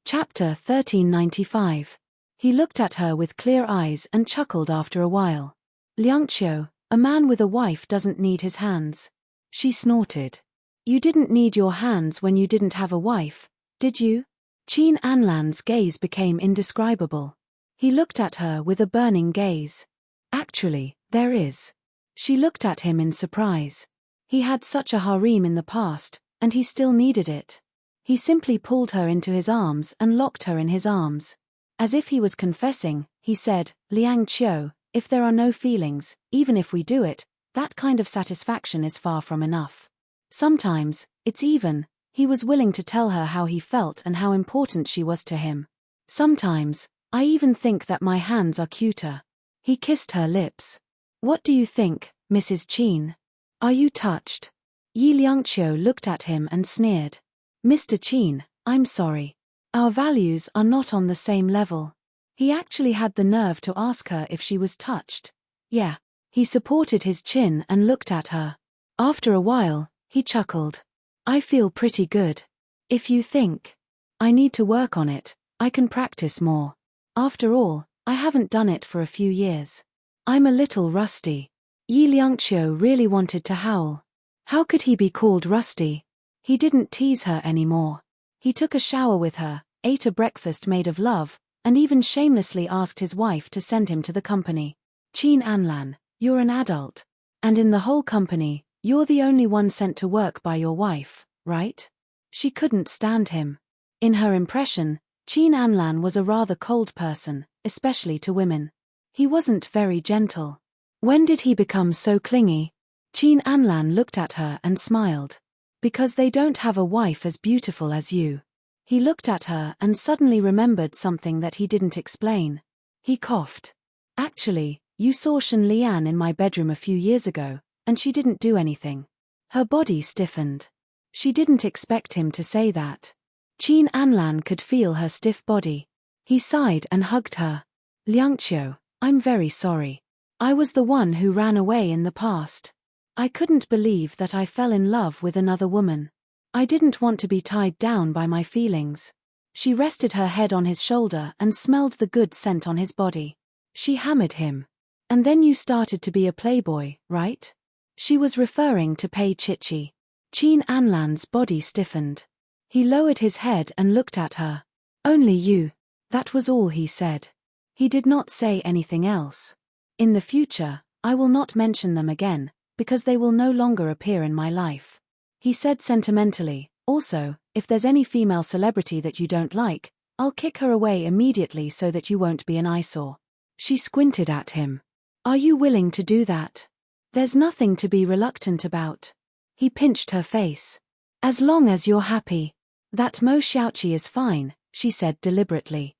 Speaker 1: Chapter 1395. He looked at her with clear eyes and chuckled after a while. Liangqiu, a man with a wife doesn't need his hands. She snorted. You didn't need your hands when you didn't have a wife, did you? Qin Anlan's gaze became indescribable. He looked at her with a burning gaze. Actually, there is. She looked at him in surprise. He had such a harem in the past, and he still needed it. He simply pulled her into his arms and locked her in his arms. As if he was confessing, he said, Liangqiu, if there are no feelings, even if we do it, that kind of satisfaction is far from enough. Sometimes, it's even. He was willing to tell her how he felt and how important she was to him. Sometimes, I even think that my hands are cuter. He kissed her lips. What do you think, Mrs. Qin? Are you touched? Yi Liangqiu looked at him and sneered. Mr. Qin, I'm sorry. Our values are not on the same level. He actually had the nerve to ask her if she was touched. Yeah. He supported his chin and looked at her. After a while, he chuckled. I feel pretty good. If you think. I need to work on it. I can practice more. After all, I haven't done it for a few years. I'm a little rusty. Yi Liangqiu really wanted to howl. How could he be called rusty? He didn't tease her anymore. He took a shower with her, ate a breakfast made of love, and even shamelessly asked his wife to send him to the company. Qin Anlan, you're an adult. And in the whole company, you're the only one sent to work by your wife, right? She couldn't stand him. In her impression, Qin Anlan was a rather cold person, especially to women. He wasn't very gentle. When did he become so clingy? Qin Anlan looked at her and smiled. Because they don't have a wife as beautiful as you. He looked at her and suddenly remembered something that he didn't explain. He coughed. Actually, you saw Shen Lian in my bedroom a few years ago, and she didn't do anything. Her body stiffened. She didn't expect him to say that. Qin Anlan could feel her stiff body. He sighed and hugged her. Liangqiu, I'm very sorry. I was the one who ran away in the past. I couldn't believe that I fell in love with another woman. I didn't want to be tied down by my feelings. She rested her head on his shoulder and smelled the good scent on his body. She hammered him. And then you started to be a playboy, right? She was referring to Pei Chichi. Qin Anlan's body stiffened. He lowered his head and looked at her. Only you. That was all he said. He did not say anything else. In the future, I will not mention them again, because they will no longer appear in my life. He said sentimentally, also, if there's any female celebrity that you don't like, I'll kick her away immediately so that you won't be an eyesore. She squinted at him. Are you willing to do that? There's nothing to be reluctant about. He pinched her face. As long as you're happy. That Mo Xiaoqi is fine, she said deliberately.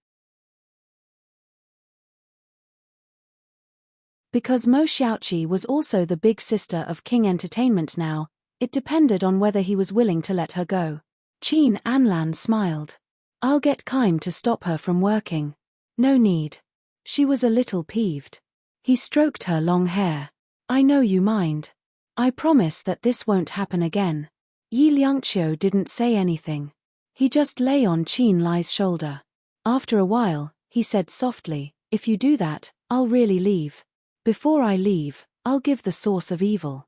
Speaker 1: Because Mo Xiaoqi was also the big sister of King Entertainment now, it depended on whether he was willing to let her go. Qin Anlan smiled. I'll get Kaim to stop her from working. No need. She was a little peeved. He stroked her long hair. I know you mind. I promise that this won't happen again. Yi Liangqiu didn't say anything. He just lay on Qin Lai's shoulder. After a while, he said softly, if you do that, I'll really leave. Before I leave, I'll give the source of evil.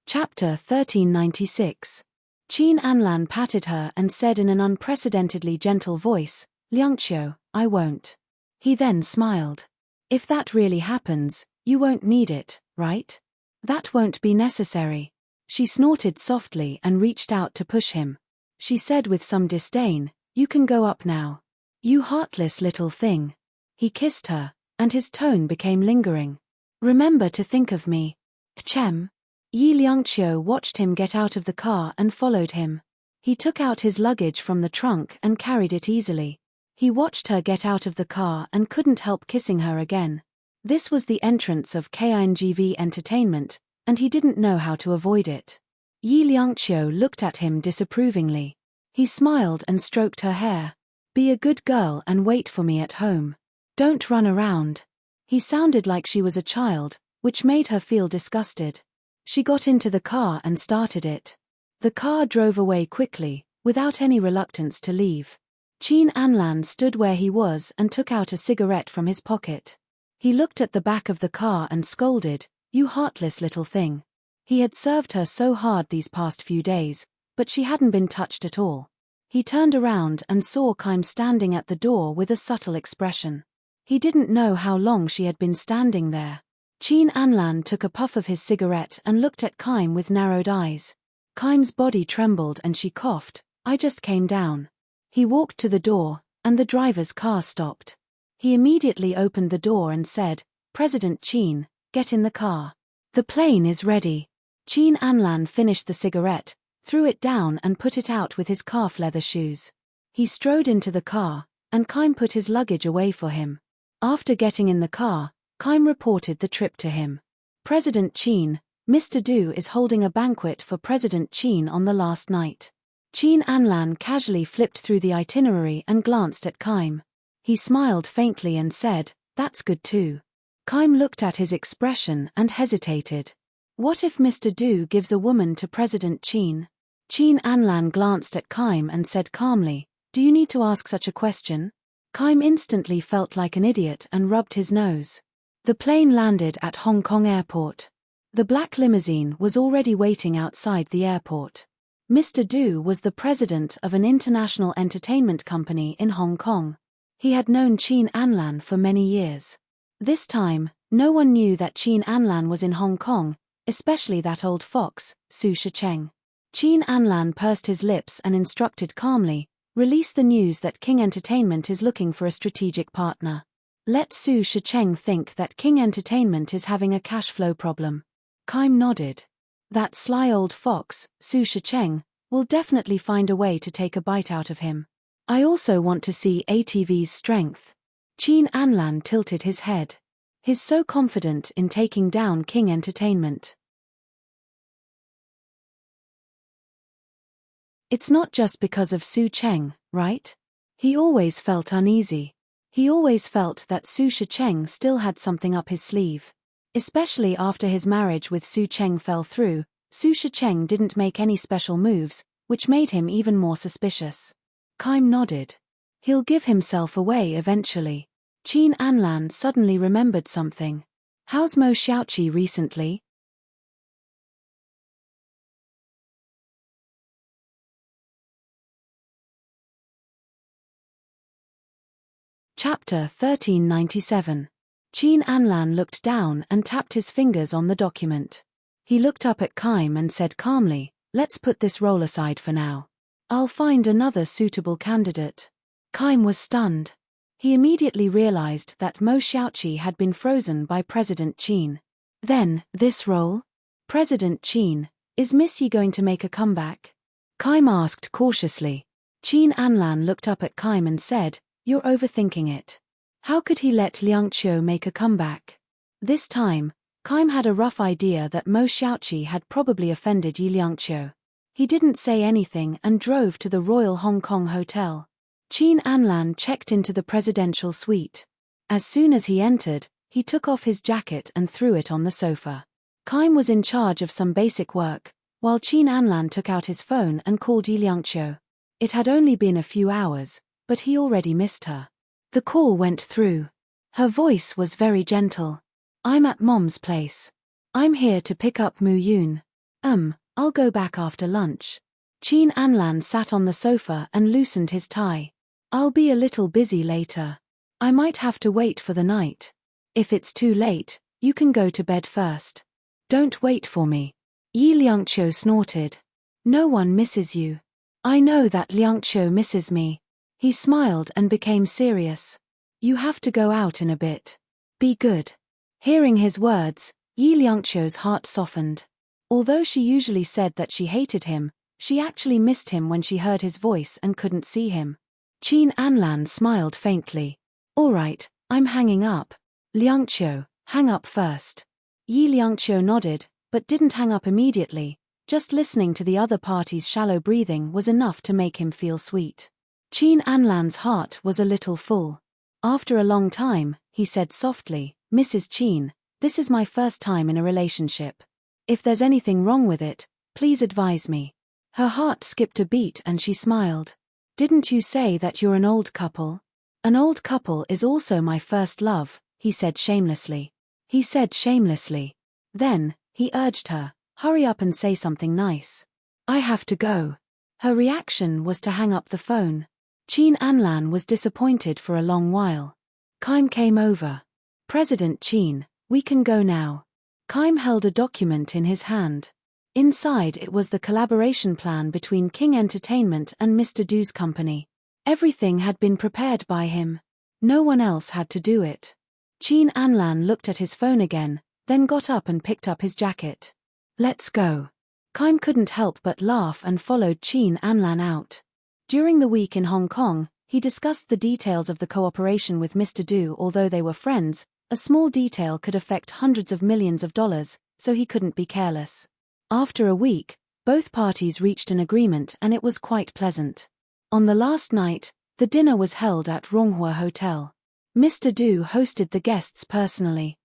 Speaker 1: Chapter 1396. Qin Anlan patted her and said in an unprecedentedly gentle voice, Liangqiu, I won't. He then smiled. If that really happens, you won't need it, right? That won't be necessary. She snorted softly and reached out to push him. She said with some disdain, you can go up now. You heartless little thing. He kissed her, and his tone became lingering. Remember to think of me. Chem. Yi Liangqiu watched him get out of the car and followed him. He took out his luggage from the trunk and carried it easily. He watched her get out of the car and couldn't help kissing her again. This was the entrance of KINGV Entertainment, and he didn't know how to avoid it. Yi Liangqiu looked at him disapprovingly. He smiled and stroked her hair. Be a good girl and wait for me at home. Don't run around. He sounded like she was a child, which made her feel disgusted. She got into the car and started it. The car drove away quickly, without any reluctance to leave. Qin Anlan stood where he was and took out a cigarette from his pocket. He looked at the back of the car and scolded, you heartless little thing. He had served her so hard these past few days, but she hadn't been touched at all. He turned around and saw Kaim standing at the door with a subtle expression. He didn't know how long she had been standing there. Qin Anlan took a puff of his cigarette and looked at Kaim with narrowed eyes. Kaim's body trembled and she coughed, I just came down. He walked to the door, and the driver's car stopped. He immediately opened the door and said, President Qin, get in the car. The plane is ready. Qin Anlan finished the cigarette, threw it down and put it out with his calf leather shoes. He strode into the car, and Kaim put his luggage away for him. After getting in the car, Kaim reported the trip to him. President Qin, Mr. Du is holding a banquet for President Qin on the last night. Qin Anlan casually flipped through the itinerary and glanced at Kaim. He smiled faintly and said, that's good too. Kaim looked at his expression and hesitated. What if Mr. Du gives a woman to President Qin? Qin Anlan glanced at Kaim and said calmly, "Do you need to ask such a question?" Kaim instantly felt like an idiot and rubbed his nose. The plane landed at Hong Kong airport. The black limousine was already waiting outside the airport. Mr. Du was the president of an international entertainment company in Hong Kong. He had known Qin Anlan for many years. This time, no one knew that Qin Anlan was in Hong Kong, especially that old fox, Su Shicheng. Qin Anlan pursed his lips and instructed calmly, "Release the news that King Entertainment is looking for a strategic partner. Let Su Shicheng think that King Entertainment is having a cash flow problem." Kaim nodded. That sly old fox, Su Shicheng, will definitely find a way to take a bite out of him. I also want to see ATV's strength. Qin Anlan tilted his head. He's so confident in taking down King Entertainment. It's not just because of Su Cheng, right? He always felt uneasy. He always felt that Su Shicheng still had something up his sleeve. Especially after his marriage with Su Cheng fell through, Su Shicheng didn't make any special moves, which made him even more suspicious. Kaim nodded. He'll give himself away eventually. Qin Anlan suddenly remembered something. How's Mo Xiaoqi recently? Chapter 1397. Qin Anlan looked down and tapped his fingers on the document. He looked up at Kaim and said calmly, "Let's put this role aside for now. I'll find another suitable candidate." Kaim was stunned. He immediately realized that Mo Xiaoqi had been frozen by President Qin. Then, this role? President Qin, is Miss Yi going to make a comeback? Kaim asked cautiously. Qin Anlan looked up at Kaim and said, "You're overthinking it. How could he let Liang Qiu make a comeback?" This time, Kaim had a rough idea that Mo Xiaoqi had probably offended Yi Liangqiu. He didn't say anything and drove to the Royal Hong Kong Hotel. Qin Anlan checked into the presidential suite. As soon as he entered, he took off his jacket and threw it on the sofa. Kaim was in charge of some basic work, while Qin Anlan took out his phone and called Yi Liangqiu. It had only been a few hours, but he already missed her. The call went through. Her voice was very gentle. "I'm at Mom's place. I'm here to pick up Mu Yun. I'll go back after lunch." Qin Anlan sat on the sofa and loosened his tie. "I'll be a little busy later. I might have to wait for the night. If it's too late, you can go to bed first. Don't wait for me." Yi Liangqiu snorted. "No one misses you. I know that Liangqiu misses me." He smiled and became serious. "You have to go out in a bit. Be good." Hearing his words, Yi Liangqiu's heart softened. Although she usually said that she hated him, she actually missed him when she heard his voice and couldn't see him. Qin Anlan smiled faintly. "All right, I'm hanging up. Liangqiu, hang up first." Yi Liangqiu nodded, but didn't hang up immediately. Just listening to the other party's shallow breathing was enough to make him feel sweet. Qin Anlan's heart was a little full. After a long time, he said softly, "Mrs. Qin, this is my first time in a relationship. If there's anything wrong with it, please advise me." Her heart skipped a beat and she smiled. "Didn't you say that you're an old couple?" "An old couple is also my first love," he said shamelessly. Then, he urged her, "Hurry up and say something nice. I have to go." Her reaction was to hang up the phone. Qin Anlan was disappointed for a long while. Kaim came over. "President Qin, we can go now." Kaim held a document in his hand. Inside it was the collaboration plan between King Entertainment and Mr. Du's company. Everything had been prepared by him. No one else had to do it. Qin Anlan looked at his phone again, then got up and picked up his jacket. "Let's go." Kaim couldn't help but laugh and followed Qin Anlan out. During the week in Hong Kong, he discussed the details of the cooperation with Mr. Du. Although they were friends, a small detail could affect hundreds of millions of dollars, so he couldn't be careless. After a week, both parties reached an agreement and it was quite pleasant. On the last night, the dinner was held at Ronghua Hotel. Mr. Du hosted the guests personally.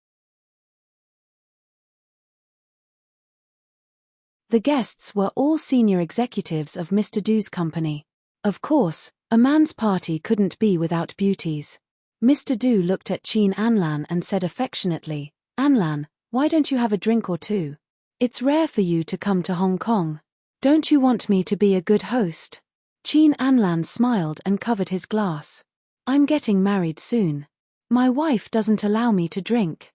Speaker 1: The guests were all senior executives of Mr. Do's company. Of course, a man's party couldn't be without beauties. Mr. Do looked at Qin Anlan and said affectionately, "Anlan, why don't you have a drink or two? It's rare for you to come to Hong Kong. Don't you want me to be a good host?" Qin Anlan smiled and covered his glass. "I'm getting married soon. My wife doesn't allow me to drink."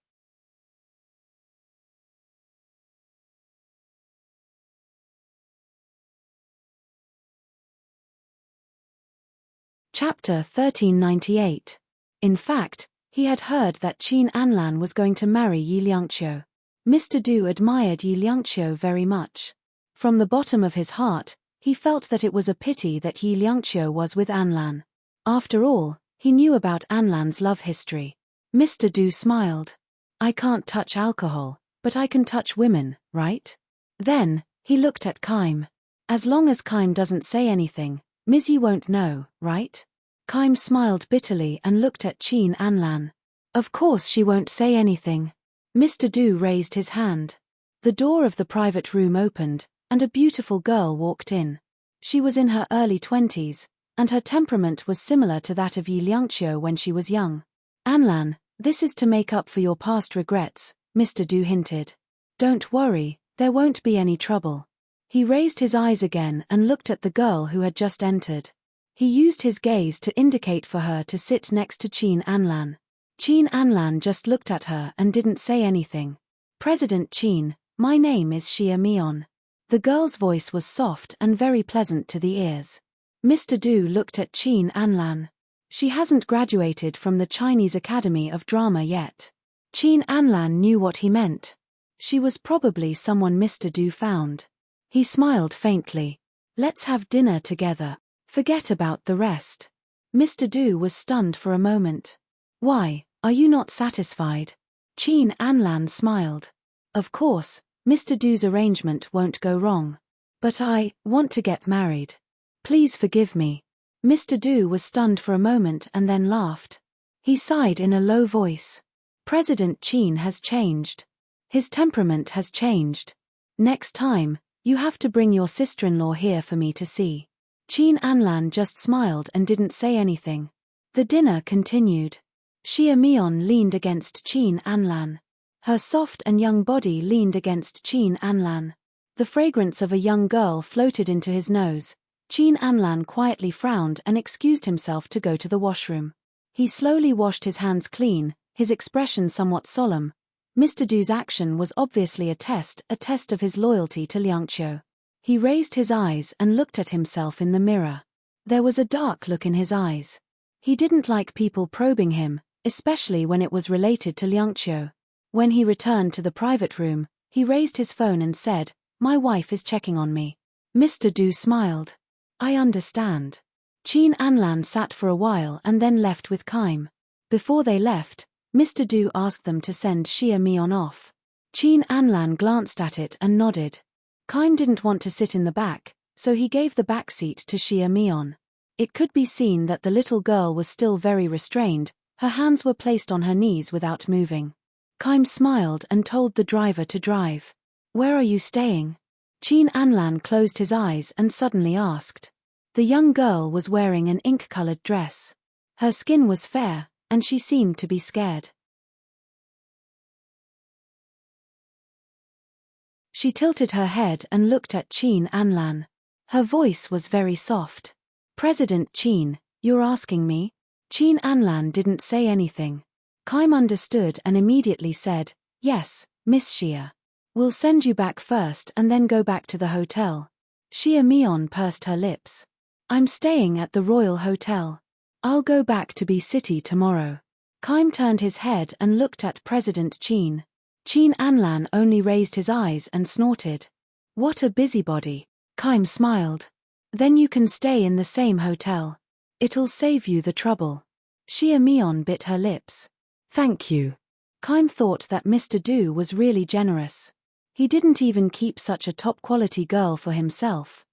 Speaker 1: Chapter 1398. In fact, he had heard that Qin Anlan was going to marry Yi Liangqiu. Mr. Du admired Yi Liangqiu very much. From the bottom of his heart, he felt that it was a pity that Yi Liangqiu was with Anlan. After all, he knew about Anlan's love history. Mr. Du smiled. "I can't touch alcohol, but I can touch women, right?" Then, he looked at Kaim. "As long as Kaim doesn't say anything, Mizzy won't know, right?" Kaim smiled bitterly and looked at Qin Anlan. "Of course she won't say anything." Mr. Du raised his hand. The door of the private room opened, and a beautiful girl walked in. She was in her early 20s, and her temperament was similar to that of Yi Liangqiu when she was young. "Anlan, this is to make up for your past regrets," Mr. Du hinted. "Don't worry, there won't be any trouble." He raised his eyes again and looked at the girl who had just entered. He used his gaze to indicate for her to sit next to Qin Anlan. Qin Anlan just looked at her and didn't say anything. "President Qin, my name is Xia Mion." The girl's voice was soft and very pleasant to the ears. Mr. Du looked at Qin Anlan. "She hasn't graduated from the Chinese Academy of Drama yet." Qin Anlan knew what he meant. She was probably someone Mr. Du found. He smiled faintly. "Let's have dinner together. Forget about the rest." Mr. Du was stunned for a moment. "Why, are you not satisfied?" Qin Anlan smiled. "Of course, Mr. Du's arrangement won't go wrong. But I want to get married. Please forgive me." Mr. Du was stunned for a moment and then laughed. He sighed in a low voice. "President Qin has changed. His temperament has changed. Next time, you have to bring your sister-in-law here for me to see." Qin Anlan just smiled and didn't say anything. The dinner continued. Xia Mion leaned against Qin Anlan. Her soft and young body leaned against Qin Anlan. The fragrance of a young girl floated into his nose. Qin Anlan quietly frowned and excused himself to go to the washroom. He slowly washed his hands clean, his expression somewhat solemn. Mr. Du's action was obviously a test of his loyalty to Liangqiu. He raised his eyes and looked at himself in the mirror. There was a dark look in his eyes. He didn't like people probing him, especially when it was related to Liangqiu. When he returned to the private room, he raised his phone and said, "My wife is checking on me." Mr. Du smiled. "I understand." Qin Anlan sat for a while and then left with Kaim. Before they left, Mr. Du asked them to send Xia Mion off. Qin Anlan glanced at it and nodded. Kaim didn't want to sit in the back, so he gave the back seat to Xia Mion. It could be seen that the little girl was still very restrained, her hands were placed on her knees without moving. Kaim smiled and told the driver to drive. "Where are you staying?" Qin Anlan closed his eyes and suddenly asked. The young girl was wearing an ink-colored dress. Her skin was fair, and she seemed to be scared. She tilted her head and looked at Qin Anlan. Her voice was very soft. "President Qin, you're asking me?" Qin Anlan didn't say anything. Kaim understood and immediately said, "Yes, Miss Xia. We'll send you back first and then go back to the hotel." Xia Mion pursed her lips. "I'm staying at the Royal Hotel. I'll go back to B-City tomorrow." Kaim turned his head and looked at President Qin. Qin Anlan only raised his eyes and snorted. "What a busybody." Kaim smiled. "Then you can stay in the same hotel. It'll save you the trouble." Xia Mion bit her lips. "Thank you." Kaim thought that Mr. Du was really generous. He didn't even keep such a top-quality girl for himself.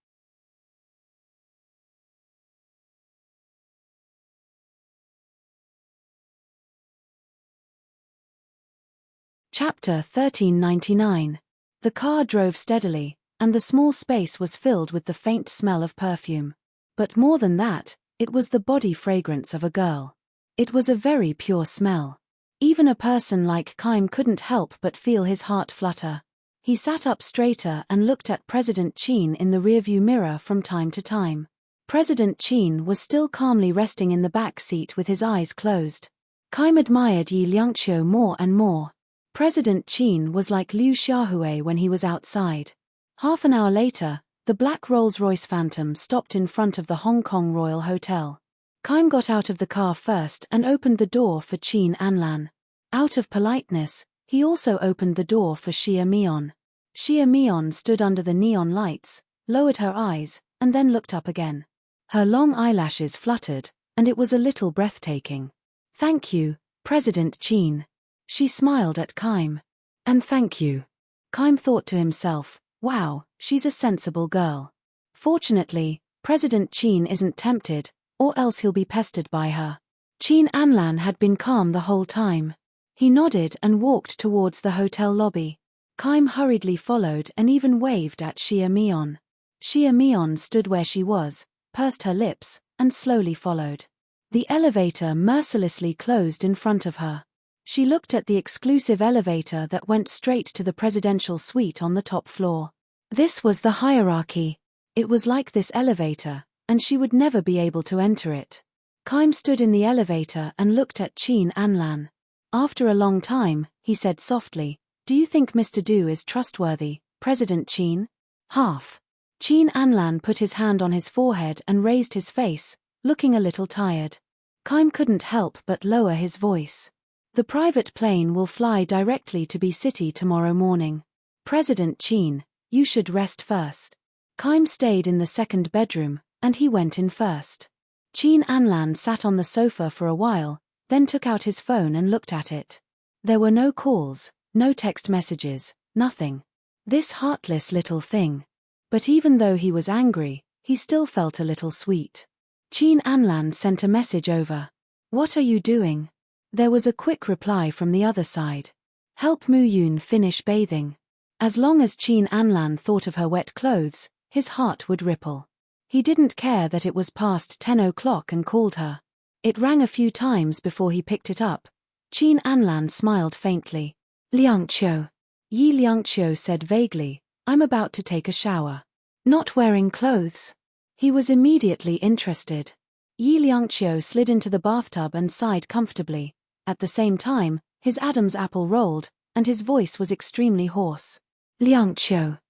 Speaker 1: Chapter 1399. The car drove steadily, and the small space was filled with the faint smell of perfume. But more than that, it was the body fragrance of a girl. It was a very pure smell. Even a person like Kaim couldn't help but feel his heart flutter. He sat up straighter and looked at President Qin in the rearview mirror from time to time. President Qin was still calmly resting in the back seat with his eyes closed. Kaim admired Yi Liangqiu more and more. President Qin was like Liu Xiaohui when he was outside. Half an hour later, the black Rolls-Royce Phantom stopped in front of the Hong Kong Royal Hotel. Kaim got out of the car first and opened the door for Qin Anlan. Out of politeness, he also opened the door for Xia Mian. Xia Mian stood under the neon lights, lowered her eyes, and then looked up again. Her long eyelashes fluttered, and it was a little breathtaking. "Thank you, President Qin." She smiled at Kaim. "And thank you." Kaim thought to himself, "Wow, she's a sensible girl." Fortunately, President Qin isn't tempted, or else he'll be pestered by her. Qin Anlan had been calm the whole time. He nodded and walked towards the hotel lobby. Kaim hurriedly followed and even waved at Xia Mian. Xia Mian stood where she was, pursed her lips, and slowly followed. The elevator mercilessly closed in front of her. She looked at the exclusive elevator that went straight to the presidential suite on the top floor. This was the hierarchy. It was like this elevator, and she would never be able to enter it. Kaim stood in the elevator and looked at Qin Anlan. After a long time, he said softly, "Do you think Mr. Du is trustworthy, President Qin?" "Half." Qin Anlan put his hand on his forehead and raised his face, looking a little tired. Kaim couldn't help but lower his voice. "The private plane will fly directly to B City tomorrow morning. President Qin, you should rest first." Kaim stayed in the second bedroom, and he went in first. Qin Anlan sat on the sofa for a while, then took out his phone and looked at it. There were no calls, no text messages, nothing. This heartless little thing. But even though he was angry, he still felt a little sweet. Qin Anlan sent a message over. "What are you doing?" There was a quick reply from the other side. "Help Mu Yun finish bathing." As long as Qin Anlan thought of her wet clothes, his heart would ripple. He didn't care that it was past 10 o'clock and called her. It rang a few times before he picked it up. Qin Anlan smiled faintly. "Liangqiu." Yi Liangqiu said vaguely, "I'm about to take a shower." "Not wearing clothes?" He was immediately interested. Yi Liangqiu slid into the bathtub and sighed comfortably. At the same time, his Adam's apple rolled, and his voice was extremely hoarse. "Liangqiu.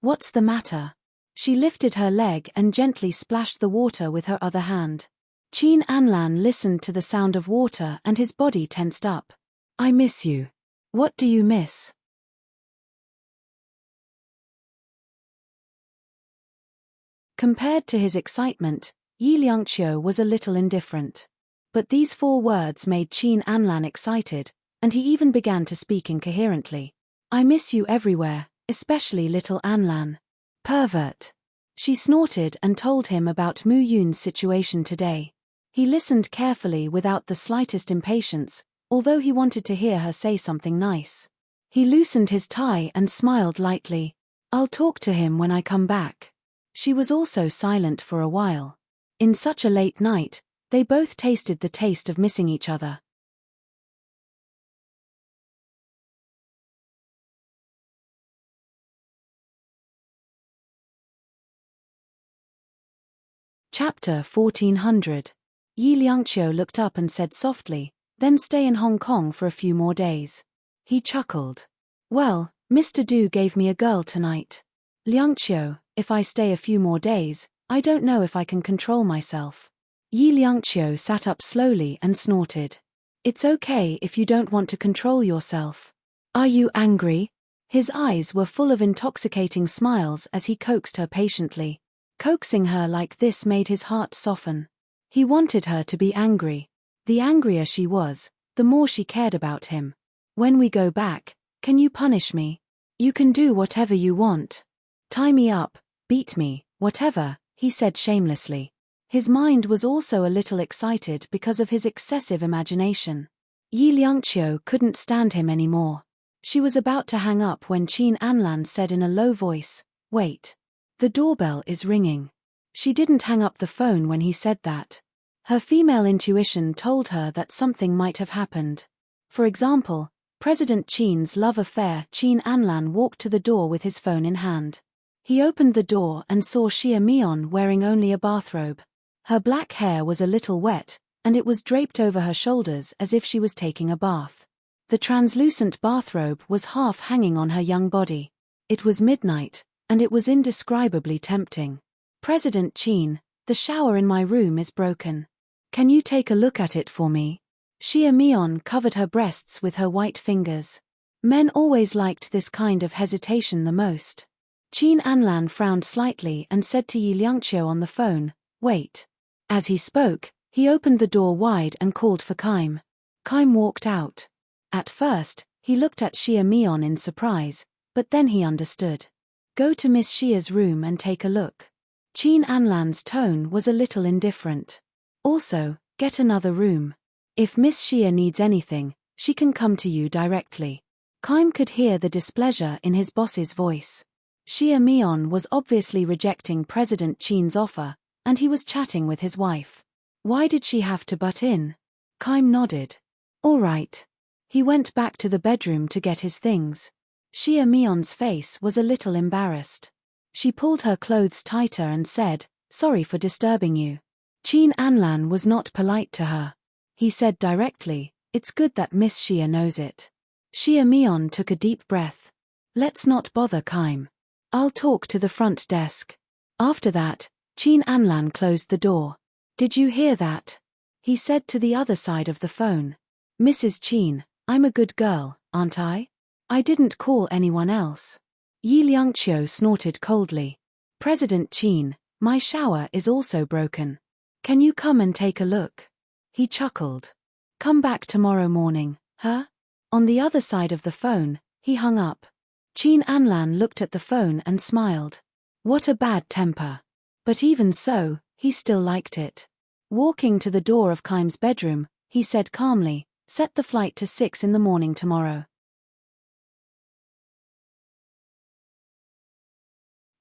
Speaker 1: What's the matter?" She lifted her leg and gently splashed the water with her other hand. Qin Anlan listened to the sound of water and his body tensed up. "I miss you." "What do you miss?" Compared to his excitement, Yi Liangqiu was a little indifferent. But these 4 words made Qin Anlan excited, and he even began to speak incoherently. "I miss you everywhere, especially little Anlan." "Pervert." She snorted and told him about Mu Yun's situation today. He listened carefully without the slightest impatience, although he wanted to hear her say something nice. He loosened his tie and smiled lightly. "I'll talk to him when I come back." She was also silent for a while. In such a late night, they both tasted the taste of missing each other. Chapter 1400. Yi Liangqiu looked up and said softly, "Then stay in Hong Kong for a few more days." He chuckled. "Well, Mr. Du gave me a girl tonight. Liangqiu, if I stay a few more days, I don't know if I can control myself." Yi Liangqiu sat up slowly and snorted. "It's okay if you don't want to control yourself. Are you angry?" His eyes were full of intoxicating smiles as he coaxed her patiently. Coaxing her like this made his heart soften. He wanted her to be angry. The angrier she was, the more she cared about him. "When we go back, can you punish me? You can do whatever you want. Tie me up, beat me, whatever," he said shamelessly. His mind was also a little excited because of his excessive imagination. Yi Liangqiu couldn't stand him anymore. She was about to hang up when Qin Anlan said in a low voice, Wait. The doorbell is ringing. She didn't hang up the phone when he said that. Her female intuition told her that something might have happened. For example, President Qin's love affair. Qin Anlan walked to the door with his phone in hand. He opened the door and saw Xia Mian wearing only a bathrobe. Her black hair was a little wet, and it was draped over her shoulders as if she was taking a bath. The translucent bathrobe was half hanging on her young body. It was midnight, and it was indescribably tempting. President Qin, the shower in my room is broken. Can you take a look at it for me? Xia Mian covered her breasts with her white fingers. Men always liked this kind of hesitation the most. Qin Anlan frowned slightly and said to Yi Liangqiu on the phone, "Wait." As he spoke, he opened the door wide and called for Kaim. Kaim walked out. At first, he looked at Xia Mian in surprise, but then he understood. "Go to Miss Xia's room and take a look." Qin Anlan's tone was a little indifferent. "Also, get another room. If Miss Xia needs anything, she can come to you directly." Kaim could hear the displeasure in his boss's voice. Xia Mian was obviously rejecting President Qin's offer, and he was chatting with his wife. Why did she have to butt in? Kaim nodded. "All right." He went back to the bedroom to get his things. Xia Mian's face was a little embarrassed. She pulled her clothes tighter and said, "Sorry for disturbing you." Qin Anlan was not polite to her. He said directly, "It's good that Miss Xia knows it." Xia Mian took a deep breath. "Let's not bother Kaim. I'll talk to the front desk." After that, Qin Anlan closed the door. "Did you hear that?" he said to the other side of the phone. "Mrs. Qin, I'm a good girl, aren't I? I didn't call anyone else." Yi Liangqiu snorted coldly. "President Qin, my shower is also broken. Can you come and take a look?" He chuckled. "Come back tomorrow morning, huh?" On the other side of the phone, he hung up. Qin Anlan looked at the phone and smiled. What a bad temper. But even so, he still liked it. Walking to the door of Kaim's bedroom, he said calmly, "Set the flight to 6 in the morning tomorrow."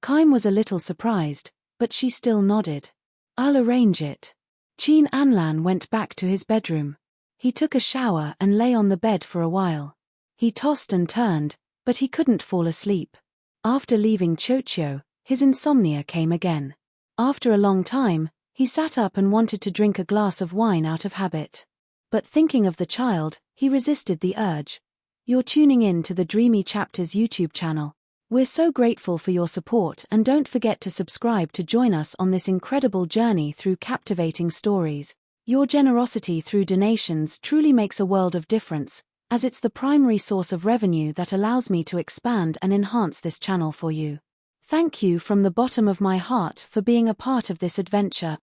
Speaker 1: Kaim was a little surprised, but she still nodded. "I'll arrange it." Qin Anlan went back to his bedroom. He took a shower and lay on the bed for a while. He tossed and turned, but he couldn't fall asleep. After leaving Chocho, his insomnia came again. After a long time, he sat up and wanted to drink a glass of wine out of habit. But thinking of the child, he resisted the urge. You're tuning in to the Dreamy Chapters YouTube channel. We're so grateful for your support, and don't forget to subscribe to join us on this incredible journey through captivating stories. Your generosity through donations truly makes a world of difference, as it's the primary source of revenue that allows me to expand and enhance this channel for you. Thank you from the bottom of my heart for being a part of this adventure.